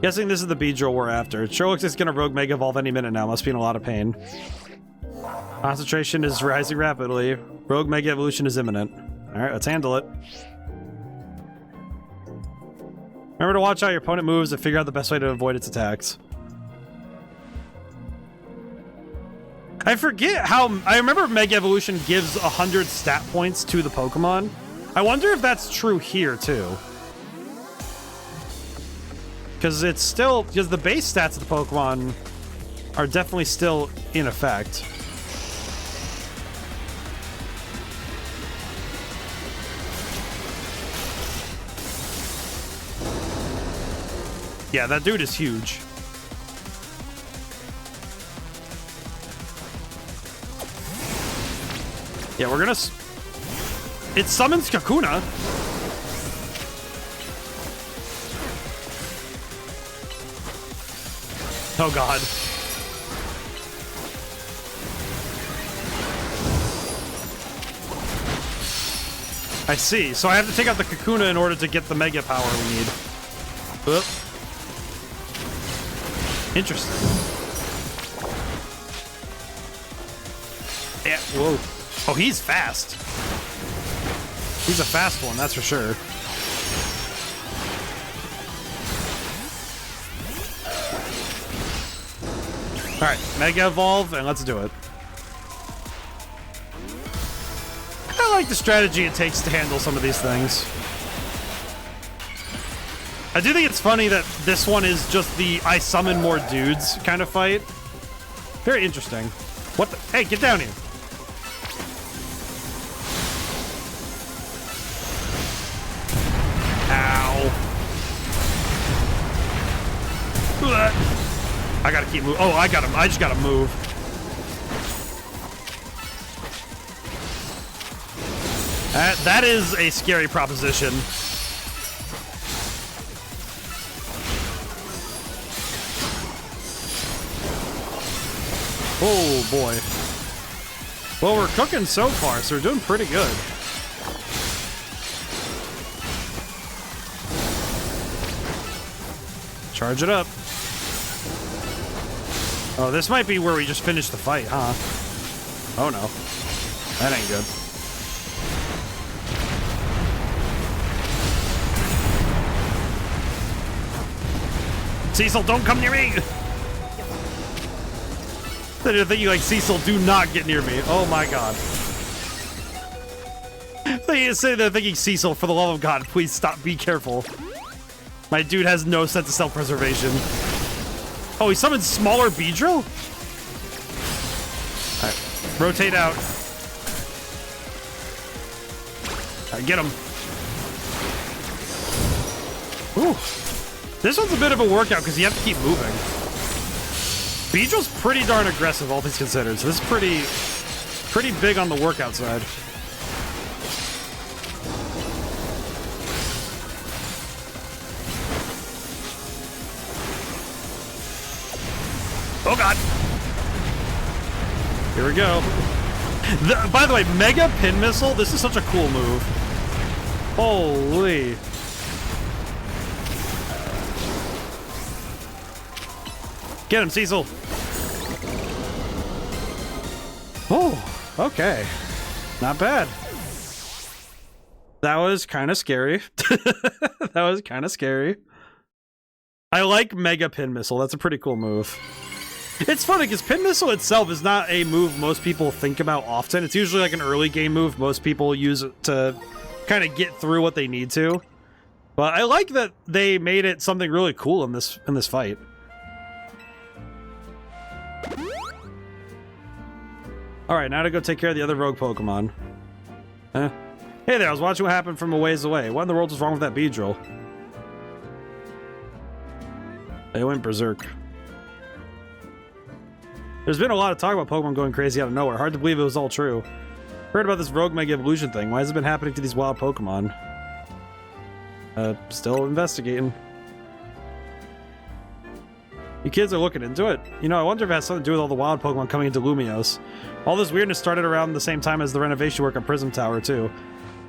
Guessing this is the Beedrill we're after. It sure looks like it's gonna Rogue Mega Evolve any minute now. Must be in a lot of pain. Concentration is rising rapidly. Rogue Mega Evolution is imminent. Alright, let's handle it. Remember to watch how your opponent moves and figure out the best way to avoid its attacks. I forget how... I remember Mega Evolution gives 100 stat points to the Pokemon. I wonder if that's true here, too. Because it's still... Because the base stats of the Pokemon are definitely still in effect. Yeah, that dude is huge. Yeah, we're gonna... It summons Kakuna. Oh, God. I see. So I have to take out the Kakuna in order to get the Mega Power we need. Oop. Interesting. Yeah, whoa. Oh, he's fast. He's a fast one, that's for sure. Alright, Mega Evolve, and let's do it. I like the strategy it takes to handle some of these things. I do think it's funny that this one is just the I summon more dudes kind of fight. Very interesting. What the? Hey, get down here. Ow. I gotta keep moving. Oh, I just gotta move. That is a scary proposition. Oh boy. Well, we're cooking so far, so we're doing pretty good. Charge it up. Oh, this might be where we just finished the fight, huh? Oh no. That ain't good. Cecil, don't come near me! They're thinking like, Cecil, do not get near me. Oh my god. They're thinking, Cecil, for the love of God, please stop, be careful. My dude has no sense of self-preservation. Oh, he summoned smaller Beedrill? Alright, rotate out. Alright, get him. Ooh. This one's a bit of a workout because you have to keep moving. Beedrill's pretty darn aggressive, all things considered, so this is pretty big on the workout side. Oh god! Here we go. By the way, Mega Pin Missile, this is such a cool move. Holy. Get him, Cecil. Oh, okay. Not bad. That was kind of scary. That was kind of scary. I like Mega Pin Missile. That's a pretty cool move. It's funny because Pin Missile itself is not a move most people think about often. It's usually like an early game move most people use to kind of get through what they need to. But I like that they made it something really cool in this fight. Alright, now to go take care of the other rogue Pokemon. Hey there, I was watching what happened from a ways away. What in the world was wrong with that Beedrill? They went berserk. There's been a lot of talk about Pokemon going crazy out of nowhere. Hard to believe it was all true. Heard about this rogue Mega Evolution thing. Why has it been happening to these wild Pokemon? Still investigating. You kids are looking into it. You know, I wonder if it has something to do with all the wild Pokemon coming into Lumiose. All this weirdness started around the same time as the renovation work on Prism Tower, too.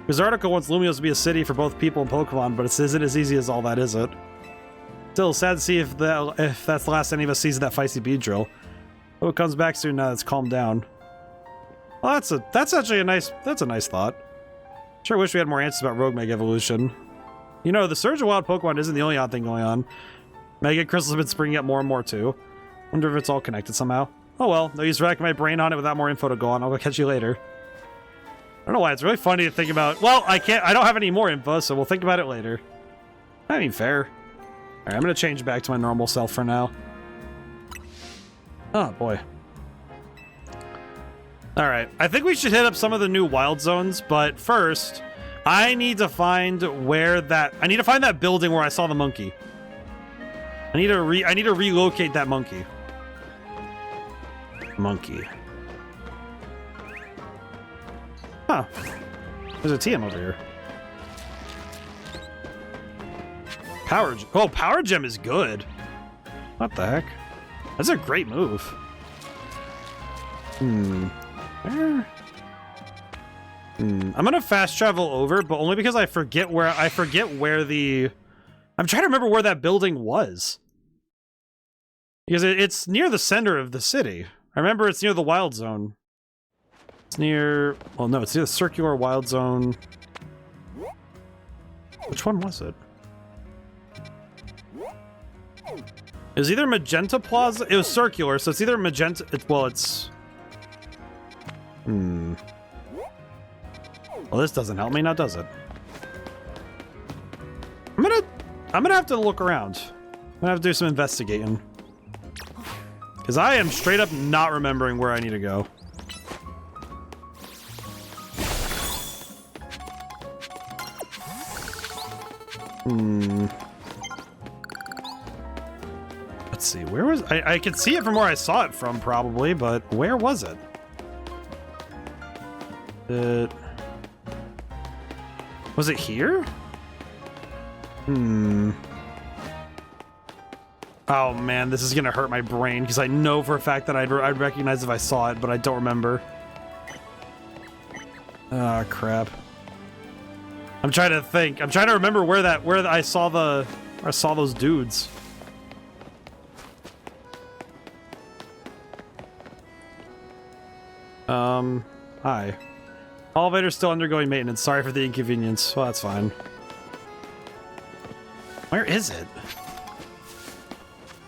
His article wants Lumiose to be a city for both people and Pokemon, but it isn't as easy as all that, is it? Still, sad to see if that's the last any of us sees of that feisty Beedrill. Hope it comes back soon now that it's calmed down. Well, that's actually a nice thought. Sure wish we had more answers about Rogue Mega Evolution. You know, the surge of wild Pokemon isn't the only odd thing going on. Mega Crystals have been springing up more and more too. Wonder if it's all connected somehow. Oh well, no use racking my brain on it without more info to go on. I'll go catch you later. I don't know why, it's really funny to think about. Well, I don't have any more info, so we'll think about it later. I mean, fair. Alright, I'm gonna change back to my normal self for now. Oh boy. Alright, I think we should hit up some of the new wild zones, but first, I need to find I need to find that building where I saw the monkey. I need to relocate that monkey. Monkey. Huh. There's a TM over here. Power Gem. Oh, Power Gem is good. What the heck? That's a great move. Where? I'm gonna fast travel over, but only because I forget where the... I'm trying to remember where that building was. Because it's near the center of the city. I remember it's near the wild zone. It's near... Well, no, it's near the circular wild zone. Which one was it? It was either Magenta Plaza... It was circular, so it's either Magenta... it's... Well, this doesn't help me, now does it? I'm gonna have to look around. I'm gonna have to do some investigating. Because I am straight up not remembering where I need to go. Let's see, where was I could see it from where I saw it from probably, but where was it? Was it here? Oh man, this is gonna hurt my brain because I know for a fact that I'd recognize if I saw it, but I don't remember. Ah, crap. I'm trying to think. I'm trying to remember where I saw those dudes. Hi. Elevator's still undergoing maintenance. Sorry for the inconvenience. Well, that's fine. Where is it?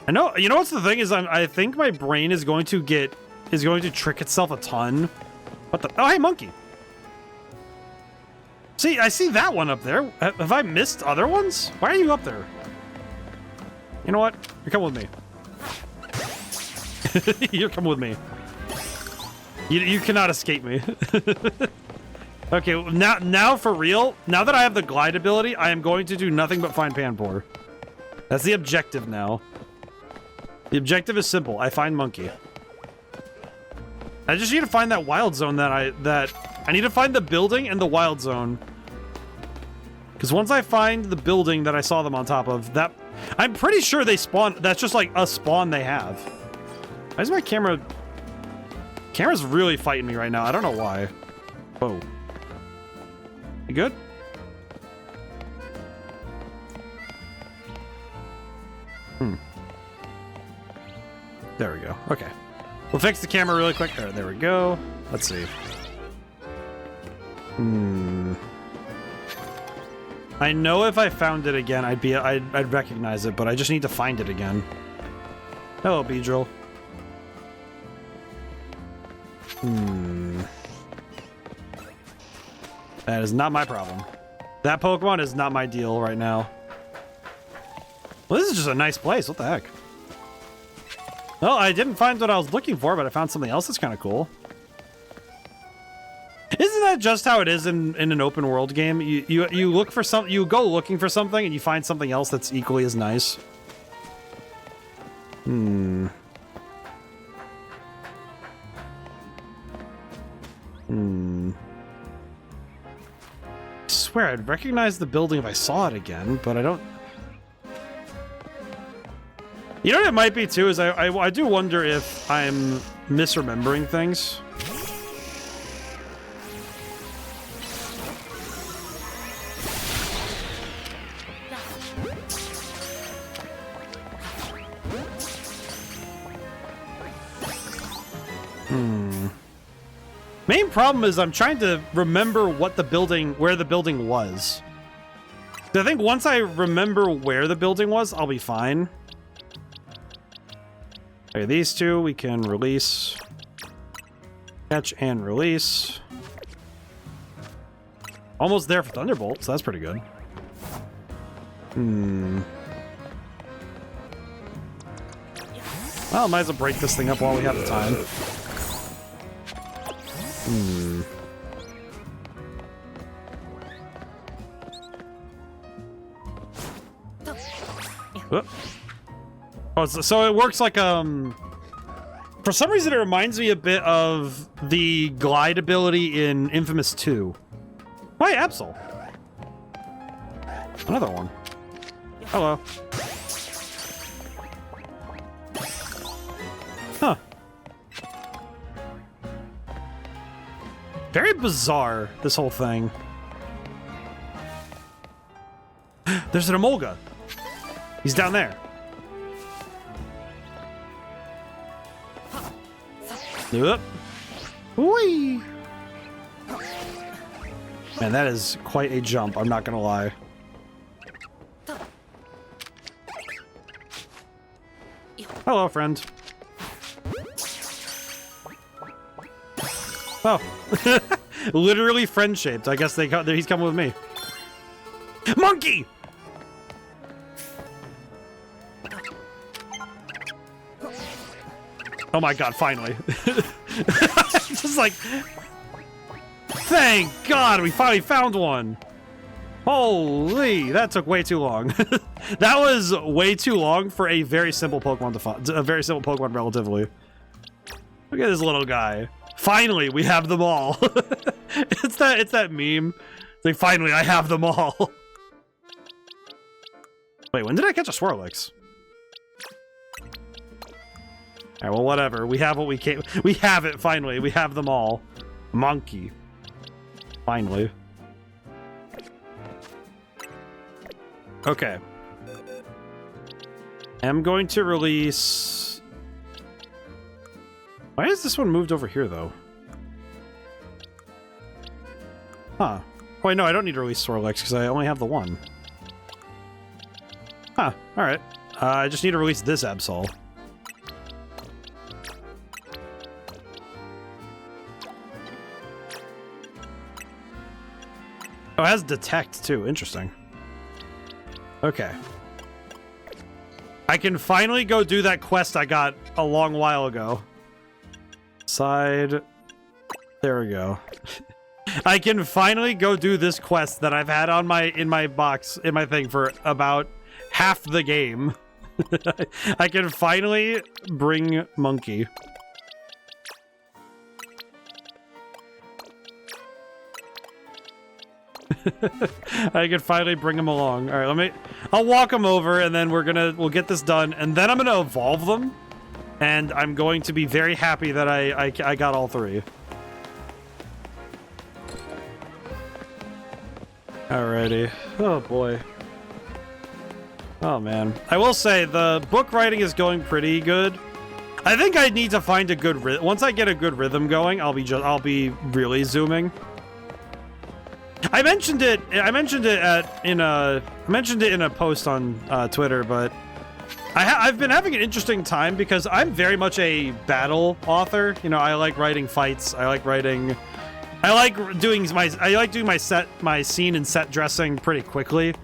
I know. You know what's the thing is, I think my brain is going to trick itself a ton. What the? Oh, hey, monkey. See, I see that one up there. Have I missed other ones? Why are you up there? You know what? You come with me. You come with me. You cannot escape me. Okay, now for real, now that I have the glide ability, I am going to do nothing but find Panpour. That's the objective now. The objective is simple. I find monkey. I just need to find that wild zone that I need to find the building and the wild zone. Because once I find the building that I saw them on top of, that I'm pretty sure they spawn. That's just like a spawn they have. Why is my camera? Camera's really fighting me right now. I don't know why. Whoa. You good? There we go. Okay. We'll fix the camera really quick. There we go. Let's see. I know if I found it again, I'd recognize it, but I just need to find it again. Hello, Beedrill. That is not my problem. That Pokemon is not my deal right now. Well, this is just a nice place. What the heck? Well, I didn't find what I was looking for, but I found something else that's kind of cool. Isn't that just how it is in an open world game? You look for something, you go looking for something, and you find something else that's equally as nice. I swear I'd recognize the building if I saw it again, but I don't. You know what it might be too is I do wonder if I'm misremembering things. Main problem is I'm trying to remember what the building, where the building was. I think once I remember where the building was, I'll be fine. Okay, these two we can release. Catch and release. Almost there for Thunderbolt, so that's pretty good. Well, might as well break this thing up while we have the time. Oh, so it works like for some reason it reminds me a bit of the glide ability in Infamous 2. Hi, Absol. Another one. Hello. Huh. Very bizarre, this whole thing. There's an Emolga. He's down there. Yep. Whee! Man, that is quite a jump, I'm not gonna lie. Hello, friend. Oh. Literally friend-shaped. I guess he's coming with me. Monkey! Oh my god, finally. Just like... Thank god we finally found one! Holy, that took way too long. That was way too long for a very simple Pokemon to find. A very simple Pokemon, relatively. Look at this little guy. Finally, we have them all. It's that meme. It's like, finally, I have them all. Wait, when did I catch a Swirlix? Alright, well, whatever. We have what we came. We have it, finally. We have them all. Monkey. Finally. Okay. I'm going to release... Why is this one moved over here, though? Huh. Oh, wait, no, I don't need to release Swirlix because I only have the one. Huh, alright. I just need to release this Absol. Oh, it has Detect, too. Interesting. Okay. I can finally go do that quest I got a long while ago. Side. There we go. I can finally go do this quest that I've had on in my thing for about half the game. I can finally bring Monkey. I can finally bring him along. All right, I'll walk him over, and then we'll get this done, and then I'm gonna evolve them, and I'm going to be very happy that I got all three. Alrighty. Oh boy. Oh man. I will say the book writing is going pretty good. I think I need to find a good rhythm. Once I get a good rhythm going, I'll be really zooming. I mentioned it in a post on Twitter, but I've been having an interesting time because I'm very much a battle author. You know, I like writing fights. I like doing my scene and set dressing pretty quickly.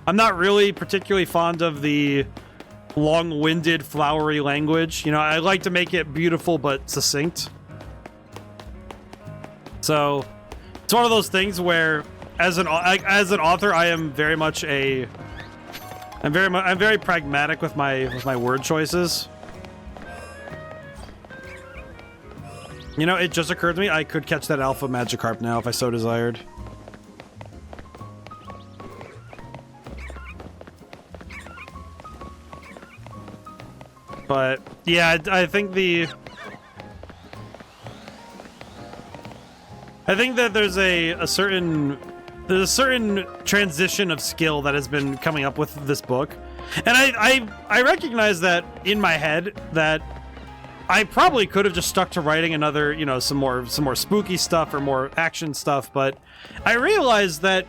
I'm not really particularly fond of the long-winded, flowery language. You know, I like to make it beautiful but succinct. So it's one of those things where, as an author, I am very much I'm very pragmatic with my word choices. You know, it just occurred to me I could catch that Alpha Magikarp now if I so desired. But yeah, I think that there's a certain transition of skill that has been coming up with this book, and I recognize that in my head that I probably could have just stuck to writing another, you know, some more spooky stuff or more action stuff, but I realized that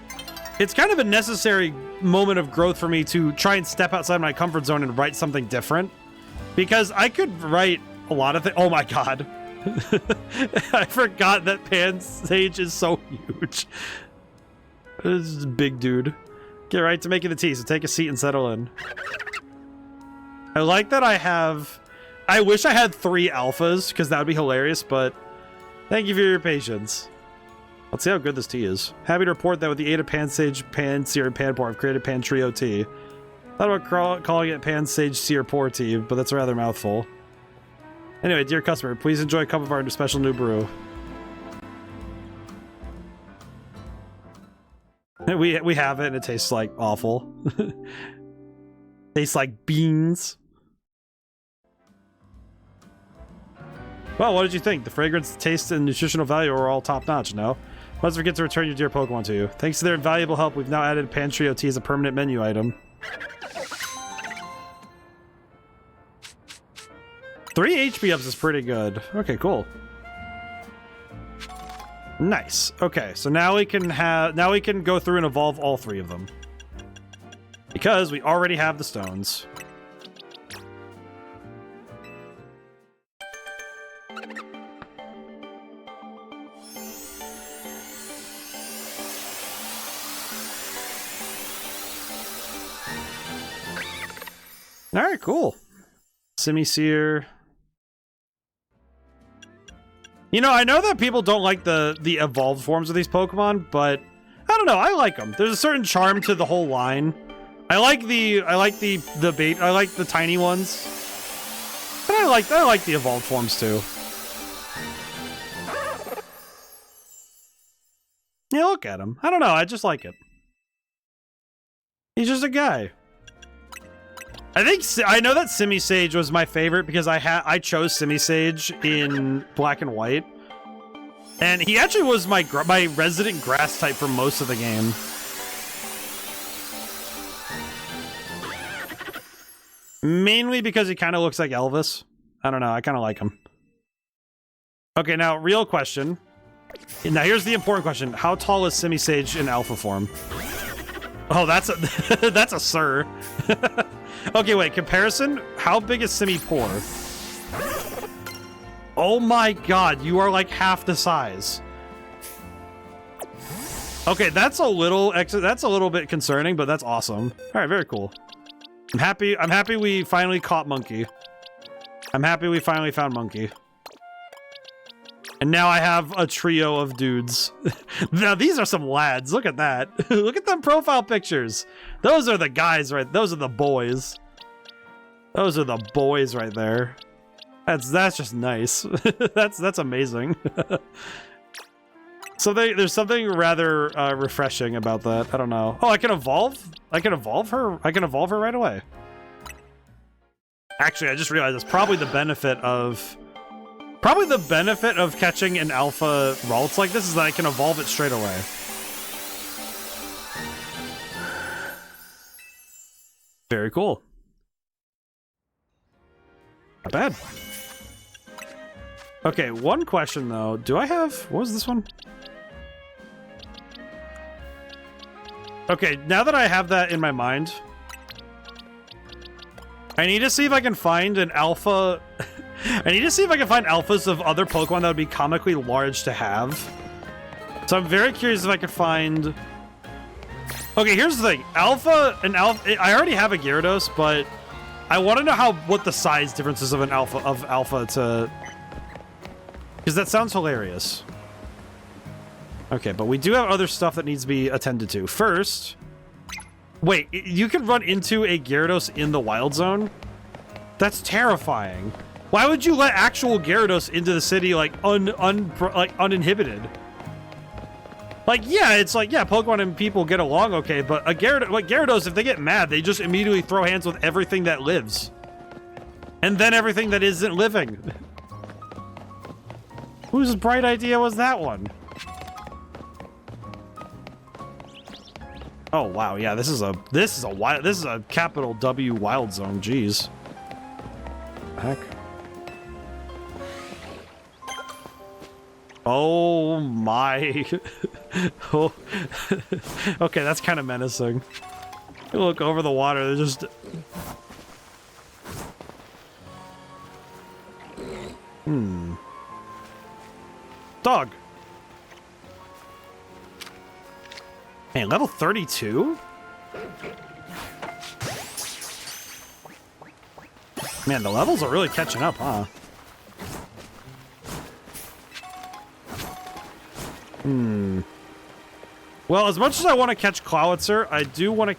it's kind of a necessary moment of growth for me to try and step outside my comfort zone and write something different, because I could write a lot of things. Oh my god. I forgot that Pansage is so huge. This is a big dude. Get right to making the tea, so take a seat and settle in. I like that I wish I had 3 alphas, because that would be hilarious, but thank you for your patience. Let's see how good this tea is. Happy to report that with the aid of Pansage, Pansear, and Panpour, I've created Pantrio tea. Thought about calling it Pansage Sear Pour tea, but that's a rather mouthful. Anyway, dear customer, please enjoy a cup of our special new brew. We have it, and it tastes like awful. Tastes like beans. Well, what did you think? The fragrance, taste, and nutritional value are all top-notch, no? Let's forget to return your dear Pokemon to you. Thanks to their invaluable help, we've now added Pantrio tea as a permanent menu item. 3 HP ups is pretty good. Okay, cool. Nice. Okay, so now we can go through and evolve all 3 of them. Because we already have the stones. Alright, cool. Simisear. You know, I know that people don't like the evolved forms of these Pokemon, but I don't know, I like them. There's a certain charm to the whole line. I like the bait. I like the tiny ones. But I like the evolved forms too. Yeah, look at him. I don't know. I just like it. He's just a guy. I know that Simisage was my favorite because I chose Simisage in black and white, and he actually was my resident grass type for most of the game. Mainly because he kind of looks like Elvis. I don't know. I kind of like him. Okay, now real question. Now here's the important question: how tall is Simisage in alpha form? Oh, that's a that's a sir. Okay, wait. Comparison. How big is Panpour? Oh my god, you are like half the size. Okay, that's a little bit concerning, but that's awesome. All right, very cool. I'm happy we finally caught Monkey. I'm happy we finally found Monkey. And now I have a trio of dudes. Now these are some lads. Look at that. Look at them profile pictures. Those are the guys, right? Those are the boys. Those are the boys right there. That's just nice. that's amazing. So there's something rather refreshing about that. I don't know. Oh, I can evolve? I can evolve her? I can evolve her right away. Actually, I just realized it's probably the benefit of catching an alpha Ralts like this is that I can evolve it straight away. Very cool. Not bad. Okay, one question though. Do I have... What was this one? Okay, now that I have that in my mind, I need to see if I can find an alpha... I need to see if I can find alphas of other Pokemon that would be comically large to have. So I'm very curious if I could find... Okay, here's the thing. I already have a Gyarados, but I want to know what the size differences of an alpha to... Because that sounds hilarious. Okay, but we do have other stuff that needs to be attended to. First... Wait, you can run into a Gyarados in the Wild Zone? That's terrifying. Why would you let actual Gyarados into the city like uninhibited? Like, yeah, it's like, yeah, Pokemon and people get along okay, but Gyarados, if they get mad, they just immediately throw hands with everything that lives. And then everything that isn't living. Whose bright idea was that one? Oh wow, yeah, this is a capital W Wild Zone, jeez. Heck. Oh my. Oh. Okay, that's kind of menacing. You look over the water, they're just... Dog. Man, level 32? Man, the levels are really catching up, huh? Well, as much as I want to catch Clawitzer, I do need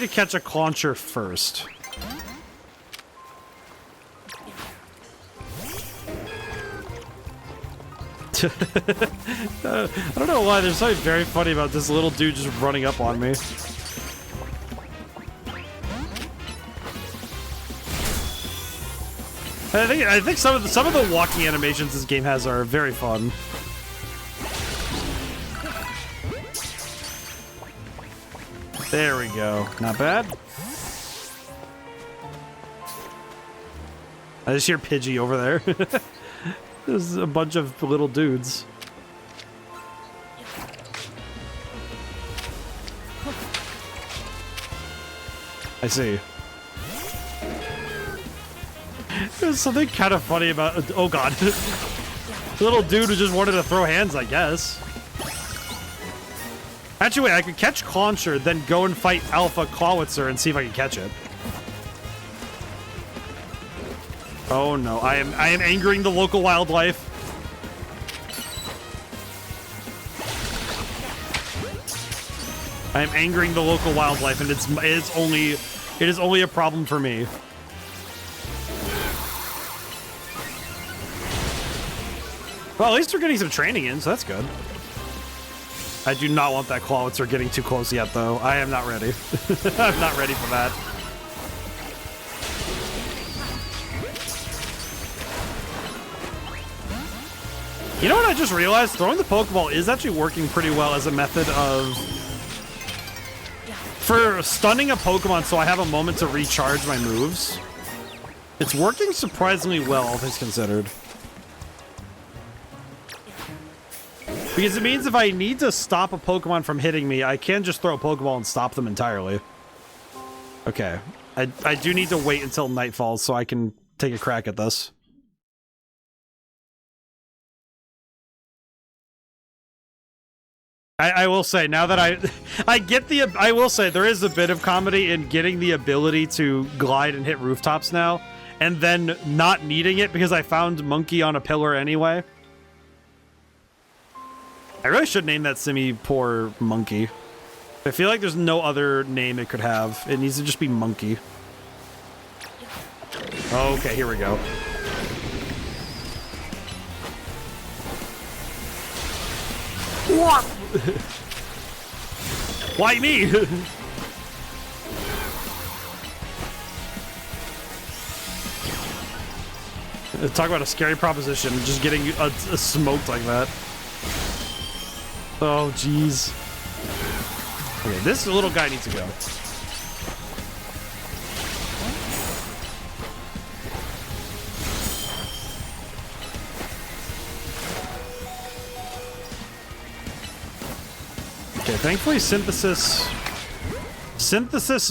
to catch a Clauncher first. I don't know why, there's something very funny about this little dude just running up on me. I think some of the walking animations this game has are very fun. There we go. Not bad. I just hear Pidgey over there. There's a bunch of little dudes. I see. There's something kind of funny about... Oh god. The little dude who just wanted to throw hands, I guess. Actually, wait, I could catch Clauncher, then go and fight Alpha Clawitzer and see if I can catch it. Oh no, I am angering the local wildlife. I am angering the local wildlife, and it is only a problem for me. Well, at least we're getting some training in, so that's good. I do not want that Clawitzer getting too close yet, though. I am not ready. I'm not ready for that. You know what I just realized? Throwing the Pokeball is actually working pretty well as a method of... for stunning a Pokemon so I have a moment to recharge my moves. It's working surprisingly well, all things considered. Because it means if I need to stop a Pokemon from hitting me, I can just throw a Pokeball and stop them entirely. Okay. I do need to wait until night falls so I can take a crack at this. I will say, now that I will say, there is a bit of comedy in getting the ability to glide and hit rooftops now, and then not needing it because I found Monkey on a pillar anyway. I really should name that Simi poor Monkey. I feel like there's no other name it could have. It needs to just be Monkey. Okay, here we go. What? Why me? Talk about a scary proposition, just getting smoked like that. Oh, jeez. Okay, this little guy needs to go. Okay, thankfully Synthesis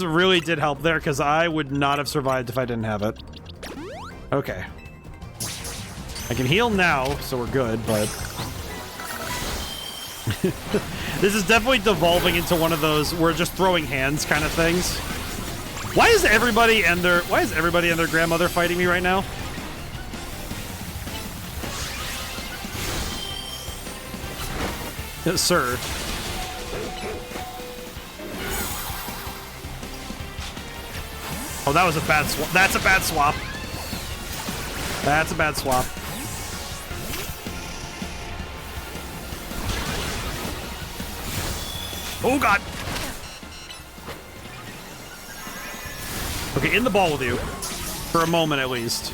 really did help there, because I would not have survived if I didn't have it. Okay. I can heal now, so we're good, but... this is definitely devolving into one of those we're just throwing hands kind of things. Why is everybody and their grandmother fighting me right now? Sir. Oh, that was a bad swap. That's a bad swap. That's a bad swap. Oh, God. Okay, in the ball with you. For a moment, at least.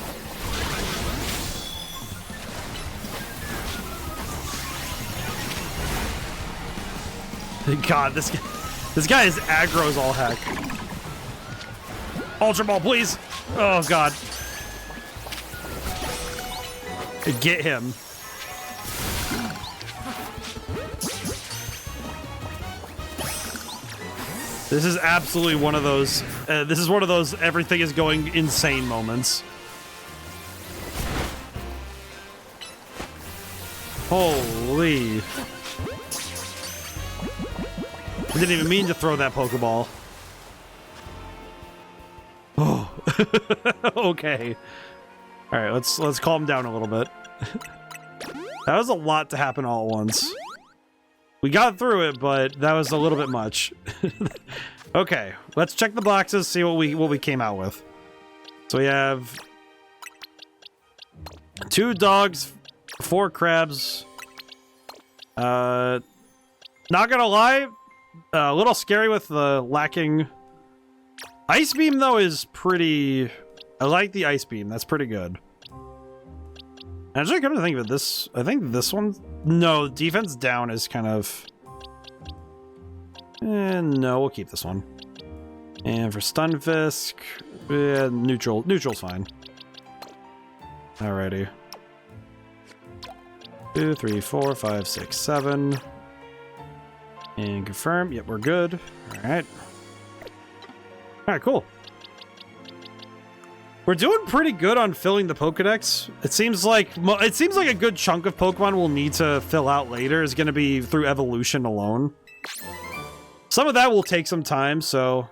God, this guy is aggro as all heck. Ultra Ball, please. Oh, God. Get him. This is absolutely one of those, everything is going insane moments. Holy. I didn't even mean to throw that Pokeball. Oh. Okay. All right, let's calm down a little bit. That was a lot to happen all at once. We got through it, but that was a little bit much. Okay, let's check the boxes, see what we came out with. So we have 2 dogs, 4 crabs. Not gonna lie, a little scary with the lacking. Ice Beam though is pretty. I like the Ice Beam. That's pretty good. Actually, come to think of it, I think this one. No, defense down is kind of. No, we'll keep this one. And for Stunfisk, neutral's fine. Alrighty. 2, 3, 4, 5, 6, 7. And confirm. Yep, we're good. Alright. Alright, cool. We're doing pretty good on filling the Pokedex. It seems like a good chunk of Pokemon we'll need to fill out later is going to be through evolution alone. Some of that will take some time, so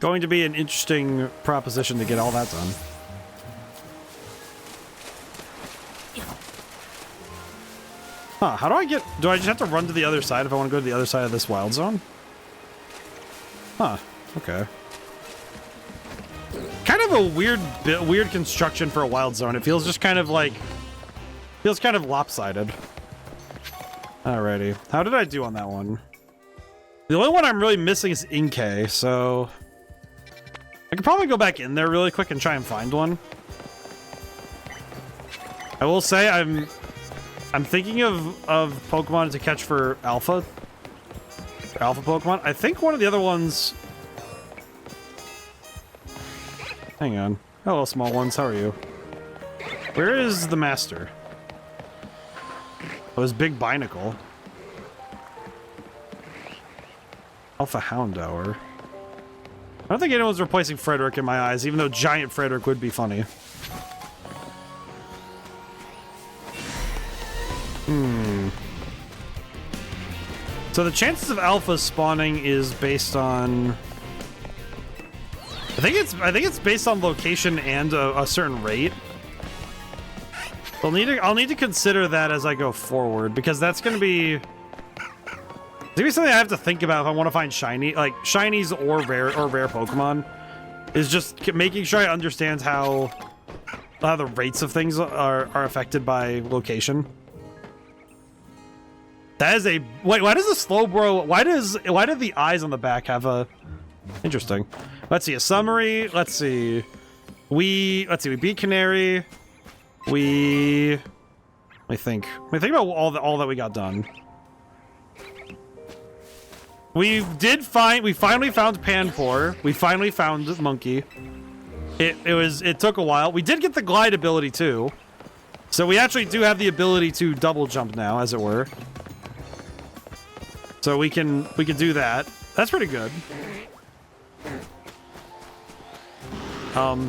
going to be an interesting proposition to get all that done. Huh, how do I get... Do I just have to run to the other side if I want to go to the other side of this wild zone? Huh, okay. Kind of a weird construction for a wild zone. It feels just kind of like... Feels kind of lopsided. Alrighty. How did I do on that one? The only one I'm really missing is Inkay, so... I could probably go back in there really quick and try and find one. I will say I'm thinking of Pokemon to catch for Alpha. For Alpha Pokemon. I think one of the other ones... Hang on. Hello, small ones. How are you? Where is the master? Oh, his big binacle. Alpha Houndour. I don't think anyone's replacing Frederick in my eyes, even though Giant Frederick would be funny. So the chances of Alpha spawning is based on... I think it's based on location and a certain rate. I'll need to consider that as I go forward, because that's gonna be something I have to think about if I want to find shiny, like shinies or rare Pokemon. Is just making sure I understand how the rates of things are affected by location. That is a wait. Why does the Slowbro? Why do the eyes on the back have a? Interesting. Let's see a summary. Let's see. We beat Canary. We think about all that we got done. We finally found Panpour. We finally found Monkey. It took a while. We did get the glide ability too. So we actually do have the ability to double jump now, as it were. So we can do that. That's pretty good. I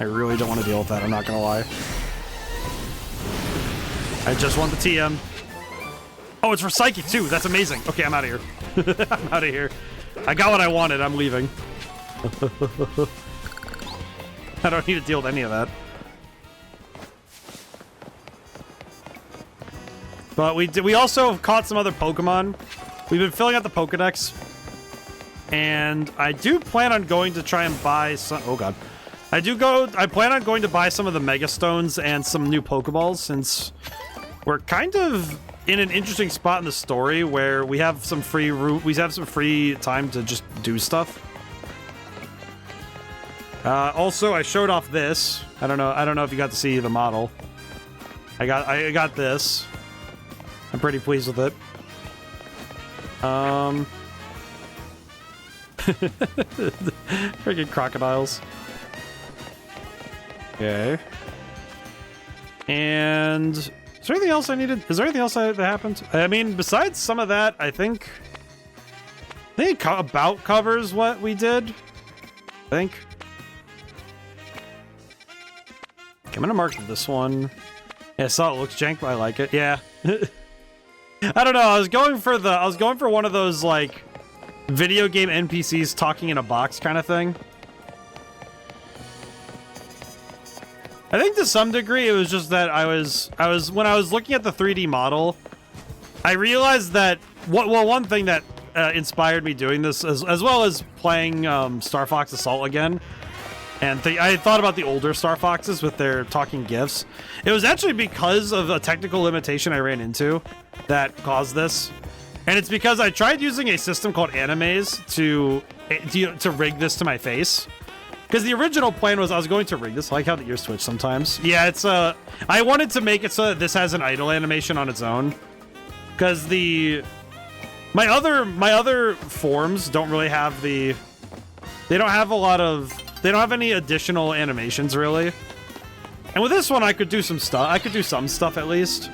really don't want to deal with that, I'm not gonna lie. I just want the TM. Oh, it's for Psychic too, that's amazing. Okay, I'm out of here. I'm out of here. I got what I wanted, I'm leaving. I don't need to deal with any of that. But we also caught some other Pokemon. We've been filling out the Pokedex. And I do plan on going to try and buy some... Oh, God. I plan on going to buy some of the Mega Stones and some new Pokeballs, since we're kind of in an interesting spot in the story where we have some free time to just do stuff. Also, I showed off this. I don't know if you got to see the model. I got this. I'm pretty pleased with it. Freaking crocodiles. Okay. And is there anything else I needed? Is there anything else that happened? I mean, besides some of that, I think about covers what we did. I think. Okay, I'm gonna mark this one. Yeah, I saw it looks jank, but I like it. Yeah. I don't know. I was going for one of those like video game NPCs talking in a box kind of thing. I think to some degree it was just that when I was looking at the 3D model, I realized that one thing that inspired me doing this, as well as playing Star Fox Assault again, and I thought about the older Star Foxes with their talking GIFs. It was actually because of a technical limitation I ran into that caused this. And it's because I tried using a system called Animes to rig this to my face. Because the original plan was I was going to rig this. I like how the ears twitch sometimes. Yeah, it's I wanted to make it so that this has an idle animation on its own. Because my other forms don't really have they don't have any additional animations really. And with this one I could do some stuff. I could do some stuff at least.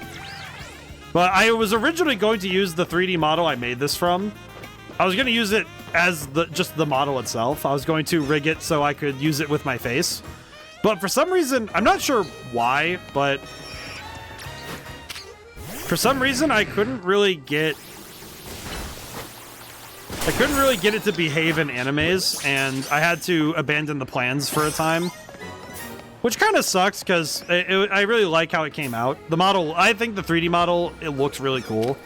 But I was originally going to use the 3D model I made this from. I was going to use it as just the model itself. I was going to rig it so I could use it with my face. But for some reason, I'm not sure why, but for some reason I couldn't really get it to behave in animes, and I had to abandon the plans for a time. Which kind of sucks because I really like how it came out. The model, I think the 3D model, it looks really cool.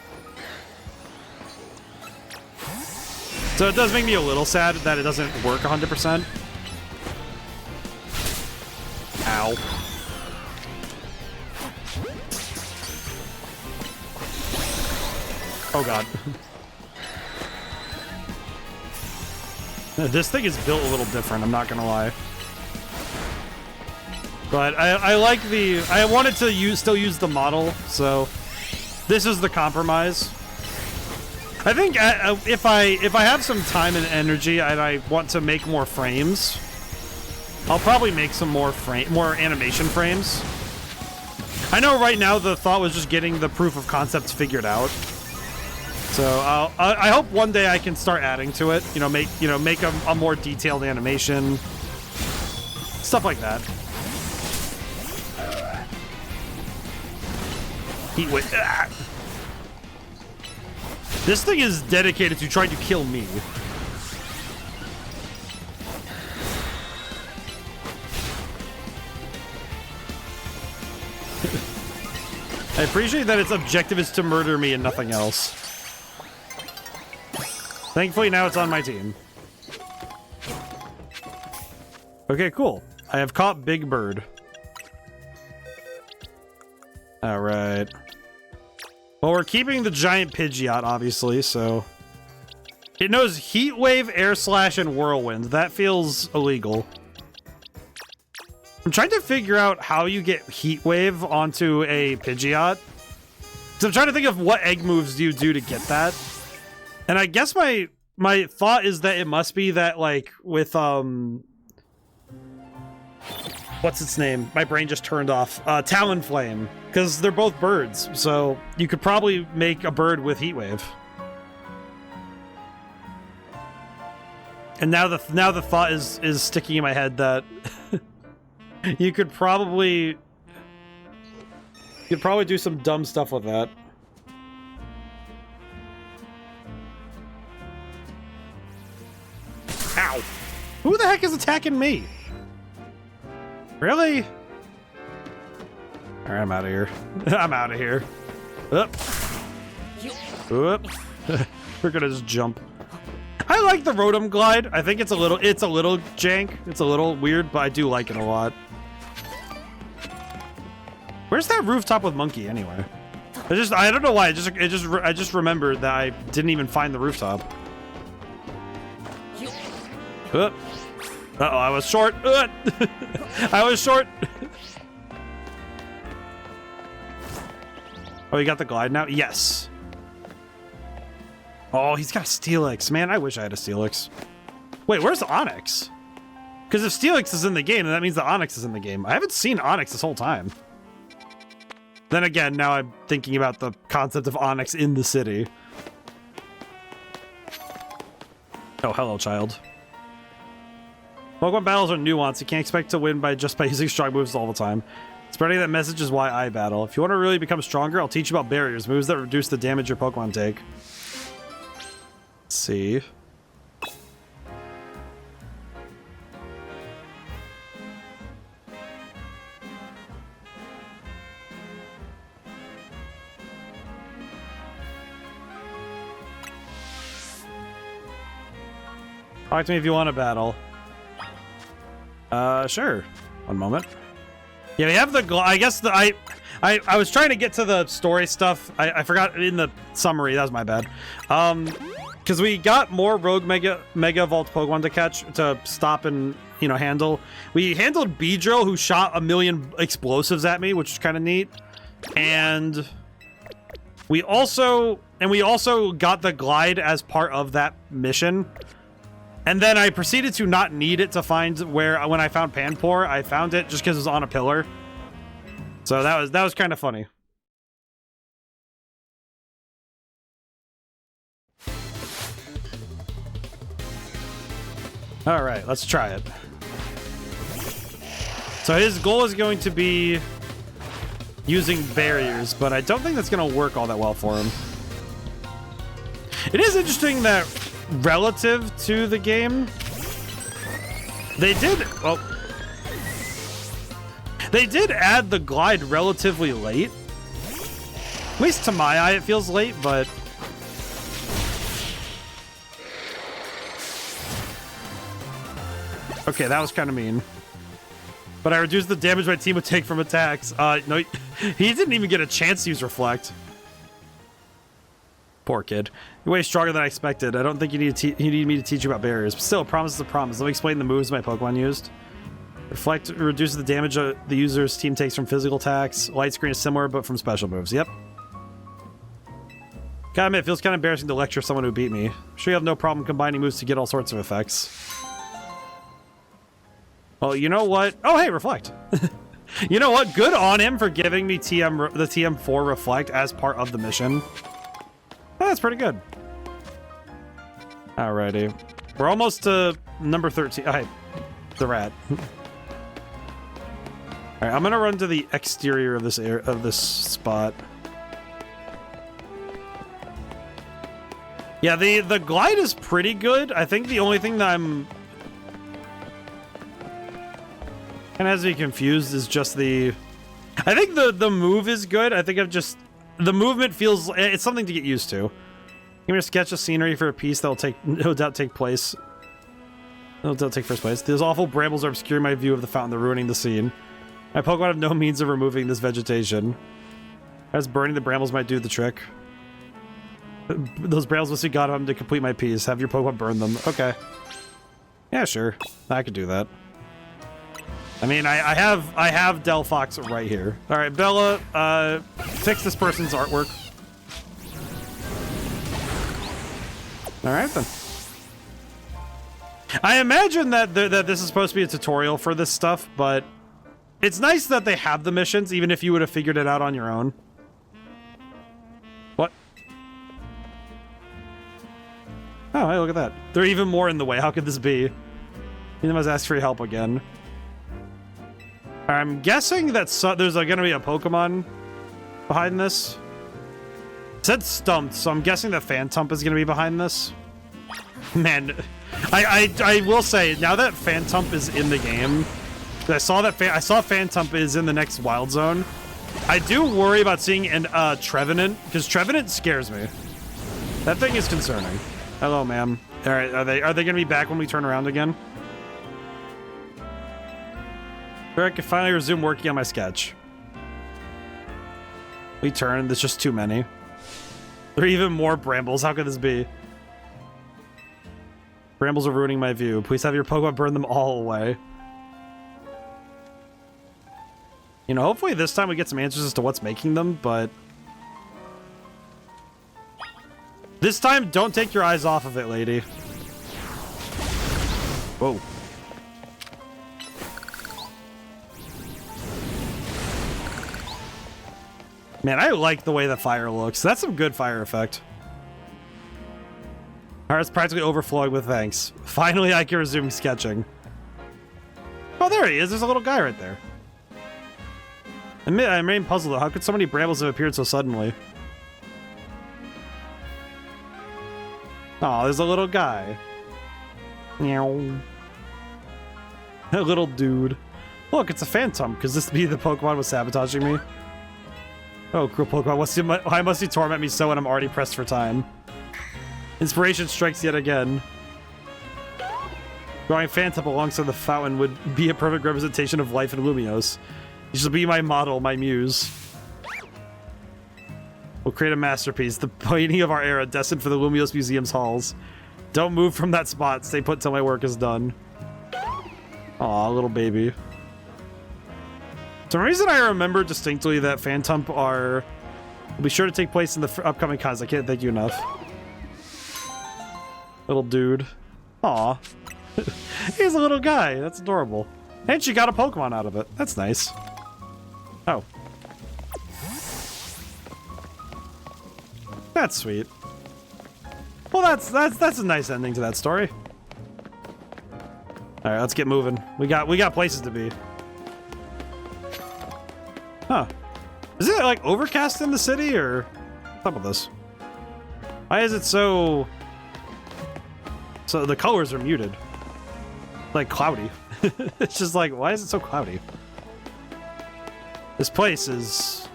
So it does make me a little sad that it doesn't work 100%. Ow. Oh god. This thing is built a little different, I'm not gonna lie. But I like the... I wanted to still use the model, so this is the compromise. I think if I have some time and energy and I want to make more frames, I'll probably make some more animation frames. I know right now the thought was just getting the proof of concepts figured out. So I hope one day I can start adding to it. Make a more detailed animation, stuff like that. Heat wave. Ah! This thing is dedicated to trying to kill me. I appreciate that its objective is to murder me and nothing else. Thankfully, now it's on my team. Okay, cool. I have caught Big Bird. All right. Well, we're keeping the giant Pidgeot, obviously, so... It knows Heat Wave, Air Slash, and Whirlwind. That feels illegal. I'm trying to figure out how you get Heat Wave onto a Pidgeot. So I'm trying to think of what egg moves do you do to get that. And I guess my thought is that it must be that, like, with, what's its name? My brain just turned off. Talonflame. Because they're both birds, so you could probably make a bird with Heat Wave. And now the thought is sticking in my head that you could probably do some dumb stuff with that. Ow! Who the heck is attacking me? Really? Alright, I'm out of here. I'm out of here. Up. Up. We're gonna just jump. I like the Rotom Glide. I think it's a little jank. It's a little weird, but I do like it a lot. Where's that rooftop with Monkey anyway? I don't know why. I just remembered that I didn't even find the rooftop. Uh-oh, I was short. I was short. Oh, you got the glide now? Yes. Oh, he's got a Steelix. Man, I wish I had a Steelix. Wait, where's Onyx? Because if Steelix is in the game, then that means the Onyx is in the game. I haven't seen Onyx this whole time. Then again, now I'm thinking about the concept of Onyx in the city. Oh, hello, child. Pokemon battles are nuanced. You can't expect to win just by using strong moves all the time. Spreading that message is why I battle. If you want to really become stronger, I'll teach you about barriers, moves that reduce the damage your Pokemon take. Let's see. Talk to me if you want to battle. Sure. One moment. Yeah, we have the... I guess I was trying to get to the story stuff. I forgot in the summary. That was my bad. Because we got more Rogue Mega Evolved Pokemon to catch, to stop and, handle. We handled Beedrill, who shot 1 million explosives at me, which is kind of neat. And we also got the Glide as part of that mission. And then I proceeded to not need it to find when I found Panpour, I found it just because it was on a pillar. So that was kind of funny. All right, let's try it. So his goal is going to be using barriers, but I don't think that's going to work all that well for him. It is interesting that relative to the game, they did... Well, They did add the glide relatively late. At least to my eye, it feels late, but... Okay, that was kind of mean. But I reduced the damage my team would take from attacks. No, he didn't even get a chance to use Reflect. Poor kid. You're way stronger than I expected. I don't think you need me to teach you about barriers. But still, a promise is a promise. Let me explain the moves my Pokemon used. Reflect reduces the damage the user's team takes from physical attacks. Light Screen is similar, but from special moves. Yep. Gotta admit, it feels kind of embarrassing to lecture someone who beat me. I'm sure you have no problem combining moves to get all sorts of effects. Well, you know what? Oh, hey, Reflect. You know what? Good on him for giving me the TM4 Reflect as part of the mission. Oh, that's pretty good. Alrighty. We're almost to number 13. Hey, the rat. Alright, I'm gonna run to the exterior of this spot. Yeah, the glide is pretty good. I think the only thing that I'm kind of has me confused is just the... I think the move is good. I think the movement feels... It's something to get used to. Give me a sketch of scenery for a piece that will no doubt take place. No doubt take first place. Those awful brambles are obscuring my view of the fountain. They're ruining the scene. My Pokemon have no means of removing this vegetation. As burning the brambles might do the trick. Those brambles must be got them to complete my piece. Have your Pokemon burn them. Okay. Yeah, sure. I could do that. I mean, I have Delphox right here. All right, Bella, fix this person's artwork. All right, then. I imagine that this is supposed to be a tutorial for this stuff, but it's nice that they have the missions, even if you would have figured it out on your own. What? Oh, hey, look at that. They're even more in the way. How could this be? You must ask for your help again. I'm guessing that there's going to be a Pokemon behind this. It said Stumped, so I'm guessing that Phantump is going to be behind this. Man, I will say, now that Phantump is in the game, I saw Phantump is in the next Wild Zone. I do worry about seeing an Trevenant, because Trevenant scares me. That thing is concerning. Hello, ma'am. All right, are they going to be back when we turn around again? I can finally resume working on my sketch. We turn. There's just too many. There are even more brambles. How could this be? Brambles are ruining my view. Please have your Pokemon burn them all away. You know, hopefully this time we get some answers as to what's making them, but... This time, don't take your eyes off of it, lady. Whoa. Man, I like the way the fire looks. That's some good fire effect. Our heart's practically overflowing with thanks. Finally, I can resume sketching. Oh, there he is. There's a little guy right there. I remain puzzled, though. How could so many brambles have appeared so suddenly? Oh, there's a little guy. Meow. A little dude. Look, it's a Phantump. Could this be the Pokemon was sabotaging me? Oh, cruel Pokemon, why must you torment me so when I'm already pressed for time? Inspiration strikes yet again. Drawing Phantump alongside the fountain would be a perfect representation of life in Lumiose. You shall be my model, my muse. We'll create a masterpiece, the painting of our era, destined for the Lumiose Museum's halls. Don't move from that spot. Stay put till my work is done. Aw, little baby. For some reason, I remember distinctly that Phantump will be sure to take place in the upcoming cons. I can't thank you enough. Little dude. Aw. He's a little guy. That's adorable. And she got a Pokemon out of it. That's nice. Oh. That's sweet. Well, that's a nice ending to that story. All right, let's get moving. We got places to be. Huh. Is it like overcast in the city, or what's up with this? Why is it so the colors are muted? Like cloudy. It's just like, why is it so cloudy? This place is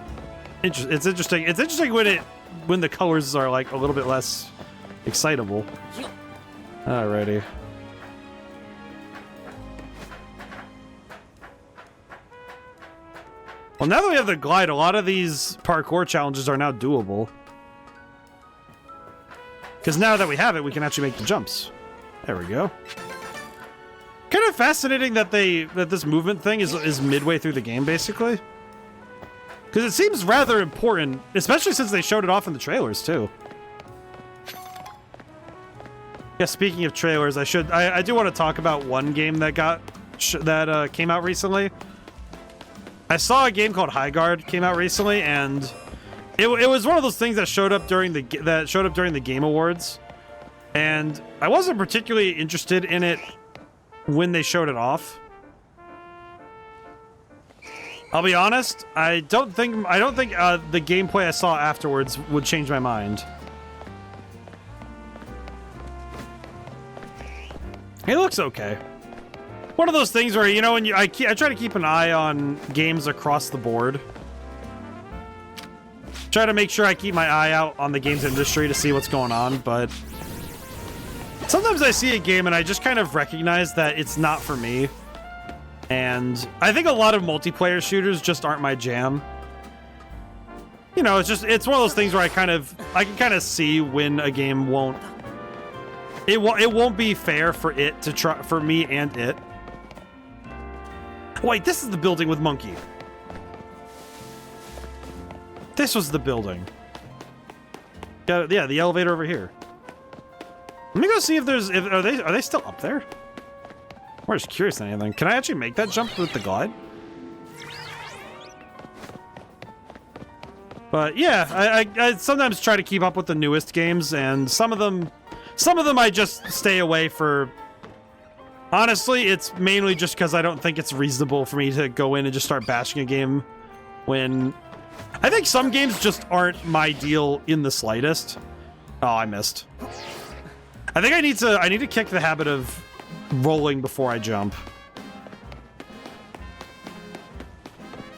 it's interesting. It's interesting when the colors are like a little bit less excitable. Alrighty. Well, now that we have the glide, a lot of these parkour challenges are now doable. Because now that we have it, we can actually make the jumps. There we go. Kind of fascinating that this movement thing is midway through the game, basically. Because it seems rather important, especially since they showed it off in the trailers, too. Yeah, speaking of trailers, I do want to talk about one game that came out recently. I saw a game called High Guard came out recently, and it was one of those things that showed up during the Game Awards, and I wasn't particularly interested in it when they showed it off. I'll be honest, I don't think the gameplay I saw afterwards would change my mind. It looks okay. One of those things where, you know, when I try to keep an eye on games across the board. Try to make sure I keep my eye out on the games industry to see what's going on, but sometimes I see a game and I just kind of recognize that it's not for me. And I think a lot of multiplayer shooters just aren't my jam. You know, it's one of those things where I can kind of see when a game won't be fair for it to try for me and it. Wait, this is the building with Monkey. This was the building. Yeah, the elevator over here. Let me go see if are they still up there? We're just curious than anything. Can I actually make that jump with the glide? But yeah, I sometimes try to keep up with the newest games, and some of them I just stay away for. Honestly, it's mainly just because I don't think it's reasonable for me to go in and just start bashing a game when I think some games just aren't my deal in the slightest. Oh, I missed. I think I need to kick the habit of rolling before I jump.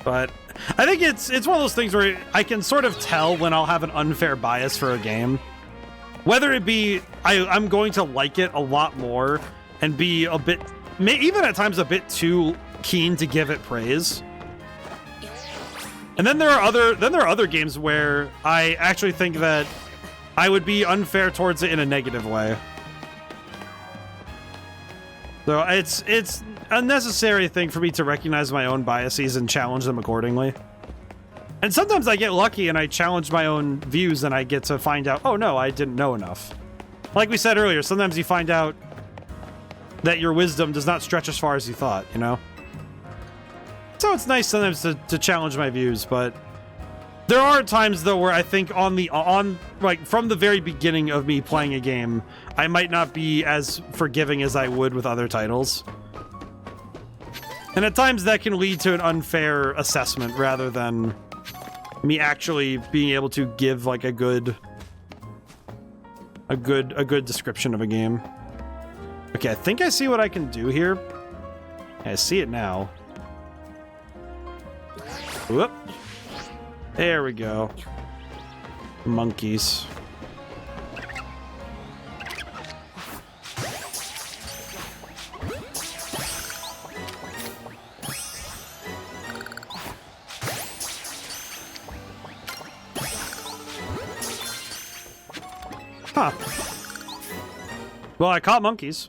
But I think it's one of those things where I can sort of tell when I'll have an unfair bias for a game. Whether it be I'm going to like it a lot more and be a bit, even at times a bit too keen to give it praise. And then there are other games where I actually think that I would be unfair towards it in a negative way. So it's a necessary thing for me to recognize my own biases and challenge them accordingly. And sometimes I get lucky and I challenge my own views and I get to find out, oh no, I didn't know enough. Like we said earlier, sometimes you find out that your wisdom does not stretch as far as you thought, you know? So it's nice sometimes to challenge my views, but there are times though where I think like from the very beginning of me playing a game, I might not be as forgiving as I would with other titles. And at times that can lead to an unfair assessment rather than me actually being able to give like a good description of a game. Okay, I think I see what I can do here. I see it now. Whoop. There we go. Monkeys. Huh. Well, I caught monkeys.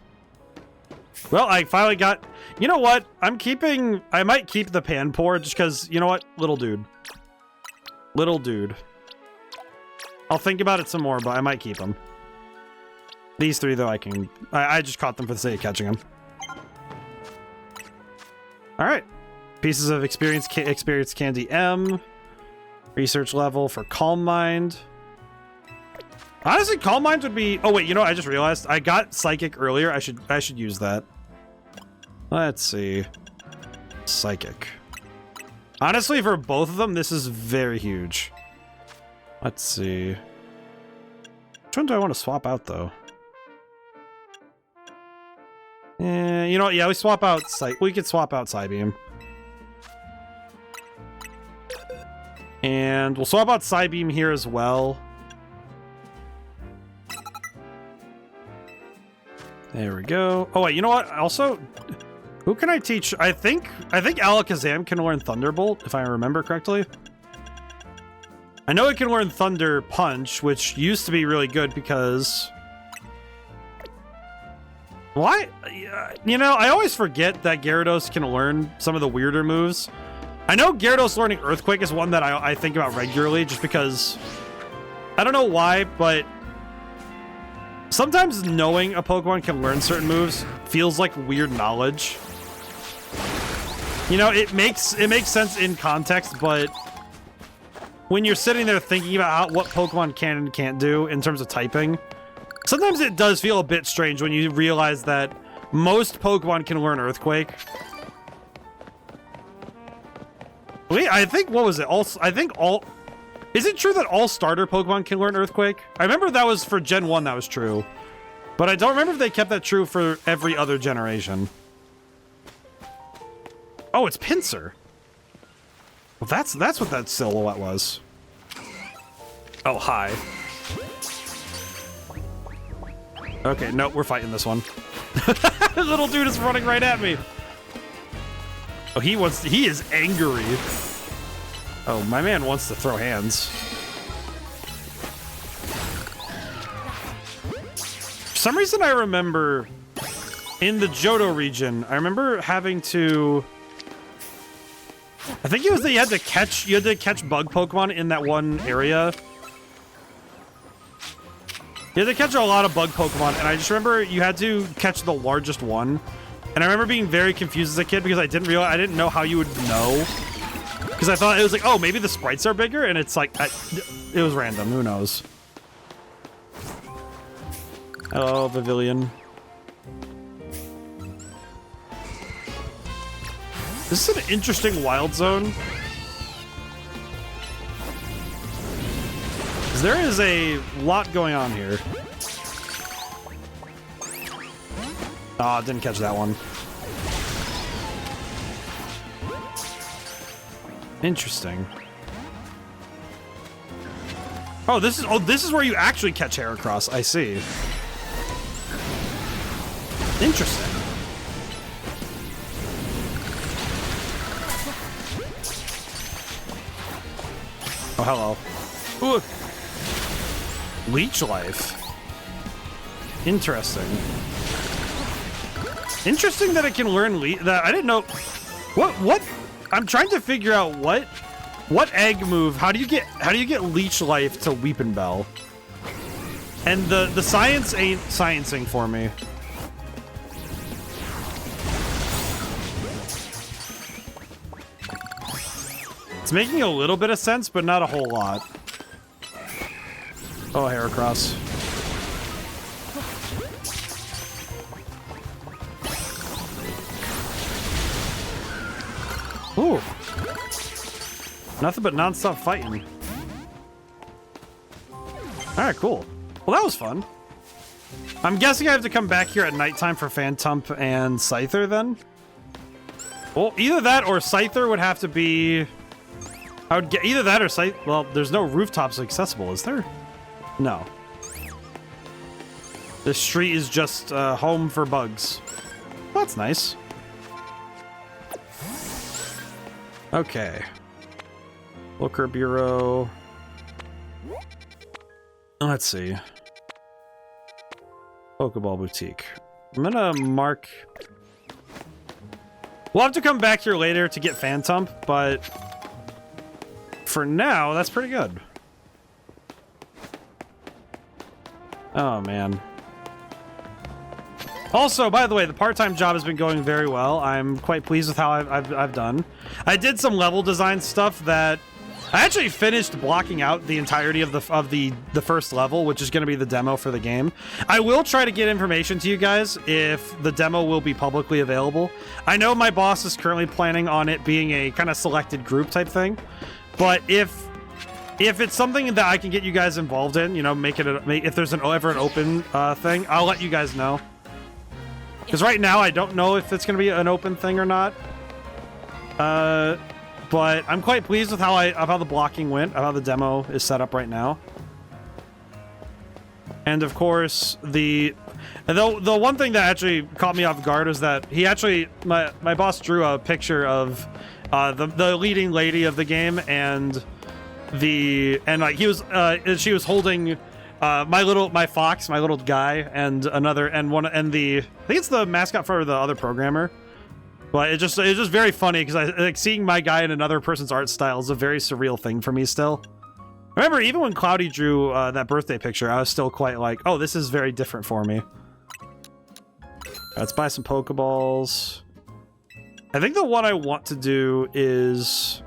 Well, I finally got... You know what? I might keep the Panpour just because, you know what? Little dude. Little dude. I'll think about it some more, but I might keep them. These three, though, I just caught them for the sake of catching them. Alright. Pieces of experience candy M. Research level for Calm Mind. Honestly, Calm Mind would be... Oh, wait, you know what? I just realized. I got Psychic earlier. I should use that. Let's see. Psychic. Honestly, for both of them, this is very huge. Let's see. Which one do I want to swap out, though? You know what? Yeah, we swap out we could swap out Psybeam. And we'll swap out Psybeam here as well. There we go. Oh wait, you know what? Also, who can I teach? I think Alakazam can learn Thunderbolt, if I remember correctly. I know it can learn Thunder Punch, which used to be really good because... Why? You know, I always forget that Gyarados can learn some of the weirder moves. I know Gyarados learning Earthquake is one that I think about regularly just because... I don't know why, but... Sometimes knowing a Pokemon can learn certain moves feels like weird knowledge. You know, it makes sense in context, but when you're sitting there thinking about what Pokemon can and can't do in terms of typing, sometimes it does feel a bit strange when you realize that most Pokemon can learn Earthquake. Wait, I think, what was it? Is it true that all starter Pokemon can learn Earthquake? I remember that was for Gen 1 that was true. But I don't remember if they kept that true for every other generation. Oh, it's Pinsir. Well, that's what that silhouette was. Oh, hi. Okay, no, we're fighting this one. The little dude is running right at me. Oh, he is angry. Oh, my man wants to throw hands. For some reason I remember in the Johto region, I remember having to... I think it was that you had to catch bug Pokemon in that one area. You had to catch a lot of bug Pokemon, and I just remember you had to catch the largest one. And I remember being very confused as a kid because I didn't know how you would know. Because I thought it was like, oh, maybe the sprites are bigger, and it's like, it was random. Who knows? Hello, Pavilion. This is an interesting wild zone. There is a lot going on here. Ah, didn't catch that one. Interesting. Oh, this is where you actually catch Heracross. I see. Interesting. Oh, hello. Ooh. Leech Life. Interesting. Interesting that it can learn that I didn't know. What? I'm trying to figure out what egg move. How do you get Leech Life to Weepin' Bell? And the science ain't sciencing for me. It's making a little bit of sense, but not a whole lot. Oh, Heracross. Ooh. Nothing but non-stop fighting. Alright, cool. Well, that was fun. I'm guessing I have to come back here at nighttime for Phantump and Scyther then? Well, either that or Scyther would have to be... I would get either that or Scyther... Well, there's no rooftops accessible, is there? No. This street is just home for bugs. Well, that's nice. Okay. Looker Bureau. Let's see. Pokeball Boutique. I'm gonna mark... We'll have to come back here later to get Phantump, but... For now, that's pretty good. Oh, man. Also, by the way, the part-time job has been going very well. I'm quite pleased with how I've done. I did some level design stuff that... I actually finished blocking out the entirety of the first level, which is going to be the demo for the game. I will try to get information to you guys if the demo will be publicly available. I know my boss is currently planning on it being a kind of selected group type thing, but if it's something that I can get you guys involved in, you know, if there's ever an open thing, I'll let you guys know. Because right now, I don't know if it's going to be an open thing or not. but I'm quite pleased with how the blocking went, how the demo is set up right now. And of course, the one thing that actually caught me off guard was that he actually, my boss drew a picture of the leading lady of the game, and like he was she was holding my fox, my little guy, and I think it's the mascot for the other programmer. But it's just very funny because I like seeing my guy in another person's art style is a very surreal thing for me still. Remember, even when Cloudy drew that birthday picture, I was still quite like, oh, this is very different for me. Let's buy some Pokeballs. I think the one I want to do is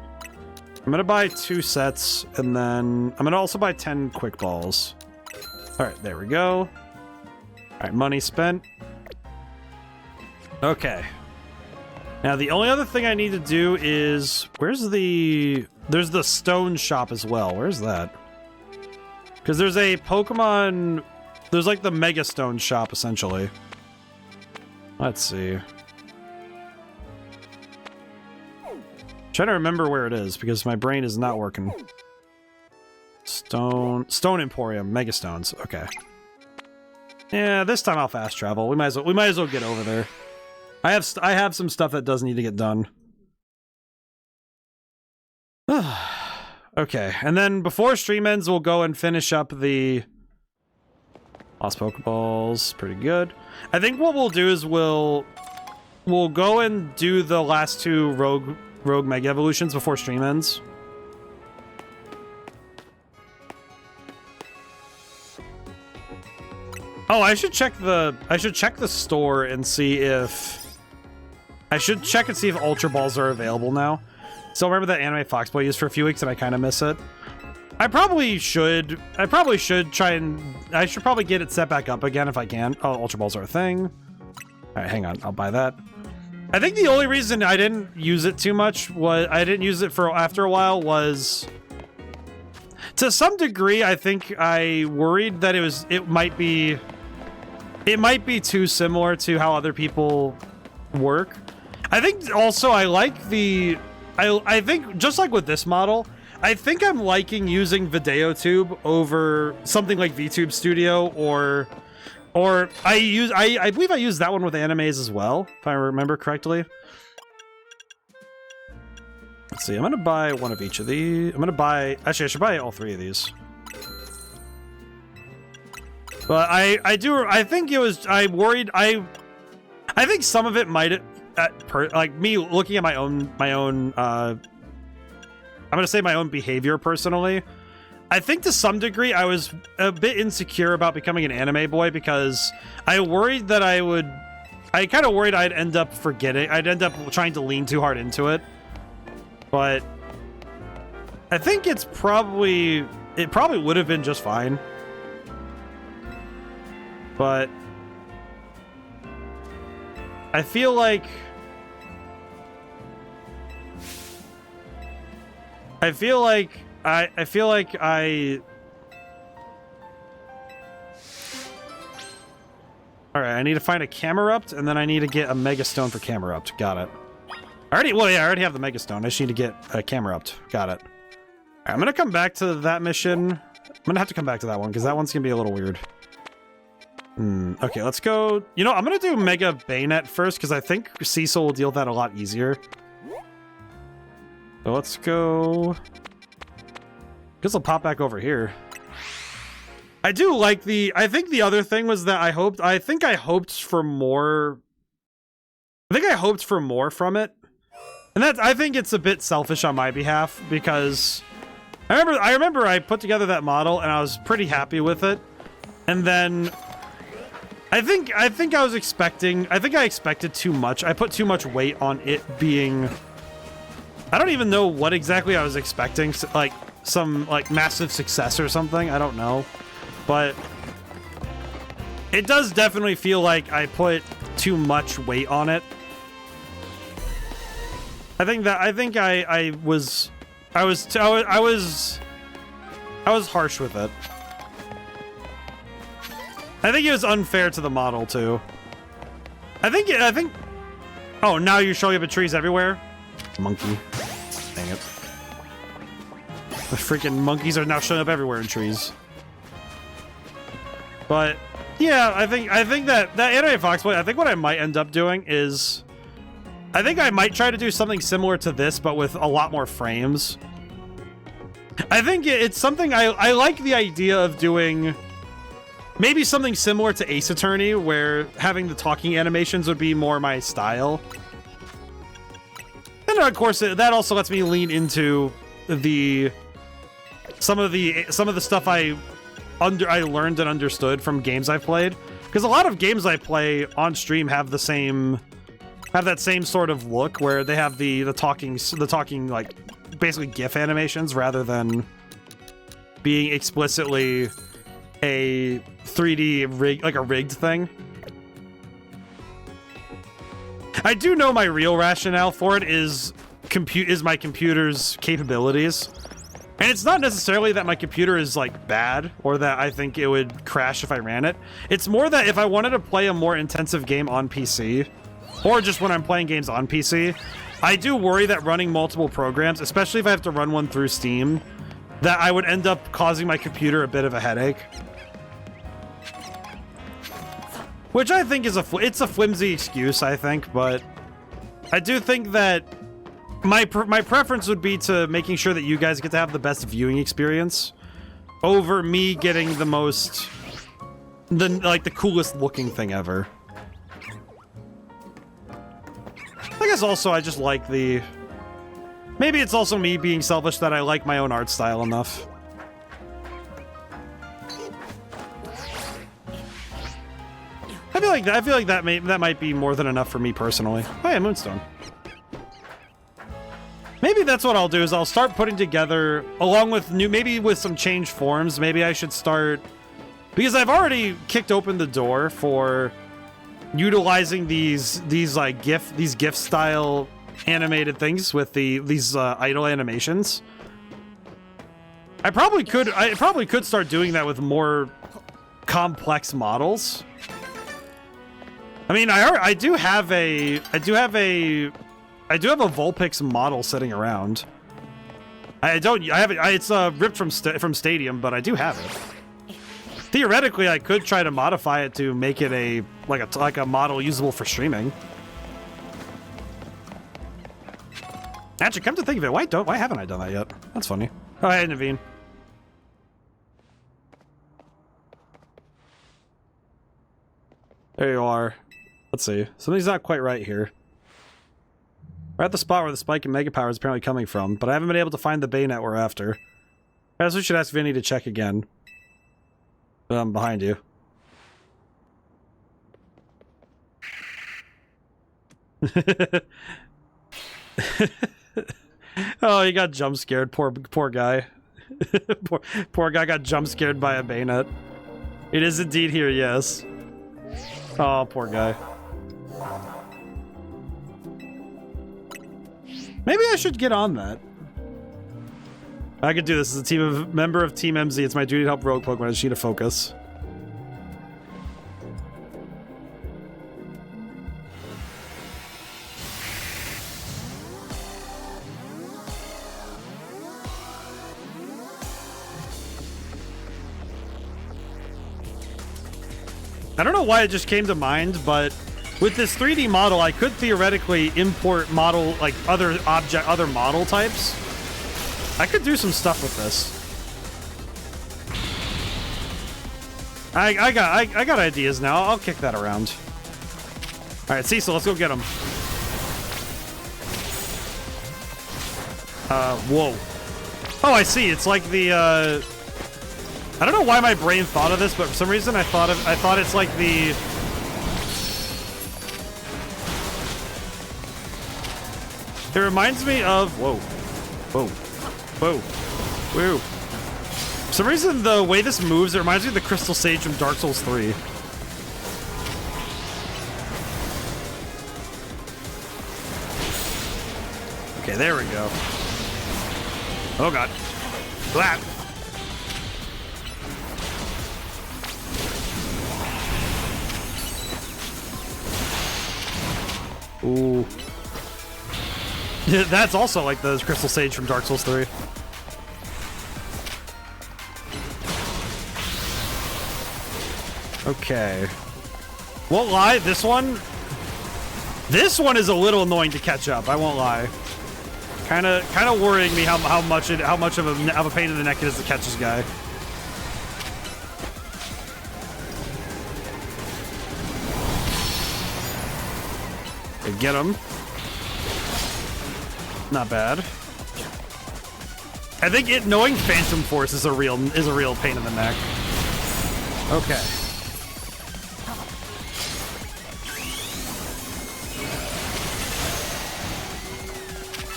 I'm going to buy 2 sets, and then I'm going to also buy 10 Quick Balls. All right, there we go. All right, money spent. Okay. Now, the only other thing I need to do is... There's the stone shop as well. Where's that? Because there's a Pokemon... There's like the Mega Stone shop, essentially. Let's see. Trying to remember where it is, because my brain is not working. Stone Emporium. Mega Stones. Okay. Yeah, this time I'll fast travel. We might as well get over there. I have some stuff that does need to get done. Okay, and then before stream ends, we'll go and finish up the Lost Pokeballs. Pretty good. I think what we'll do is we'll go and do the last 2 Rogue Mega Evolutions before stream ends. Oh, I should check the store and see if... I should check and see if Ultra Balls are available now. So remember that anime Foxboy used for a few weeks and I kind of miss it. I probably should try and... I should probably get it set back up again if I can. Oh, Ultra Balls are a thing. Alright, hang on. I'll buy that. I think the only reason I didn't use it too much was... I didn't use it for after a while was... To some degree, I think I worried that it might be too similar to how other people work. I think also I like the... I think, just like with this model, I think I'm liking using VideoTube over something like VTube Studio, or I believe I used that one with animes as well, if I remember correctly. Let's see, I'm gonna buy one of each of these. Actually, I should buy all 3 of these. But I think it was, I think some of it might, like me looking at my own I'm gonna say my own behavior personally, I think to some degree I was a bit insecure about becoming an anime boy because I worried that I kind of worried I'd end up trying to lean too hard into it. But I think it probably would have been just fine. But I feel like all right, I need to find a Camerupt, and then I need to get a Mega Stone for Camerupt. Got it. I already have the Mega Stone. I just need to get a Camerupt. Got it. All right, I'm gonna come back to that mission. I'm gonna have to come back to that one because that one's gonna be a little weird. Okay, let's go. You know, I'm gonna do Mega Bayonet first because I think Cecil will deal with that a lot easier. So let's go. Guess I'll pop back over here. I do like I think the other thing was that I think I hoped for more. I think I hoped for more from it. And I think it's a bit selfish on my behalf because I remember I put together that model and I was pretty happy with it. And then I think I expected too much. I put too much weight on it being, I don't even know what exactly I was expecting, like some like massive success or something. I don't know. But it does definitely feel like I put too much weight on it. I think I was harsh with it. I think it was unfair to the model too. I think oh, now you're showing up at trees everywhere? Monkey. Dang it. The freaking monkeys are now showing up everywhere in trees. But yeah, I think that anime fox play, I think what I might end up doing is I think I might try to do something similar to this, but with a lot more frames. I think it's something I like the idea of doing maybe something similar to Ace Attorney, where having the talking animations would be more my style. And of course, that also lets me lean into some of the stuff I learned and understood from games I've played, because a lot of games I play on stream have that same sort of look where they have the talking like basically GIF animations rather than being explicitly a 3D rig, like a rigged thing. I do know my real rationale for it is my computer's capabilities. And it's not necessarily that my computer is like bad or that I think it would crash if I ran it. It's more that if I wanted to play a more intensive game on PC, or just when I'm playing games on PC, I do worry that running multiple programs, especially if I have to run one through Steam, that I would end up causing my computer a bit of a headache. Which I think is it's a flimsy excuse, I think, but I do think that my preference would be to making sure that you guys get to have the best viewing experience over me getting the coolest looking thing ever. I guess also I just like maybe it's also me being selfish that I like my own art style enough. I feel like that might be more than enough for me personally. Oh yeah, Moonstone. Maybe that's what I'll do, is I'll start putting together, along with maybe with some changed forms, maybe I should start, because I've already kicked open the door for utilizing these GIF style animated things with these idle animations. I probably could start doing that with more complex models. I mean, I do have a Vulpix model sitting around. It's ripped from Stadium, but I do have it. Theoretically, I could try to modify it to make it like a model usable for streaming. Actually, come to think of it, why haven't I done that yet? That's funny. Oh, hey, Naveen. There you are. Let's see. Something's not quite right here. We're at the spot where the spike in Mega Power is apparently coming from, but I haven't been able to find the bayonet we're after. I guess we should ask Vinny to check again. Behind you. Oh, he got jump scared. Poor guy. poor guy got jump scared by a bayonet. It is indeed here, yes. Oh, poor guy. Maybe I should get on that. I could do this as a member of Team MZ. It's my duty to help rogue Pokemon. I just need to focus. I don't know why it just came to mind, but with this 3D model, I could theoretically import other model types. I could do some stuff with this. I got ideas now. I'll kick that around. All right, Cecil, let's go get him. Whoa. Oh, I see. It's like the I don't know why my brain thought of this, but for some reason I thought it's like the It reminds me of whoa. For some reason, the way this moves, it reminds me of the Crystal Sage from Dark Souls 3. Okay, there we go. Oh god. Blah. Ooh. That's also like the Crystal Sage from Dark Souls 3. Okay. Won't lie, this one is a little annoying to catch up. I won't lie. Kind of worrying me how much of a pain in the neck it is to catch this guy. Okay, get him. Not bad. I think knowing Phantom Force is a real pain in the neck. Okay.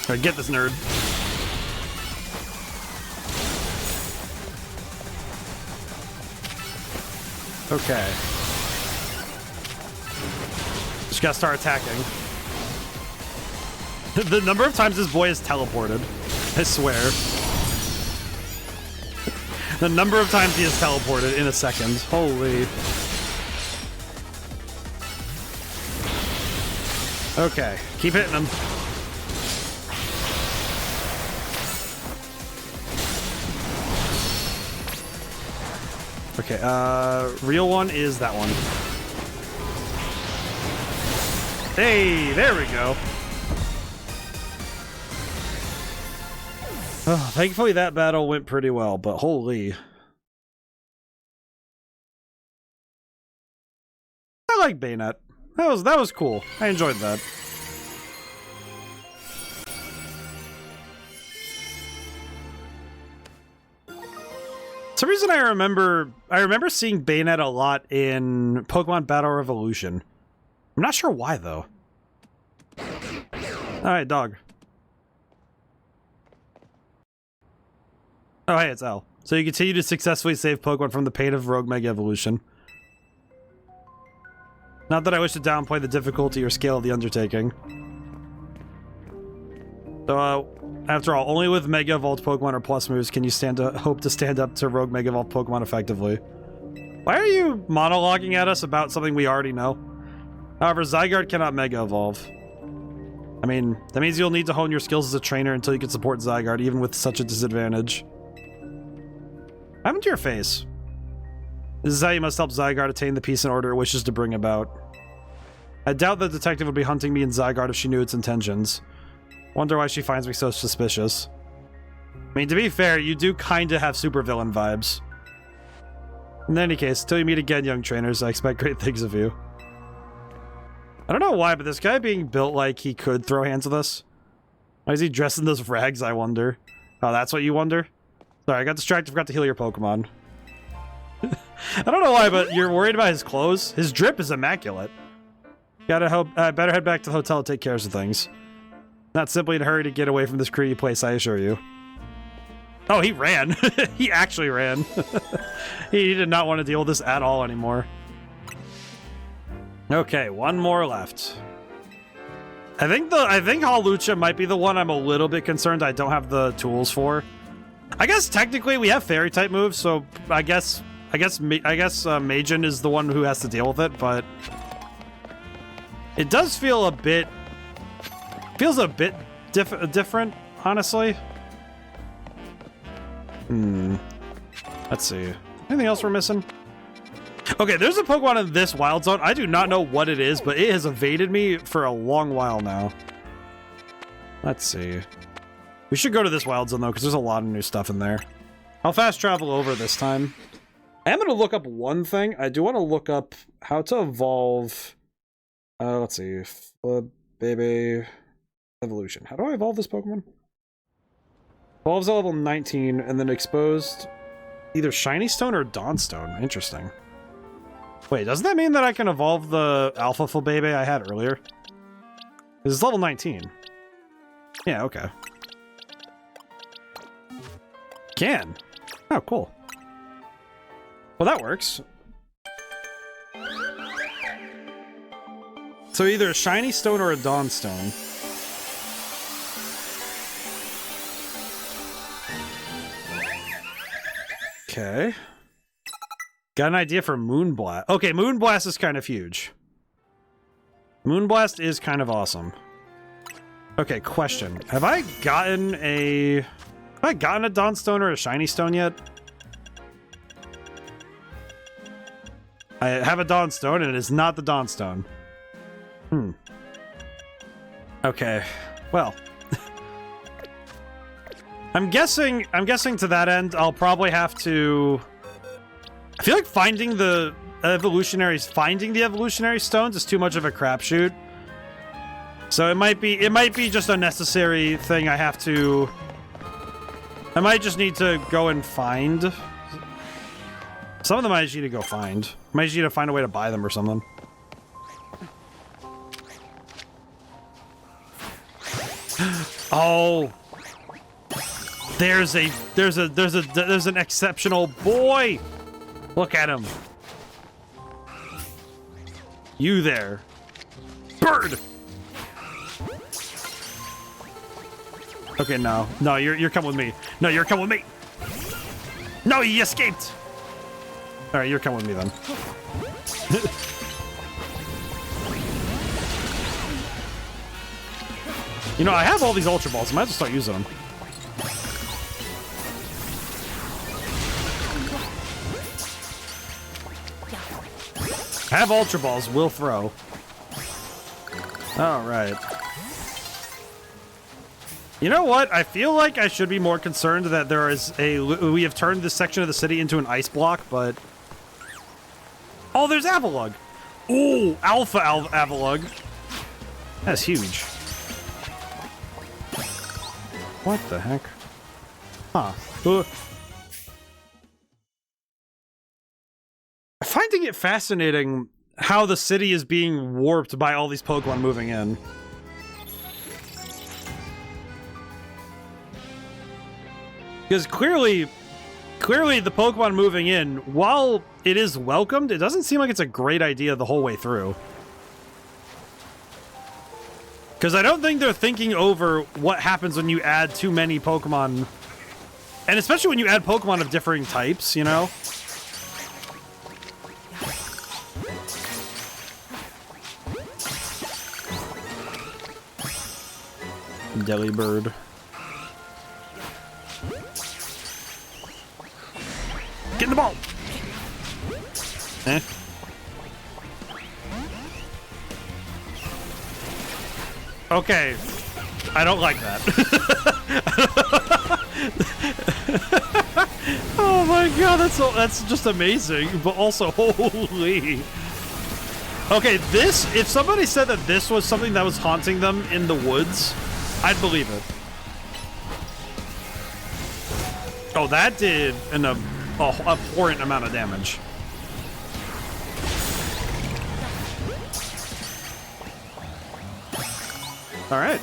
Alright, get this nerd. Okay. Just gotta start attacking. The number of times this boy is teleported, I swear. The number of times he is teleported in a second. Holy. Okay, keep hitting him. Okay, real one is that one. Hey, there we go. Oh, thankfully that battle went pretty well, but holy. I like Bayonet. That was cool. I enjoyed that. For some reason I remember seeing Bayonet a lot in Pokemon Battle Revolution. I'm not sure why though. Alright, dog. Oh, hey, it's L. So you continue to successfully save Pokemon from the pain of Rogue Mega Evolution. Not that I wish to downplay the difficulty or scale of the undertaking. So, after all, only with Mega Evolved Pokemon or Plus moves can you hope to stand up to Rogue Mega Evolved Pokemon effectively. Why are you monologuing at us about something we already know? However, Zygarde cannot Mega Evolve. I mean, that means you'll need to hone your skills as a trainer until you can support Zygarde, even with such a disadvantage. What happened to your face? This is how you must help Zygarde attain the peace and order it wishes to bring about. I doubt the detective would be hunting me and Zygarde if she knew its intentions. Wonder why she finds me so suspicious. I mean, to be fair, you do kinda have supervillain vibes. In any case, till you meet again, young trainers, I expect great things of you. I don't know why, but this guy being built like he could throw hands with us. Why is he dressed in those rags, I wonder? Oh, that's what you wonder? Sorry, I got distracted, forgot to heal your Pokemon. I don't know why, but you're worried about his clothes? His drip is immaculate. Better head back to the hotel to take care of some things. Not simply in a hurry to get away from this creepy place, I assure you. Oh, he ran. He actually ran. He did not want to deal with this at all anymore. Okay, one more left. I think Hawlucha might be the one I'm a little bit concerned I don't have the tools for. I guess technically we have fairy type moves, so I guess Majin is the one who has to deal with it, but it does feel a bit different, honestly. Let's see. Anything else we're missing? Okay, there's a Pokemon in this wild zone. I do not know what it is, but it has evaded me for a long while now. Let's see. We should go to this wild zone, though, because there's a lot of new stuff in there. I'll fast travel over this time. I am going to look up one thing. I do want to look up how to evolve... let's see. Baby... Evolution. How do I evolve this Pokemon? Evolves at level 19, and then exposed... either Shiny Stone or Dawnstone. Interesting. Wait, doesn't that mean that I can evolve the Alpha Baby I had earlier? This is level 19. Yeah, okay. Can. Oh, cool. Well, that works. So either a Shiny Stone or a Dawnstone. Okay. Got an idea for Moonblast. Okay, Moonblast is kind of huge. Moonblast is kind of awesome. Okay, question. Have I gotten a Dawnstone or a Shiny Stone yet? I have a Dawnstone, and it is not the Dawnstone. Okay. Well. I'm guessing to that end, I'll probably have to... I feel like finding the evolutionary stones is too much of a crapshoot. So it might be just a necessary thing I have to... I might just need to go and find. Some of them I just need to go find. I might just need to find a way to buy them or something. Oh. There's an exceptional boy. Look at him. You there. Bird. Okay, no, you're coming with me. No, you're coming with me. No, he escaped. All right, you're coming with me then. You know, I have all these Ultra Balls. I might as well start using them. I have Ultra Balls. Will throw. All right. You know what? I feel like I should be more concerned that we have turned this section of the city into an ice block, but... Oh, there's Avalugg. Ooh, Alpha Avalugg. That's huge. What the heck? Huh. I'm finding it fascinating how the city is being warped by all these Pokemon moving in. Because clearly the Pokemon moving in, while it is welcomed, it doesn't seem like it's a great idea the whole way through. Because I don't think they're thinking over what happens when you add too many Pokemon. And especially when you add Pokemon of differing types, you know? Delibird. Get in the ball! Eh? Okay. I don't like that. Oh my god, that's just amazing, but also holy. Okay, if somebody said that this was something that was haunting them in the woods, I'd believe it. Oh, that did an abhorrent amount of damage. All right.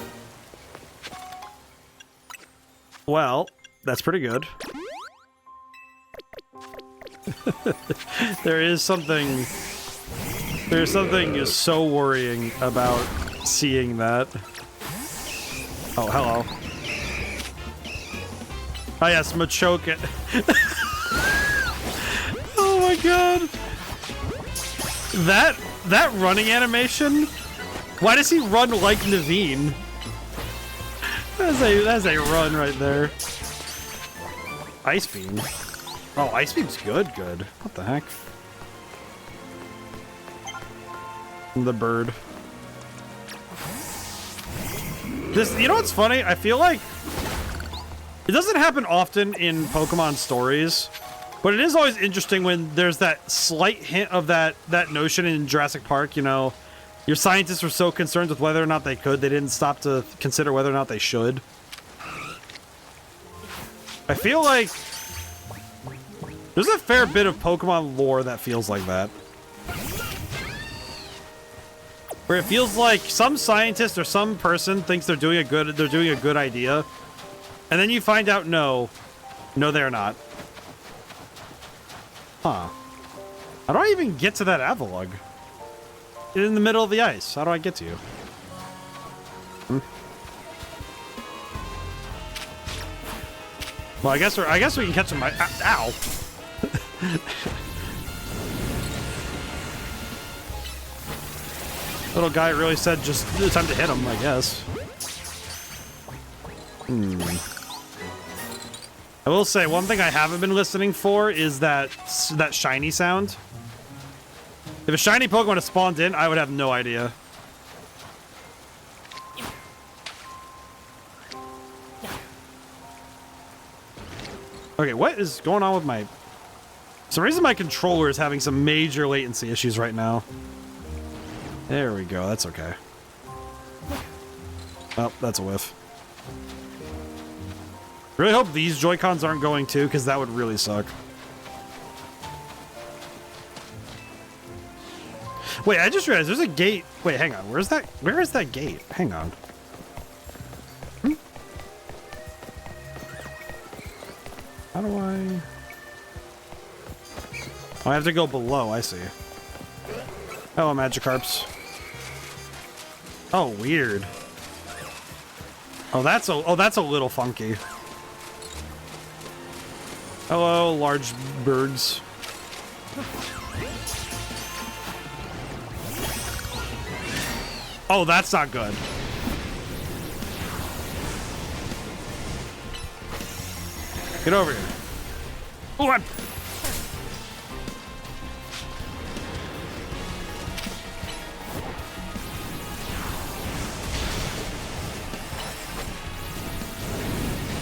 Well, that's pretty good. There's something so worrying about seeing that. Oh, hello. Oh yes, Machoke. Oh my god. That running animation? Why does he run like Naveen? That's a run right there. Ice Beam. Oh, Ice Beam's good. What the heck? The bird. You know what's funny? I feel like it doesn't happen often in Pokemon stories, but it is always interesting when there's that slight hint of that notion in Jurassic Park, you know, your scientists were so concerned with whether or not they didn't stop to consider whether or not they should. I feel like there's a fair bit of Pokemon lore that feels like that. Where it feels like some scientist or some person thinks they're doing a good idea, and then you find out no, they're not. Huh. How do I even get to that Avalugg? In the middle of the ice. How do I get to you? Well, I guess we can catch him. Ow! Little guy really said just time to hit him, I guess. I will say, one thing I haven't been listening for is that shiny sound. If a shiny Pokemon had spawned in, I would have no idea. Okay, what is going on with my... For some reason my controller is having some major latency issues right now. There we go, that's okay. Oh, that's a whiff. Really hope these Joy-Cons aren't going too, because that would really suck. Wait, I just realized there's a gate. Wait, hang on. Where is that gate? Hang on. How do I... Oh, I have to go below. I see. Hello, Magikarps. Oh, weird. Oh, that's a little funky. Hello, large birds. Oh, that's not good. Get over here. Oh, I'm...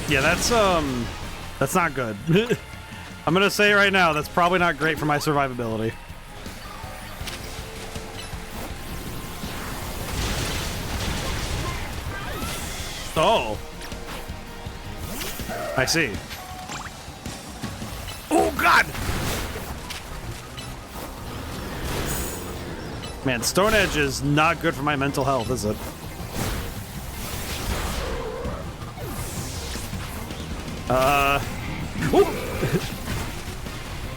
Yeah, that's not good. I'm gonna say right now, that's probably not great for my survivability. Oh. I see. Oh, God! Man, Stone Edge is not good for my mental health, is it?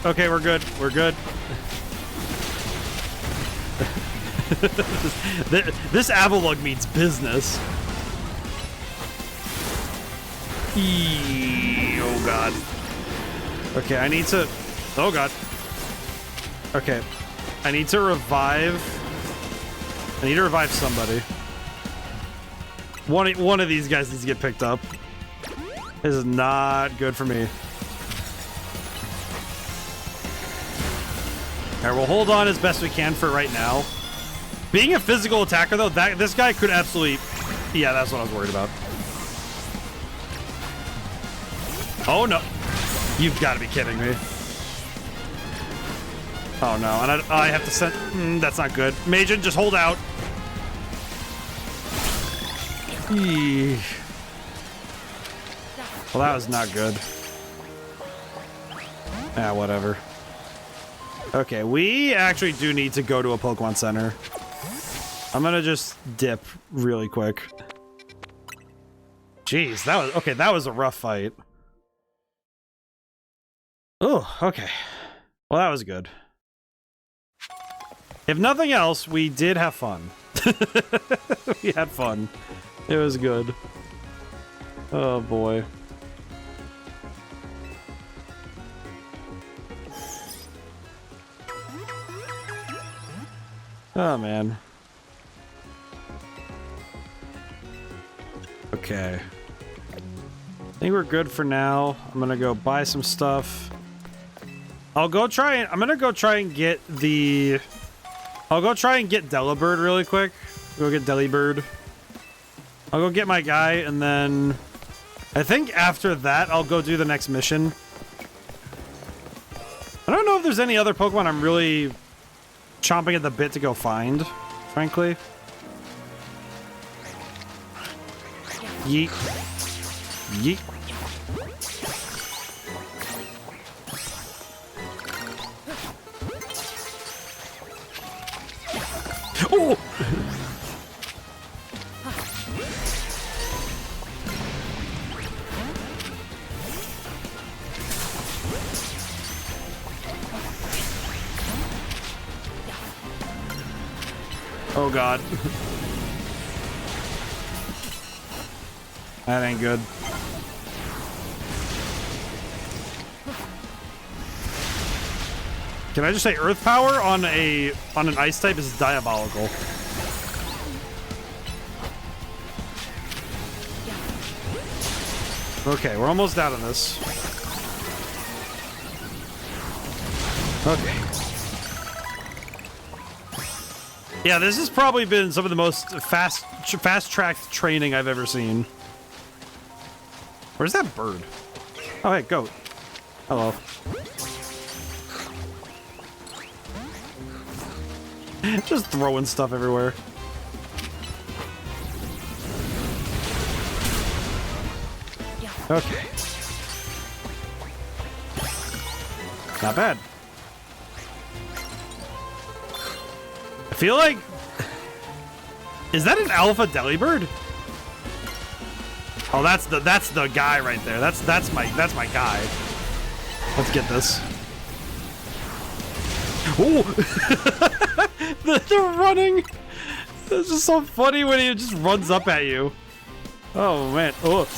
Okay, we're good. We're good. This Avalugg means business. Oh, God. Okay, I need to... Oh, God. Okay. I need to revive... I need to revive somebody. One of these guys needs to get picked up. This is not good for me. Alright, we'll hold on as best we can for right now. Being a physical attacker, though, this guy could absolutely... Yeah, that's what I was worried about. Oh, no. You've got to be kidding me. Oh, no. And I have to send... that's not good. Majin, just hold out. Eee. Well, that was not good. Ah, whatever. Okay, we actually do need to go to a Pokemon Center. I'm gonna just dip really quick. Jeez, that was... Okay, that was a rough fight. Oh, okay. Well, that was good. If nothing else, we did have fun. We had fun. It was good. Oh, boy. Oh, man. Okay. I think we're good for now. I'm gonna go buy some stuff. I'm gonna go try and get the... I'll go try and get Delibird really quick. Go get Delibird. I'll go get my guy, and then... I think after that, I'll go do the next mission. I don't know if there's any other Pokemon I'm really chomping at the bit to go find, frankly. Yeet. Yeet. Oh! Oh, God. That ain't good. Can I just say Earth Power on an Ice type is diabolical. Okay, we're almost out of this. Okay. Yeah, this has probably been some of the most fast-tracked training I've ever seen. Where's that bird? Oh, hey, goat. Hello. Just throwing stuff everywhere. Okay. Not bad. I feel like... Is that an alpha delibird? Oh, that's the guy right there. That's my guy. Let's get this. Oh! the running. It's just so funny when he just runs up at you. Oh man. Oh.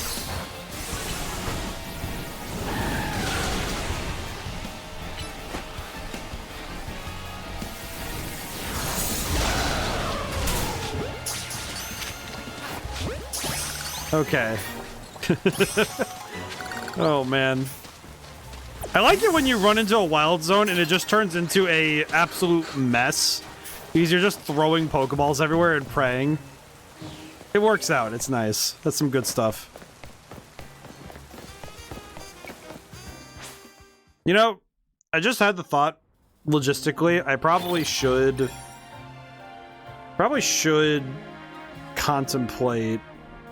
Okay. Oh man. I like it when you run into a wild zone and it just turns into a absolute mess. Because you're just throwing Pokeballs everywhere and praying. It works out. It's nice. That's some good stuff. You know, I just had the thought, logistically, I probably should contemplate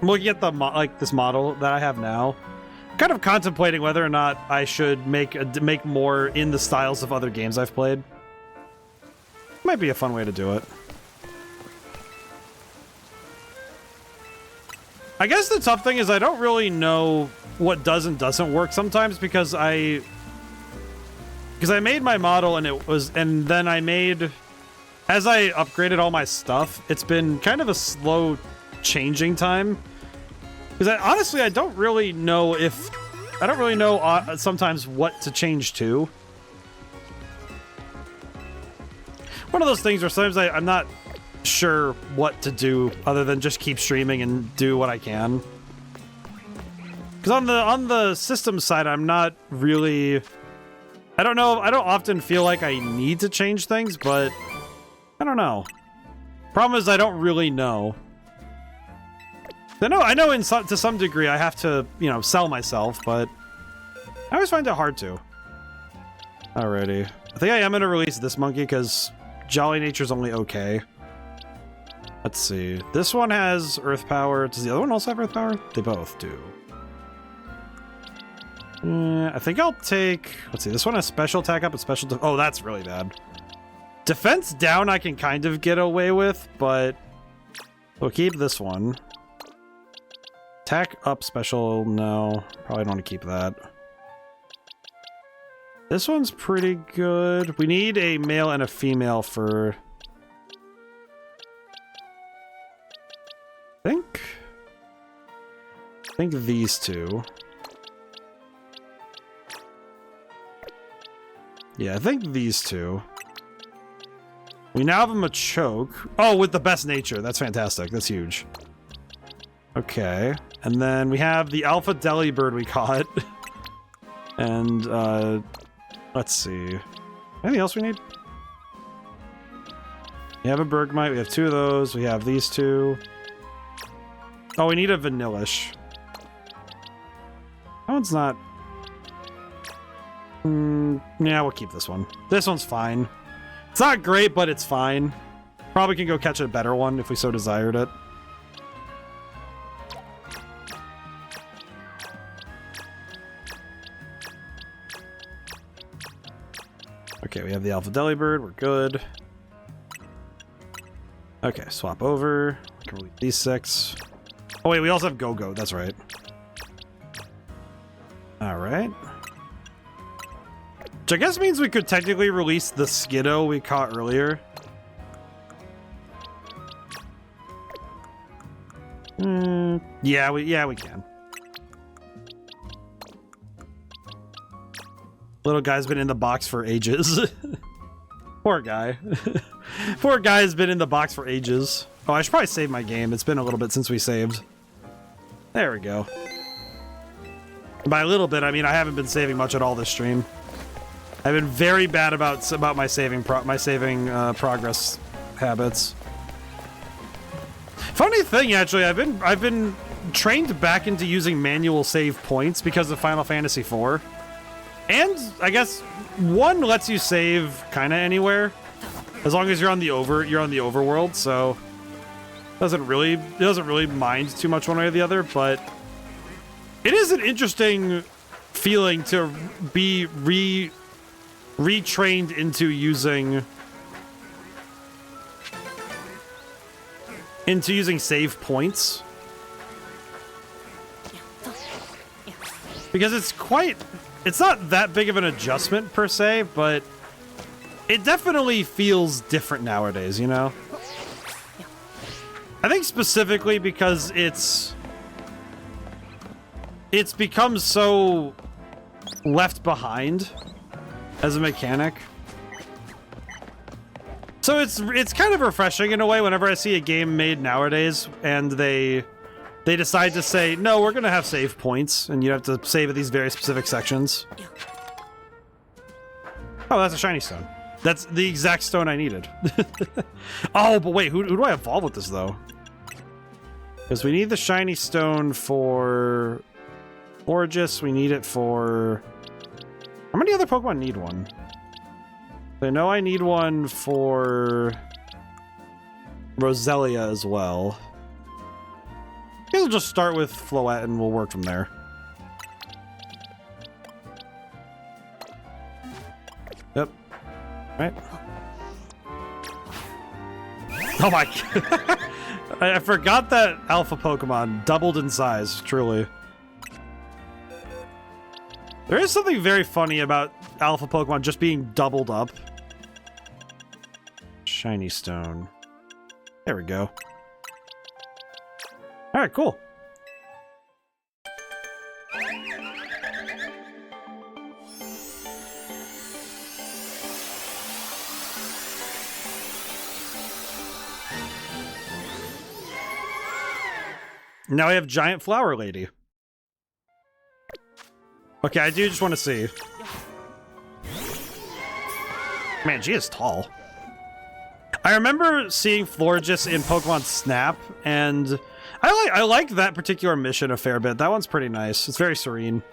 looking at the this model that I have now. Kind of contemplating whether or not I should make more in the styles of other games I've played. Might be a fun way to do it. I guess the tough thing is I don't really know what does and doesn't work sometimes because I made my model and then I made, as I upgraded all my stuff, it's been kind of a slow changing time. Because honestly, I don't really know sometimes what to change to. One of those things where sometimes I'm not sure what to do other than just keep streaming and do what I can. Because on the system side, I'm not really... I don't know. I don't often feel like I need to change things, but I don't know. Problem is I don't really know. I know to some degree I have to, you know, sell myself, but I always find it hard to. Alrighty. I think I am going to release this monkey because Jolly Nature's only okay. Let's see. This one has Earth Power. Does the other one also have Earth Power? They both do. I think I'll take... Let's see. This one has Special Attack Up and Special... Oh, that's really bad. Defense down I can kind of get away with, but we'll keep this one. Attack up special, no. Probably don't want to keep that. This one's pretty good. We need a male and a female for... I think these two. Yeah, I think these two. We now have a Machoke. Oh, with the best nature. That's fantastic. That's huge. Okay. And then we have the Alpha Delibird we caught. And, let's see. Anything else we need? We have a Bergmite. We have two of those. We have these two. Oh, we need a Vanillish. That one's not... yeah, we'll keep this one. This one's fine. It's not great, but it's fine. Probably can go catch a better one if we so desired it. Okay, we have the Alpha Delibird. We're good. Okay, swap over. We can release these 6. Oh, wait, we also have Go-Go. That's right. Alright. Which I guess means we could technically release the Skiddo we caught earlier. Yeah, we can. Little guy's been in the box for ages. Poor guy. Poor guy's been in the box for ages. Oh, I should probably save my game. It's been a little bit since we saved. There we go. By a little bit, I mean I haven't been saving much at all this stream. I've been very bad about my saving progress habits. Funny thing, actually, I've been trained back into using manual save points because of Final Fantasy IV, and I guess 1 lets you save kind of anywhere, as long as you're on the overworld. So it doesn't really mind too much one way or the other, but it is an interesting feeling to be retrained into using save points, because it's not that big of an adjustment per se, but it definitely feels different nowadays, you know? I think specifically because it's become so left behind as a mechanic. So it's kind of refreshing in a way whenever I see a game made nowadays and they decide to say, no, we're gonna have save points and you have to save at these very specific sections. Oh, that's a shiny stone. That's the exact stone I needed. Oh, but wait, who do I evolve with this though? Because we need the shiny stone for Origis, we need it for... How many other Pokemon need one? I know I need one for Roselia as well. I guess we'll just start with Floette and we'll work from there. Yep. Right. Oh my god. I forgot that Alpha Pokemon doubled in size, truly. There is something very funny about Alpha Pokemon just being doubled up. Shiny stone. There we go. Alright, cool. Now we have Giant Flower Lady. Okay, I do just want to see. Man, she is tall. I remember seeing Florges in Pokemon Snap, and I like that particular mission a fair bit. That one's pretty nice. It's very serene.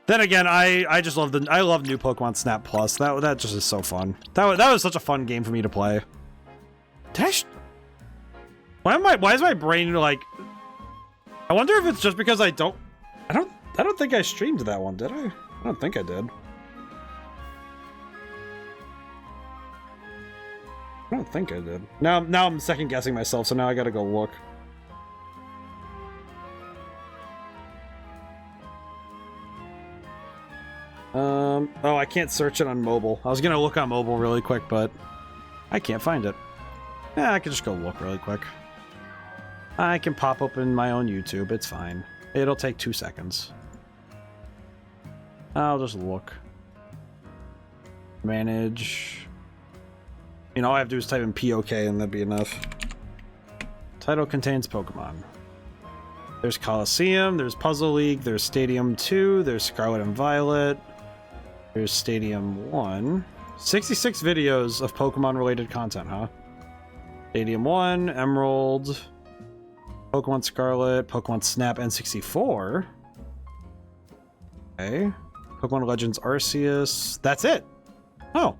Then again, I just love I love new Pokemon Snap Plus. That just is so fun. That was such a fun game for me to play. Why is my brain like? I wonder if it's just because I don't think I streamed that one, did I? I don't think I did. I don't think I did. Now I'm second guessing myself, so now I gotta go look. Oh, I can't search it on mobile. I was gonna look on mobile really quick, but I can't find it. Yeah, I can just go look really quick. I can pop open my own YouTube, it's fine. It'll take 2 seconds. I'll just look. Manage. You know, all I have to do is type in POK and that'd be enough. Title contains Pokemon. There's Coliseum, there's Puzzle League, there's Stadium 2, there's Scarlet and Violet, there's Stadium 1. 66 videos of Pokemon-related content, huh? Stadium 1, Emerald, Pokemon Scarlet, Pokemon Snap N64. Okay. Pokemon Legends Arceus. That's it! Oh.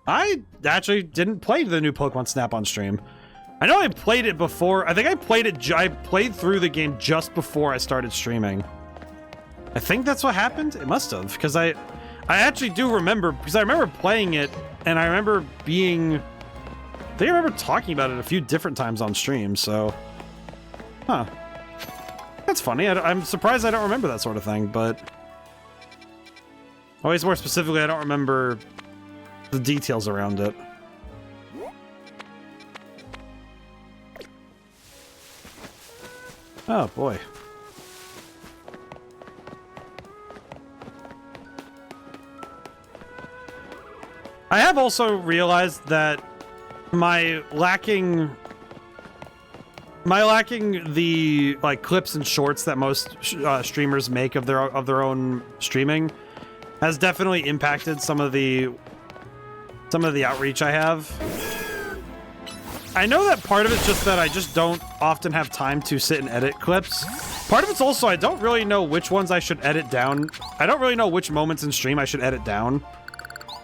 I actually didn't play the new Pokemon Snap on stream. I know I played it before. I think I played through the game just before I started streaming. I think that's what happened. It must have, because I actually do remember, because I remember playing it, and I remember being... I think I remember talking about it a few different times on stream, so... Huh. That's funny. I'm surprised I don't remember that sort of thing, but... Always more specifically, I don't remember the details around it. Oh, boy. I have also realized that my lacking Am I lacking the like clips and shorts that most streamers make of their own streaming? Has definitely impacted some of the outreach I have. I know that part of it's just that I just don't often have time to sit and edit clips. Part of it's also I don't really know which ones I should edit down. I don't really know which moments in stream I should edit down.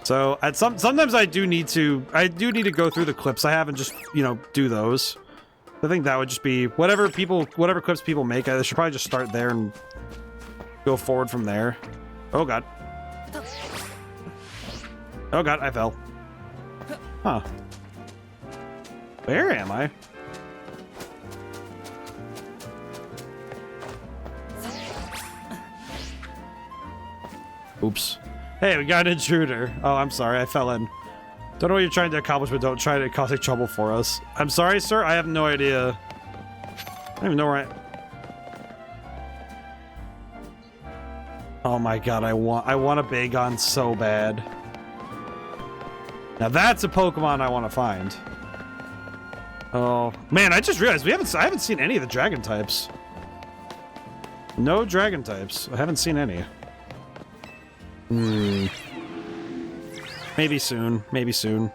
So sometimes I do need to go through the clips I have and just, you know, do those. I think that would just be whatever clips people make. I should probably just start there and go forward from there. Oh god. Oh god, I fell. Huh. Where am I? Oops. Hey, we got an intruder. Oh, I'm sorry, I fell in. Don't know what you're trying to accomplish, but don't try to cause trouble for us. I'm sorry, sir. I have no idea. I don't even know where Oh my god, I want a Bagon so bad. Now that's a Pokemon I want to find. Oh man, I just realized I haven't seen any of the dragon types. No dragon types. I haven't seen any. Maybe soon. Maybe soon.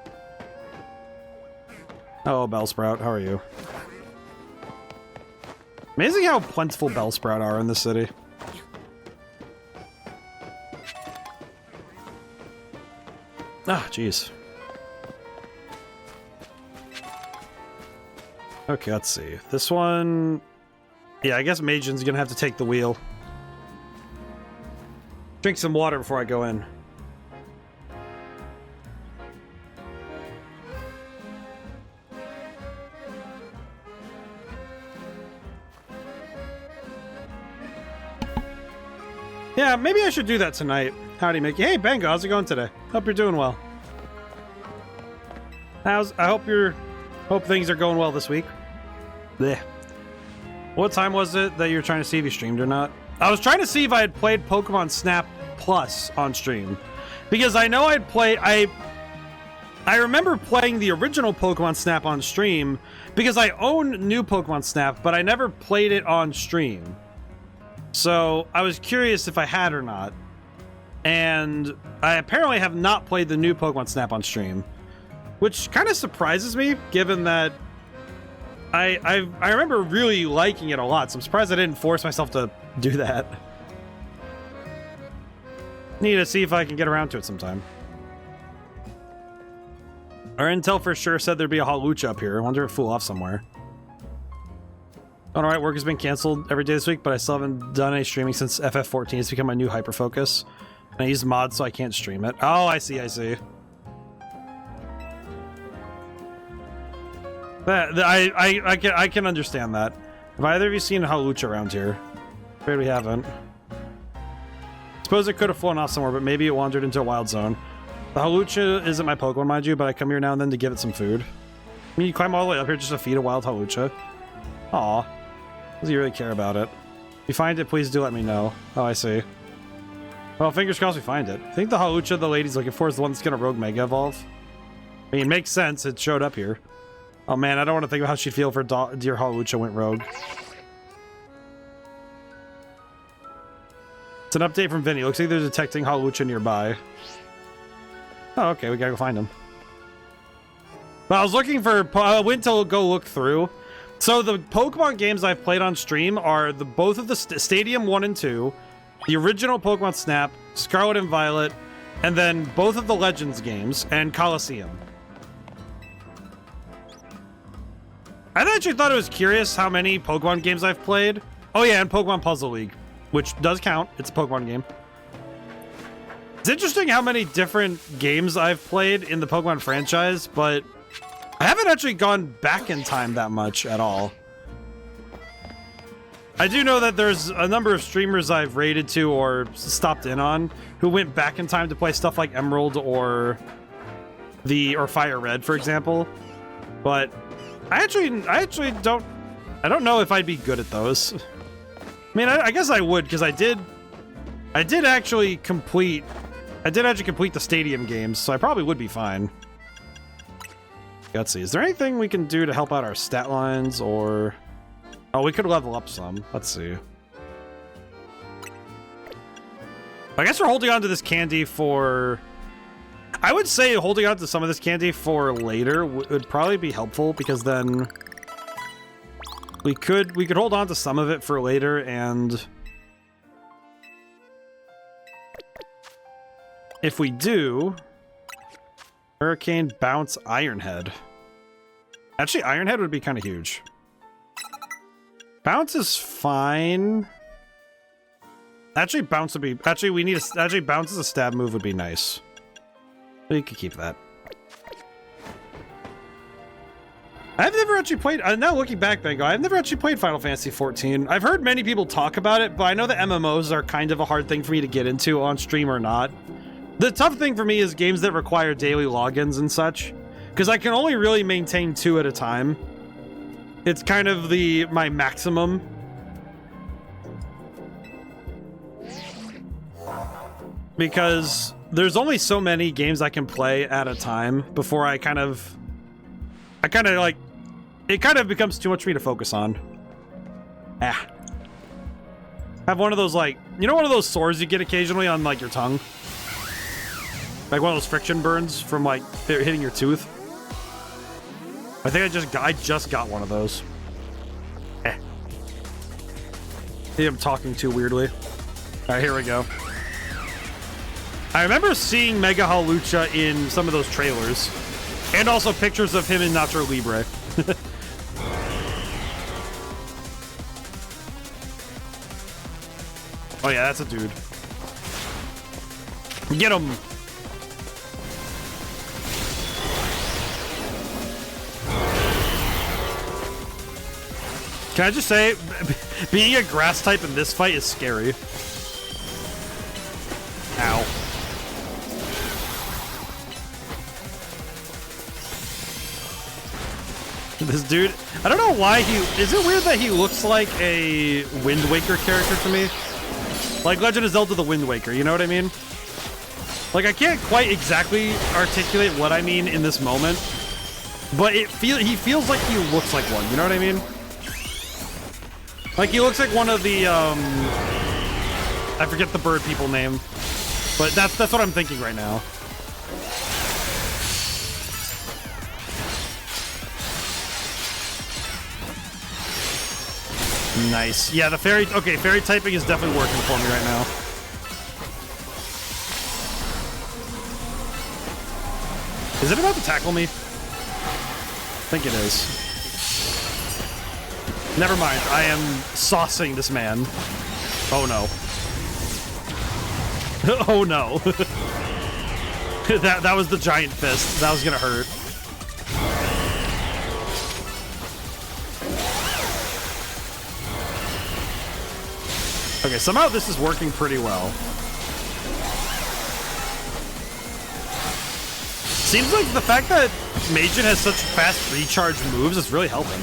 Oh, Bellsprout, how are you? Amazing how plentiful Bellsprout are in this city. Ah, jeez. Okay, let's see. This one... Yeah, I guess Majin's gonna have to take the wheel. Drink some water before I go in. Yeah, maybe I should do that tonight. Howdy, Mickey. Hey, Bango, how's it going today? Hope you're doing well. I hope things are going well this week. Blech. What time was it that you were trying to see if you streamed or not? I was trying to see if I had played Pokemon Snap Plus on stream. Because I know I'd played... I remember playing the original Pokemon Snap on stream because I own new Pokemon Snap, but I never played it on stream. So I was curious if I had or not. And I apparently have not played the new Pokemon Snap on stream. Which kind of surprises me, given that I remember really liking it a lot, so I'm surprised I didn't force myself to do that. Need to see if I can get around to it sometime. Our intel for sure said there'd be a Hawlucha up here. I wonder if it flew off somewhere. Alright, work has been canceled every day this week, but I still haven't done any streaming since FF14. It's become my new hyperfocus. And I use mods so I can't stream it. Oh, I see, I see. I can understand that. Have either of you seen Hawlucha around here? Afraid we haven't. Suppose it could have flown off somewhere, but maybe it wandered into a wild zone. The Hawlucha isn't my Pokemon, mind you, but I come here now and then to give it some food. I mean, you climb all the way up here just to feed a wild Hawlucha. Aw. Does you really care about it? If you find it, please do let me know. Oh, I see. Well, fingers crossed we find it. I think the Hawlucha the lady's looking for is the one that's gonna Rogue Mega Evolve. I mean, it makes sense. It showed up here. Oh man, I don't want to think about how she'd feel if her dear Hawlucha went rogue. It's an update from Vinny. Looks like they're detecting Hawlucha nearby. Oh, okay, we gotta go find him. But I was looking for... I went to go look through. So the Pokemon games I've played on stream are both of the Stadium 1 and 2, the original Pokemon Snap, Scarlet and Violet, and then both of the Legends games, and Coliseum. I actually thought it was curious how many Pokemon games I've played. Oh yeah, and Pokemon Puzzle League, which does count. It's a Pokemon game. It's interesting how many different games I've played in the Pokemon franchise, but I haven't actually gone back in time that much at all. I do know that there's a number of streamers I've raided to or stopped in on who went back in time to play stuff like Emerald or Fire Red, for example. But I actually don't know if I'd be good at those. I mean, I guess I would, because I did actually complete the Stadium games, so I probably would be fine. Let's see, is there anything we can do to help out our stat lines, or... Oh, we could level up some. Let's see. I guess we're holding on to this candy for... I would say holding on to some of this candy for later would probably be helpful, because then we could hold on to some of it for later, and if we do, Hurricane, Bounce, Ironhead. Actually, Ironhead would be kind of huge. Bounce is fine. Actually, Bounce would be... Actually, we need a... Actually, Bounce as a stab move would be nice. We could keep that. I've never actually played... now looking back, Bengo, I've never actually played Final Fantasy XIV. I've heard many people talk about it, but I know that MMOs are kind of a hard thing for me to get into on stream or not. The tough thing for me is games that require daily logins and such, because I can only really maintain 2 at a time. It's kind of my maximum. Because there's only so many games I can play at a time before I kind of like, it kind of becomes too much for me to focus on. Ah. Have one of those, like, you know, one of those sores you get occasionally on, like, your tongue? Like one of those friction burns from, like, hitting your tooth? I think I just got one of those. Eh. I think I'm talking too weirdly. Alright, here we go. I remember seeing Mega Halucha in some of those trailers. And also pictures of him in Nacho Libre. Oh yeah, that's a dude. Get him! Can I just say, being a grass type in this fight is scary. Ow. This dude, I don't know why is it weird that he looks like a Wind Waker character to me? Like Legend of Zelda the Wind Waker, you know what I mean? Like, I can't quite exactly articulate what I mean in this moment, but he feels like he looks like one, you know what I mean? Like, he looks like one of the, I forget the bird people name, but that's what I'm thinking right now. Nice. Yeah, the fairy... Okay, fairy typing is definitely working for me right now. Is it about to tackle me? I think it is. Never mind. I am saucing this man. Oh, no. Oh, no. That was the giant fist. That was gonna hurt. Okay, somehow this is working pretty well. Seems like the fact that Majin has such fast recharge moves is really helping.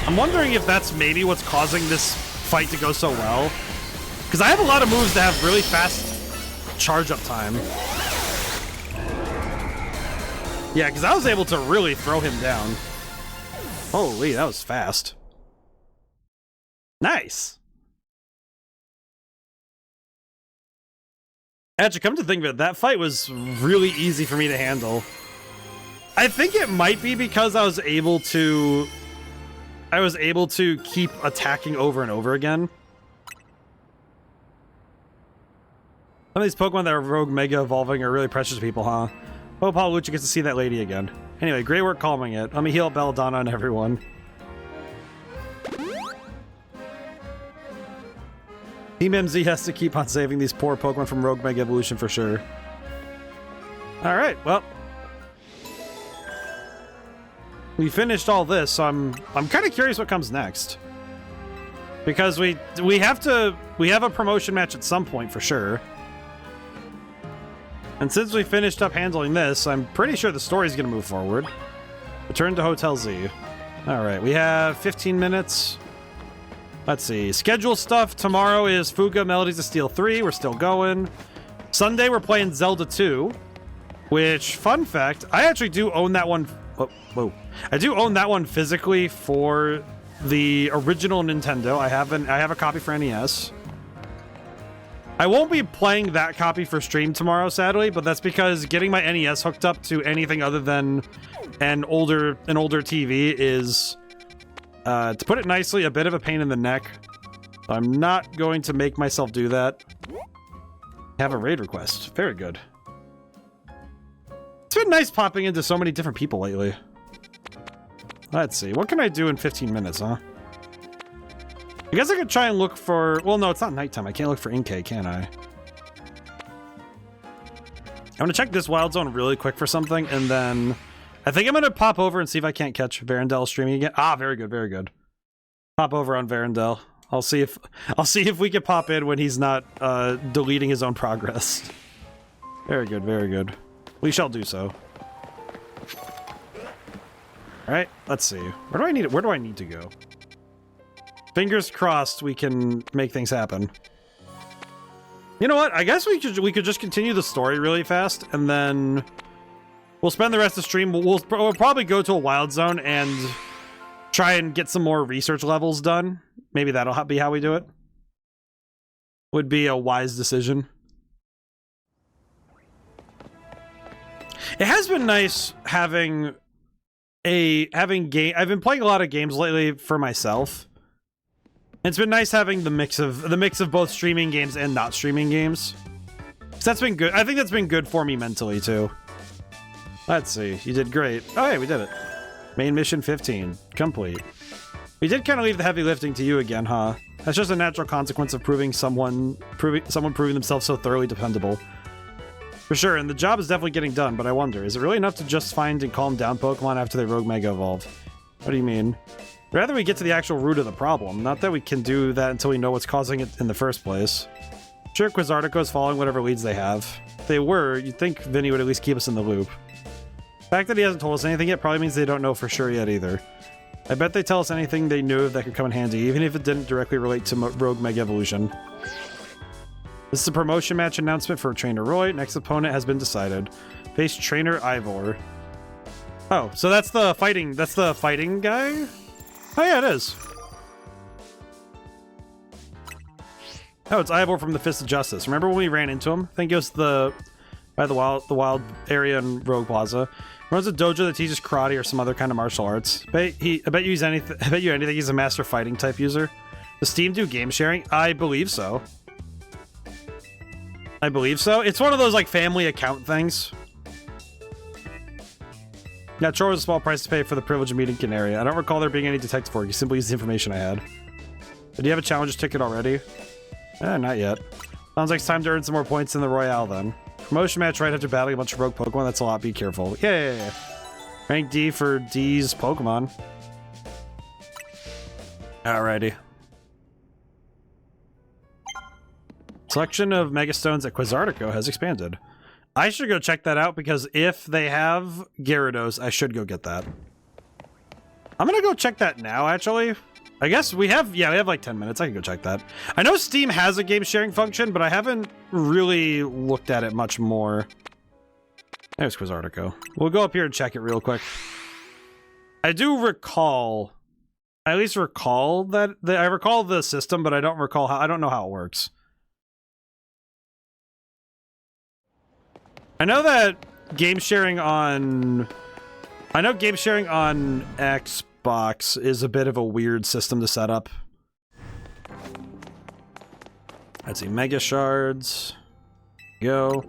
I'm wondering if that's maybe what's causing this fight to go so well. Because I have a lot of moves that have really fast charge up time. Yeah, because I was able to really throw him down. Holy, that was fast. Nice. Actually, come to think of it, that fight was really easy for me to handle. I think it might be because I was able to keep attacking over and over again. Some of these Pokemon that are Rogue Mega Evolving are really precious to people, huh? Hope Halucha gets to see that lady again. Anyway, great work calming it. Let me heal Belladonna and everyone. Team MZ has to keep on saving these poor Pokemon from Rogue Mega Evolution for sure. Alright, well. We finished all this, so I'm kind of curious what comes next. Because we have a promotion match at some point for sure. And since we finished up handling this, I'm pretty sure the story's gonna move forward. Return to Hotel Z. Alright, we have 15 minutes. Let's see. Schedule stuff. Tomorrow is Fuga Melodies of Steel 3. We're still going. Sunday, we're playing Zelda 2. Which, fun fact, I actually do own that one Oh, whoa. I do own that one physically for the original Nintendo. I have a copy for NES. I won't be playing that copy for stream tomorrow, sadly, but that's because getting my NES hooked up to anything other than an older TV is, to put it nicely, a bit of a pain in the neck. I'm not going to make myself do that. Have a raid request. Very good. It's been nice popping into so many different people lately. Let's see. What can I do in 15 minutes, huh? I guess I could try and look for... Well, no, it's not nighttime. I can't look for Inkay, can I? I'm going to check this Wild Zone really quick for something, and then... I think I'm going to pop over and see if I can't catch Varendell streaming again. Ah, very good, very good. Pop over on Varendell. I'll see if we can pop in when he's not deleting his own progress. Very good, very good. We shall do so. All right, let's see. Where do I need to go? Fingers crossed we can make things happen. You know what? I guess we could just continue the story really fast, and then we'll spend the rest of the stream. We'll probably go to a Wild Zone and try and get some more research levels done. Maybe that'll be how we do it. Would be a wise decision. It has been nice having game. I've been playing a lot of games lately for myself. It's been nice having the mix of both streaming games and not streaming games. So that's been good. I think that's been good for me mentally too. Let's see. You did great. Oh hey, we did it. Main mission 15 complete. We did kind of leave the heavy lifting to you again, huh? That's just a natural consequence of someone proving themselves so thoroughly dependable. For sure, and the job is definitely getting done, but I wonder, is it really enough to just find and calm down Pokemon after they Rogue Mega Evolve? What do you mean? Rather we get to the actual root of the problem, not that we can do that until we know what's causing it in the first place. Sure, Quizartico is following whatever leads they have. If they were, you'd think Vinny would at least keep us in the loop. The fact that he hasn't told us anything yet probably means they don't know for sure yet either. I bet they tell us anything they knew that could come in handy, even if it didn't directly relate to Rogue Mega Evolution. This is a promotion match announcement for Trainer Roy. Next opponent has been decided. Face Trainer Ivor. Oh, so that's the fighting guy? Oh yeah, it is. Oh, it's Ivor from the Fist of Justice. Remember when we ran into him? I think it was by the wild area in Rogue Plaza. Runs a dojo that teaches karate or some other kind of martial arts. I bet you anything he's a master fighting type user. Does Steam do game sharing? I believe so. I believe so. It's one of those like family account things. Yeah, Chore was a small price to pay for the privilege of meeting Canary. I don't recall there being any detective work. You simply used the information I had. Did you have a challenger's ticket already? Not yet. Sounds like it's time to earn some more points in the Royale then. Promotion match right after battling a bunch of rogue Pokemon. That's a lot. Be careful. Yeah. Rank D for D's Pokemon. Alrighty. Selection of Megastones at Quizartico has expanded. I should go check that out because if they have Gyarados, I should go get that. I'm gonna go check that now, actually. I guess we have like 10 minutes. I can go check that. I know Steam has a game sharing function, but I haven't really looked at it much more. There's Quizartico. We'll go up here and check it real quick. I do recall, I at least recall that, I recall the system, but I don't recall how, I don't know how it works. I know that game sharing on Xbox is a bit of a weird system to set up. Let's see, Mega Shards. Go.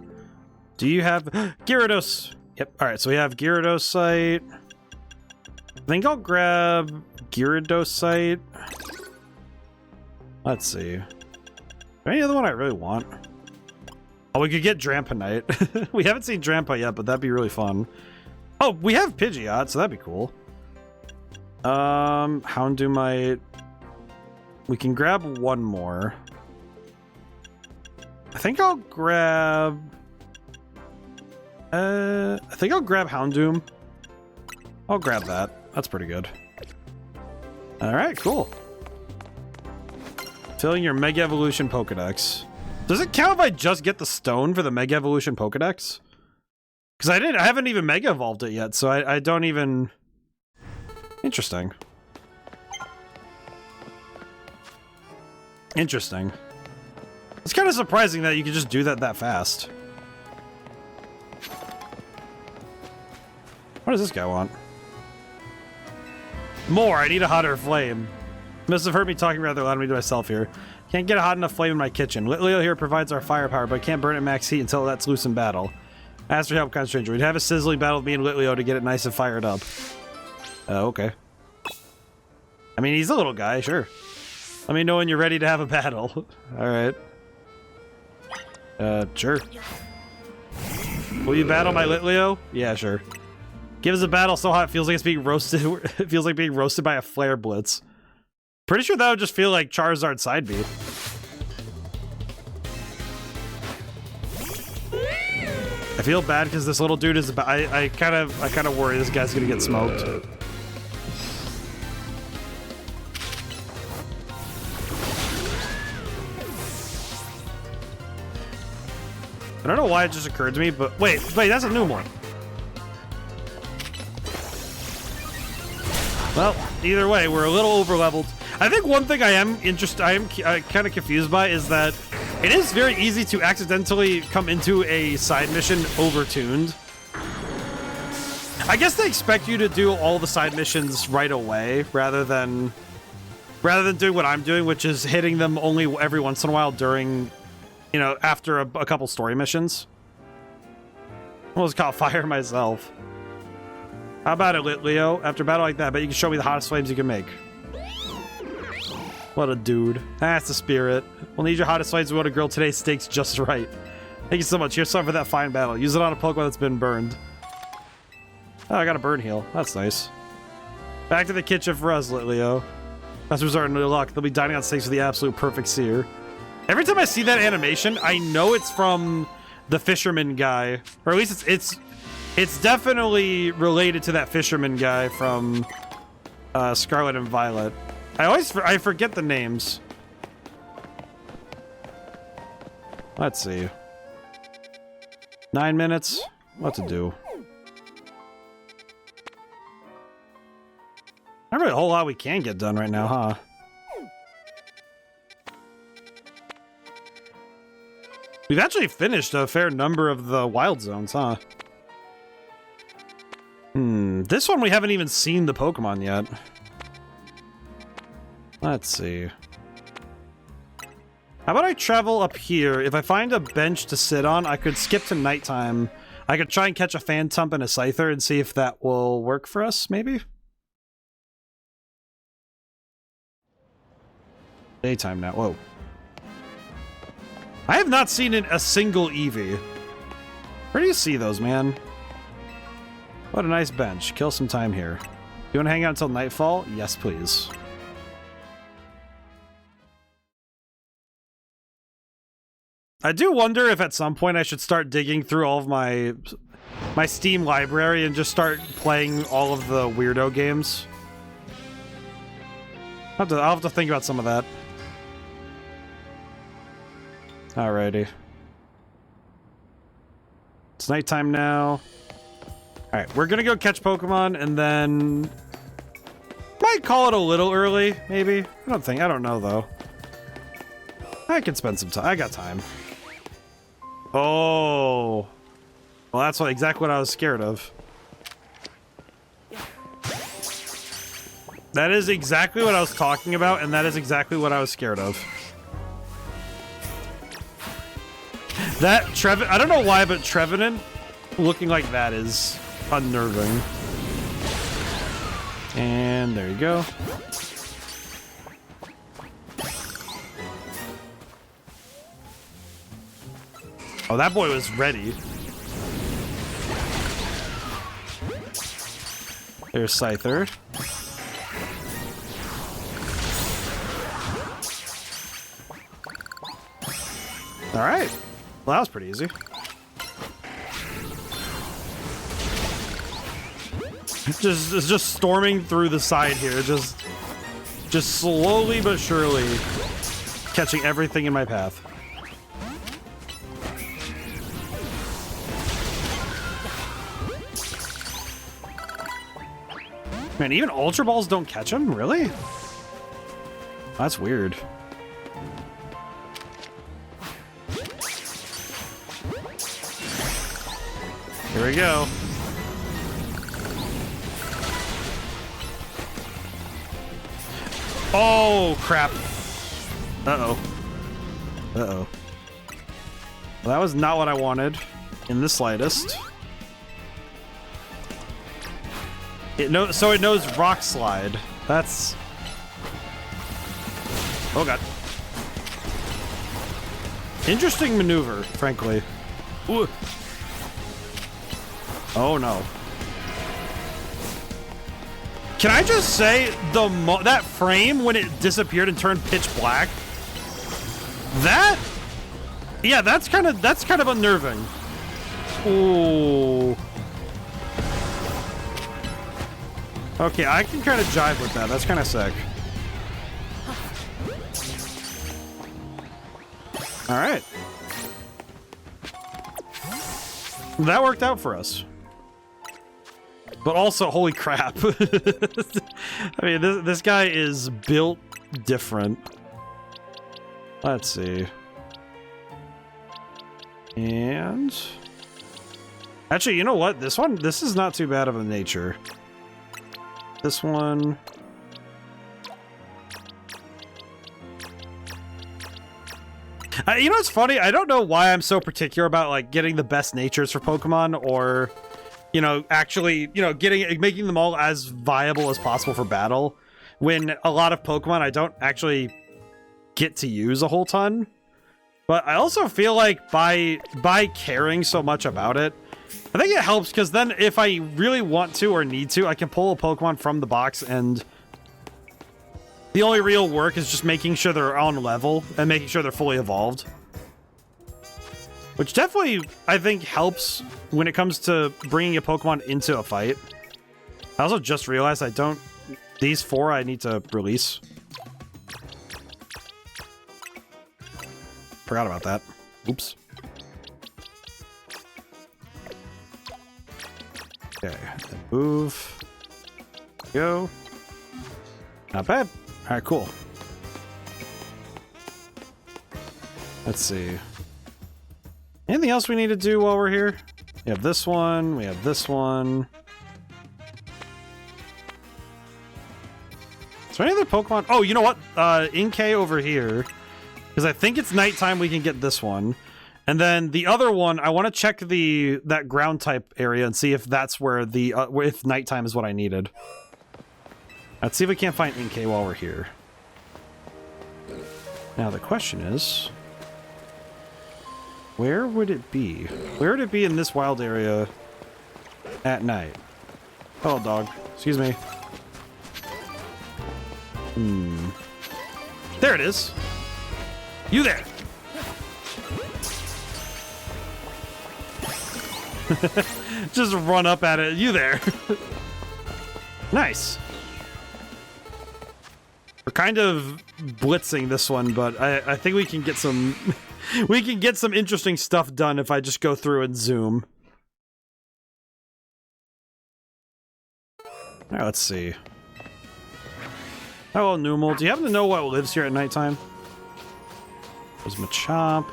Do you have Gyarados? Yep. Alright, so we have Gyarados. I think I'll grab Gyarados. Let's see. Any other one I really want? Oh, we could get Dramponite. We haven't seen Drampa yet, but that'd be really fun. Oh, we have Pidgeot, so that'd be cool. Houndoomite. We can grab one more. I think I'll grab Houndoom. I'll grab that. That's pretty good. Alright, cool. Filling your Mega Evolution Pokedex. Does it count if I just get the stone for the Mega Evolution Pokedex? Because I haven't even Mega Evolved it yet, so I don't even... Interesting. Interesting. It's kind of surprising that you could just do that fast. What does this guy want? More, I need a hotter flame. Must have heard me talking rather loudly to myself here. Can't get a hot enough flame in my kitchen. Litleo here provides our firepower, but can't burn it max heat until that's loose in battle. Ask for help, kind of stranger. We'd have a sizzling battle with me and Litleo to get it nice and fired up. Okay. I mean, he's a little guy, sure. Let me know when you're ready to have a battle. Alright. Sure. Will you battle my Litleo? Yeah, sure. Give us a battle so hot it feels like it's being roasted. It feels like being roasted by a flare blitz. Pretty sure that would just feel like Charizard side B. I feel bad because this little dude is about. I kind of worry this guy's gonna get smoked. I don't know why it just occurred to me, but wait, that's a new one. Well, either way, we're a little over-leveled. I think one thing I am kind of confused by is that it is very easy to accidentally come into a side mission overtuned. I guess they expect you to do all the side missions right away, rather than doing what I'm doing, which is hitting them only every once in a while during, you know, after a couple story missions. I almost caught fire myself. How about it, Litleo? After a battle like that, I bet you can show me the hottest flames you can make. What a dude. That's the spirit. We'll need your hottest flames. We want to grill today's steaks just right. Thank you so much. Here's some for that fine battle. Use it on a Pokemon that's been burned. Oh, I got a burn heal. That's nice. Back to the kitchen for us, Litleo. That's resort to luck. They'll be dining on steaks with the absolute perfect sear. Every time I see that animation, I know it's from the fisherman guy. Or at least it's definitely related to that fisherman guy from Scarlet and Violet. I forget the names. Let's see. 9 minutes. What to do? Not really a whole lot we can get done right now, huh? We've actually finished a fair number of the wild zones, huh? This one we haven't even seen the Pokemon yet. Let's see. How about I travel up here? If I find a bench to sit on, I could skip to nighttime. I could try and catch a Phantump and a Scyther and see if that will work for us, maybe? Daytime now. Whoa. I have not seen a single Eevee. Where do you see those, man? What a nice bench. Kill some time here. You want to hang out until nightfall? Yes, please. I do wonder if at some point I should start digging through all of my Steam library and just start playing all of the weirdo games. I'll have to think about some of that. Alrighty. It's nighttime now. Alright, we're gonna go catch Pokemon and then... might call it a little early, maybe? I don't know, though. I can spend some time. I got time. Oh. Well, that's exactly what I was scared of. That is exactly what I was talking about, and that is exactly what I was scared of. That I don't know why, but Trevenant looking like that is unnerving. And there you go. Oh, that boy was ready. There's Scyther. All right. Well, that was pretty easy. Just storming through the side here, just slowly but surely catching everything in my path. Man, even Ultra Balls don't catch him? Really? That's weird. Here we go. Oh, crap. Uh-oh. Uh-oh. Well, that was not what I wanted in the slightest. So it knows Rock Slide. That's... Oh, God. Interesting maneuver, frankly. Ooh. Oh, no. Can I just say, that frame when it disappeared and turned pitch black? That... Yeah, that's kind of unnerving. Ooh. Okay, I can kind of jive with that. That's kind of sick. All right. That worked out for us. But also, holy crap. I mean, this guy is built different. Let's see. And... Actually, you know what? This is not too bad of a nature. This one... you know what's funny? I don't know why I'm so particular about, like, getting the best natures for Pokemon, or, you know, actually, you know, making them all as viable as possible for battle, when a lot of Pokemon I don't actually get to use a whole ton. But I also feel like by caring so much about it, I think it helps, because then if I really want to or need to, I can pull a Pokemon from the box, and the only real work is just making sure they're on level and making sure they're fully evolved. Which definitely, I think, helps when it comes to bringing a Pokemon into a fight. I also just realized these 4 I need to release. Forgot about that. Oops. Okay, move. Go. Not bad. All right, cool. Let's see. Anything else we need to do while we're here? We have this one. We have this one. Is there any other Pokemon? Oh, you know what? Inkay over here. Because I think it's nighttime, we can get this one. And then the other one, I want to check that ground type area and see if that's where if nighttime is what I needed. Let's see if we can't find Inkay while we're here. Now the question is, where would it be? Where would it be in this wild area at night? Oh, dog. Excuse me. There it is. You there. Just run up at it. You there. Nice. We're kind of blitzing this one, but I think we can get some we can get some interesting stuff done if I just go through and zoom. Alright, let's see. Hello, Numel. Do you happen to know what lives here at nighttime? There's Machamp.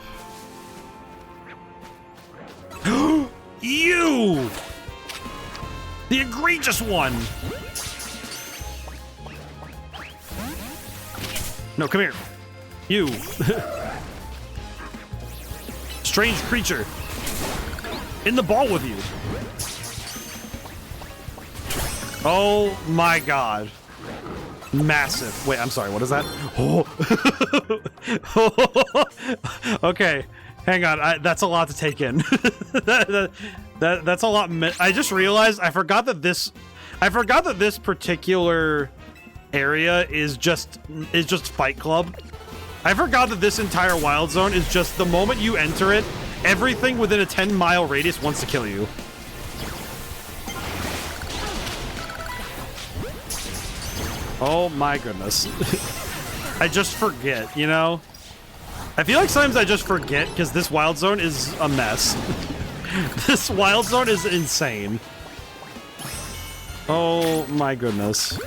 You! The egregious one! No, come here. You. Strange creature. In the ball with you. Oh my god. Massive. Wait, I'm sorry, what is that? Oh. Okay, hang on. That's a lot to take in. That's a lot. I just realized I forgot that this particular area is just Fight Club. I forgot that this entire wild zone is just the moment you enter it, everything within a 10-mile radius wants to kill you. Oh my goodness. I just forget, you know? I feel like sometimes I just forget because this wild zone is a mess. This wild zone is insane. Oh my goodness.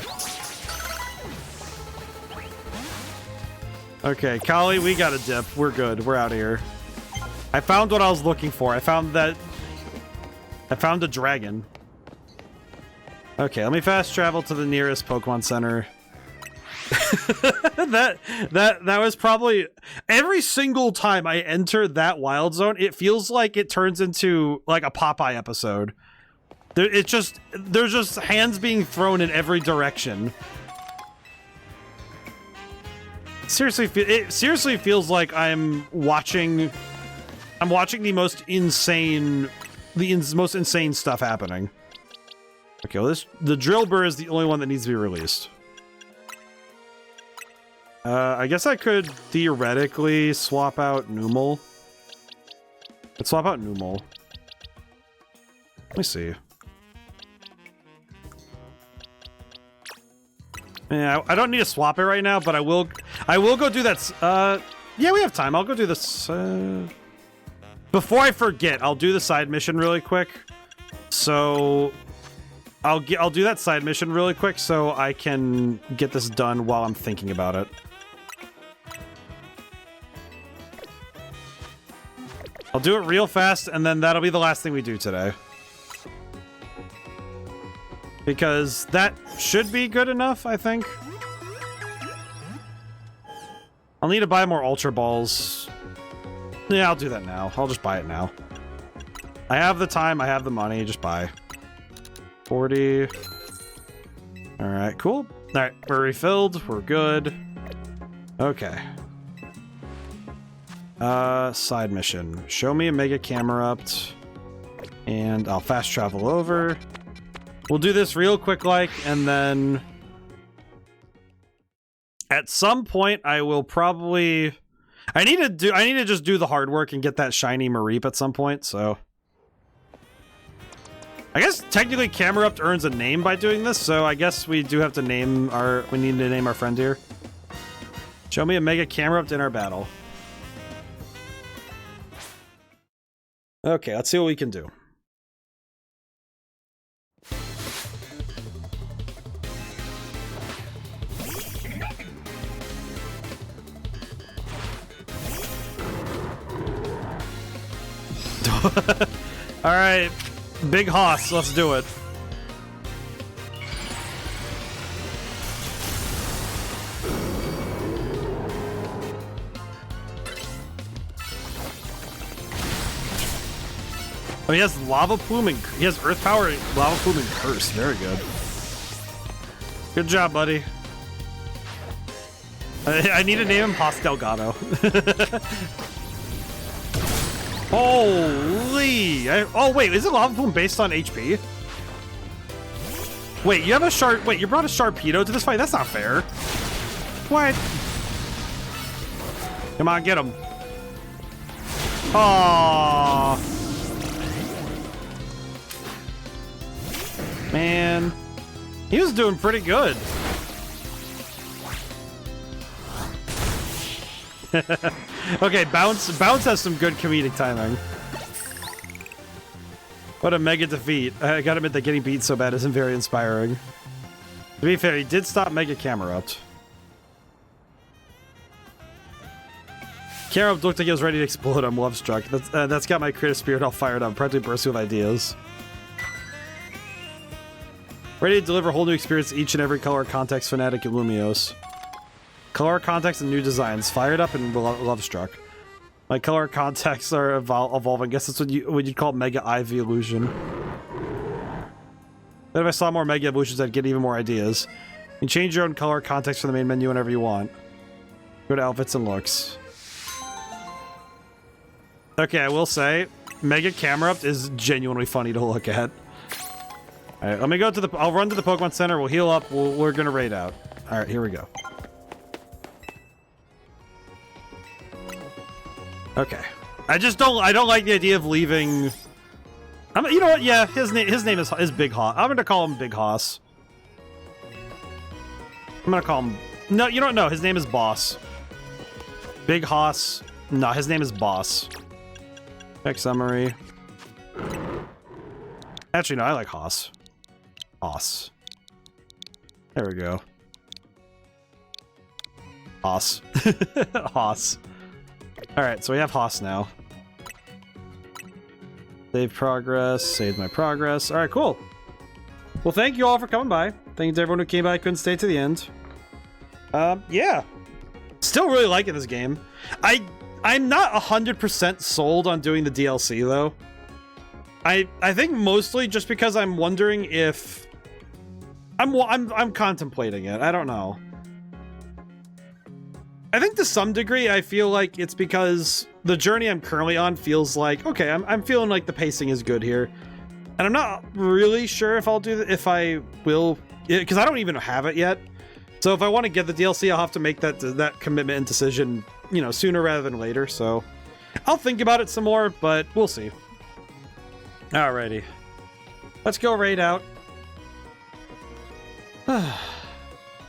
Okay, Kali, we got a dip. We're good. We're out of here. I found what I was looking for. I found a dragon. Okay, let me fast travel to the nearest Pokemon Center. that was probably every single time I enter that wild zone, it feels like it turns into like a Popeye episode. There's just hands being thrown in every direction. Seriously, it seriously feels like I'm watching the most insane stuff happening. Okay, well the drill burr is the only one that needs to be released. I guess I could theoretically swap out Numel. Let's swap out Numel. Let me see. Yeah, I don't need to swap it right now, but I will go do that. Yeah, we have time. I'll go do this. Before I forget, I'll do the side mission really quick. So I'll do that side mission really quick so I can get this done while I'm thinking about it. I'll do it real fast, and then that'll be the last thing we do today. Because that should be good enough, I think. I'll need to buy more Ultra Balls. Yeah, I'll do that now. I'll just buy it now. I have the time, I have the money, just buy. 40. Alright, cool. Alright, we're refilled, we're good. Okay. Side mission. Show me a Mega Camerupt. And I'll fast travel over. We'll do this real quick like, and then at some point I will probably I need to just do the hard work and get that shiny Mareep at some point, so I guess technically Camerupt earns a name by doing this, so I guess we do have to name our friend here. Show me a Mega Camerupt in our battle. Okay, let's see what we can do. Alright, Big Hoss, let's do it. Oh, he has Lava Plume and he has Earth Power, Lava Plume and Curse. Very good. Good job, buddy. I need to name him Hoss Delgado. Holy! Oh wait, is it Lava Plume based on HP? Wait, you have a Sharp. Wait, you brought a Sharpedo to this fight? That's not fair. What? Come on, get him. Aww. Man, he was doing pretty good. Okay, Bounce has some good comedic timing. What a mega defeat. I gotta admit that getting beat so bad isn't very inspiring. To be fair, he did stop Mega Camerupt. Camerupt looked like he was ready to explode. I'm love struck. That's got my creative spirit all fired up, practically bursting with ideas. Ready to deliver a whole new experience to each and every color context fanatic at Lumiose. Color context and new designs, fired up and love struck. My color contexts are evolving. I guess that's what you'd call Mega IV Illusion. Then if I saw more Mega Evolutions, I'd get even more ideas. You can change your own color context from the main menu whenever you want. Go to outfits and looks. Okay, I will say, Mega Camerupt is genuinely funny to look at. Alright, let me go to the... I'll run to the Pokemon Center, we'll heal up, we're gonna raid out. Alright, here we go. Okay. I don't like the idea of leaving... you know what, yeah, his name is Big Hoss. I'm gonna call him Big Hoss. I'm gonna call him... No, you don't know, his name is Boss. Big Hoss. No, his name is Boss. Check summary. Actually, no, I like Hoss. Hoss. There we go. Hoss. Hoss. Alright, so we have Hoss now. Save progress. Save my progress. Alright, cool. Well, thank you all for coming by. Thank you to everyone who came by, couldn't stay to the end. Yeah. Still really liking this game. I'm not 100% sold on doing the DLC, though. I think mostly just because I'm wondering if... I'm contemplating it. I don't know. I think to some degree, I feel like it's because the journey I'm currently on feels like, okay, I'm feeling like the pacing is good here. And I'm not really sure if I'll do if I will, because I don't even have it yet. So if I want to get the DLC, I'll have to make that commitment and decision, you know, sooner rather than later. So I'll think about it some more, but we'll see. Alrighty. Let's go raid out.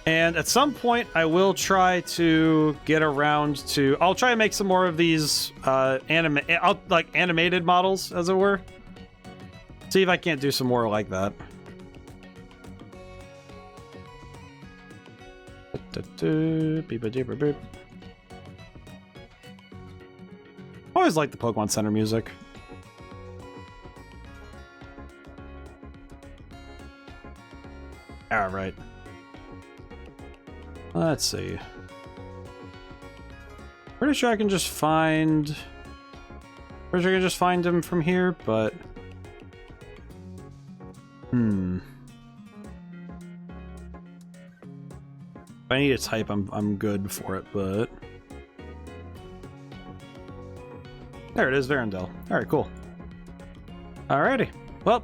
And at some point, I will try to get around to... I'll try and make some more of these animated models, as it were. See if I can't do some more like that. I always like the Pokemon Center music. Alright. Let's see. Pretty sure I can just find... Pretty sure I can just find him from here, but... If I need a type, I'm good for it, but... There it is, Varendell. Alright, cool. Alrighty. Well...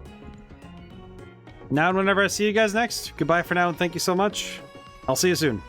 Now and whenever I see you guys next, goodbye for now and thank you so much. I'll see you soon.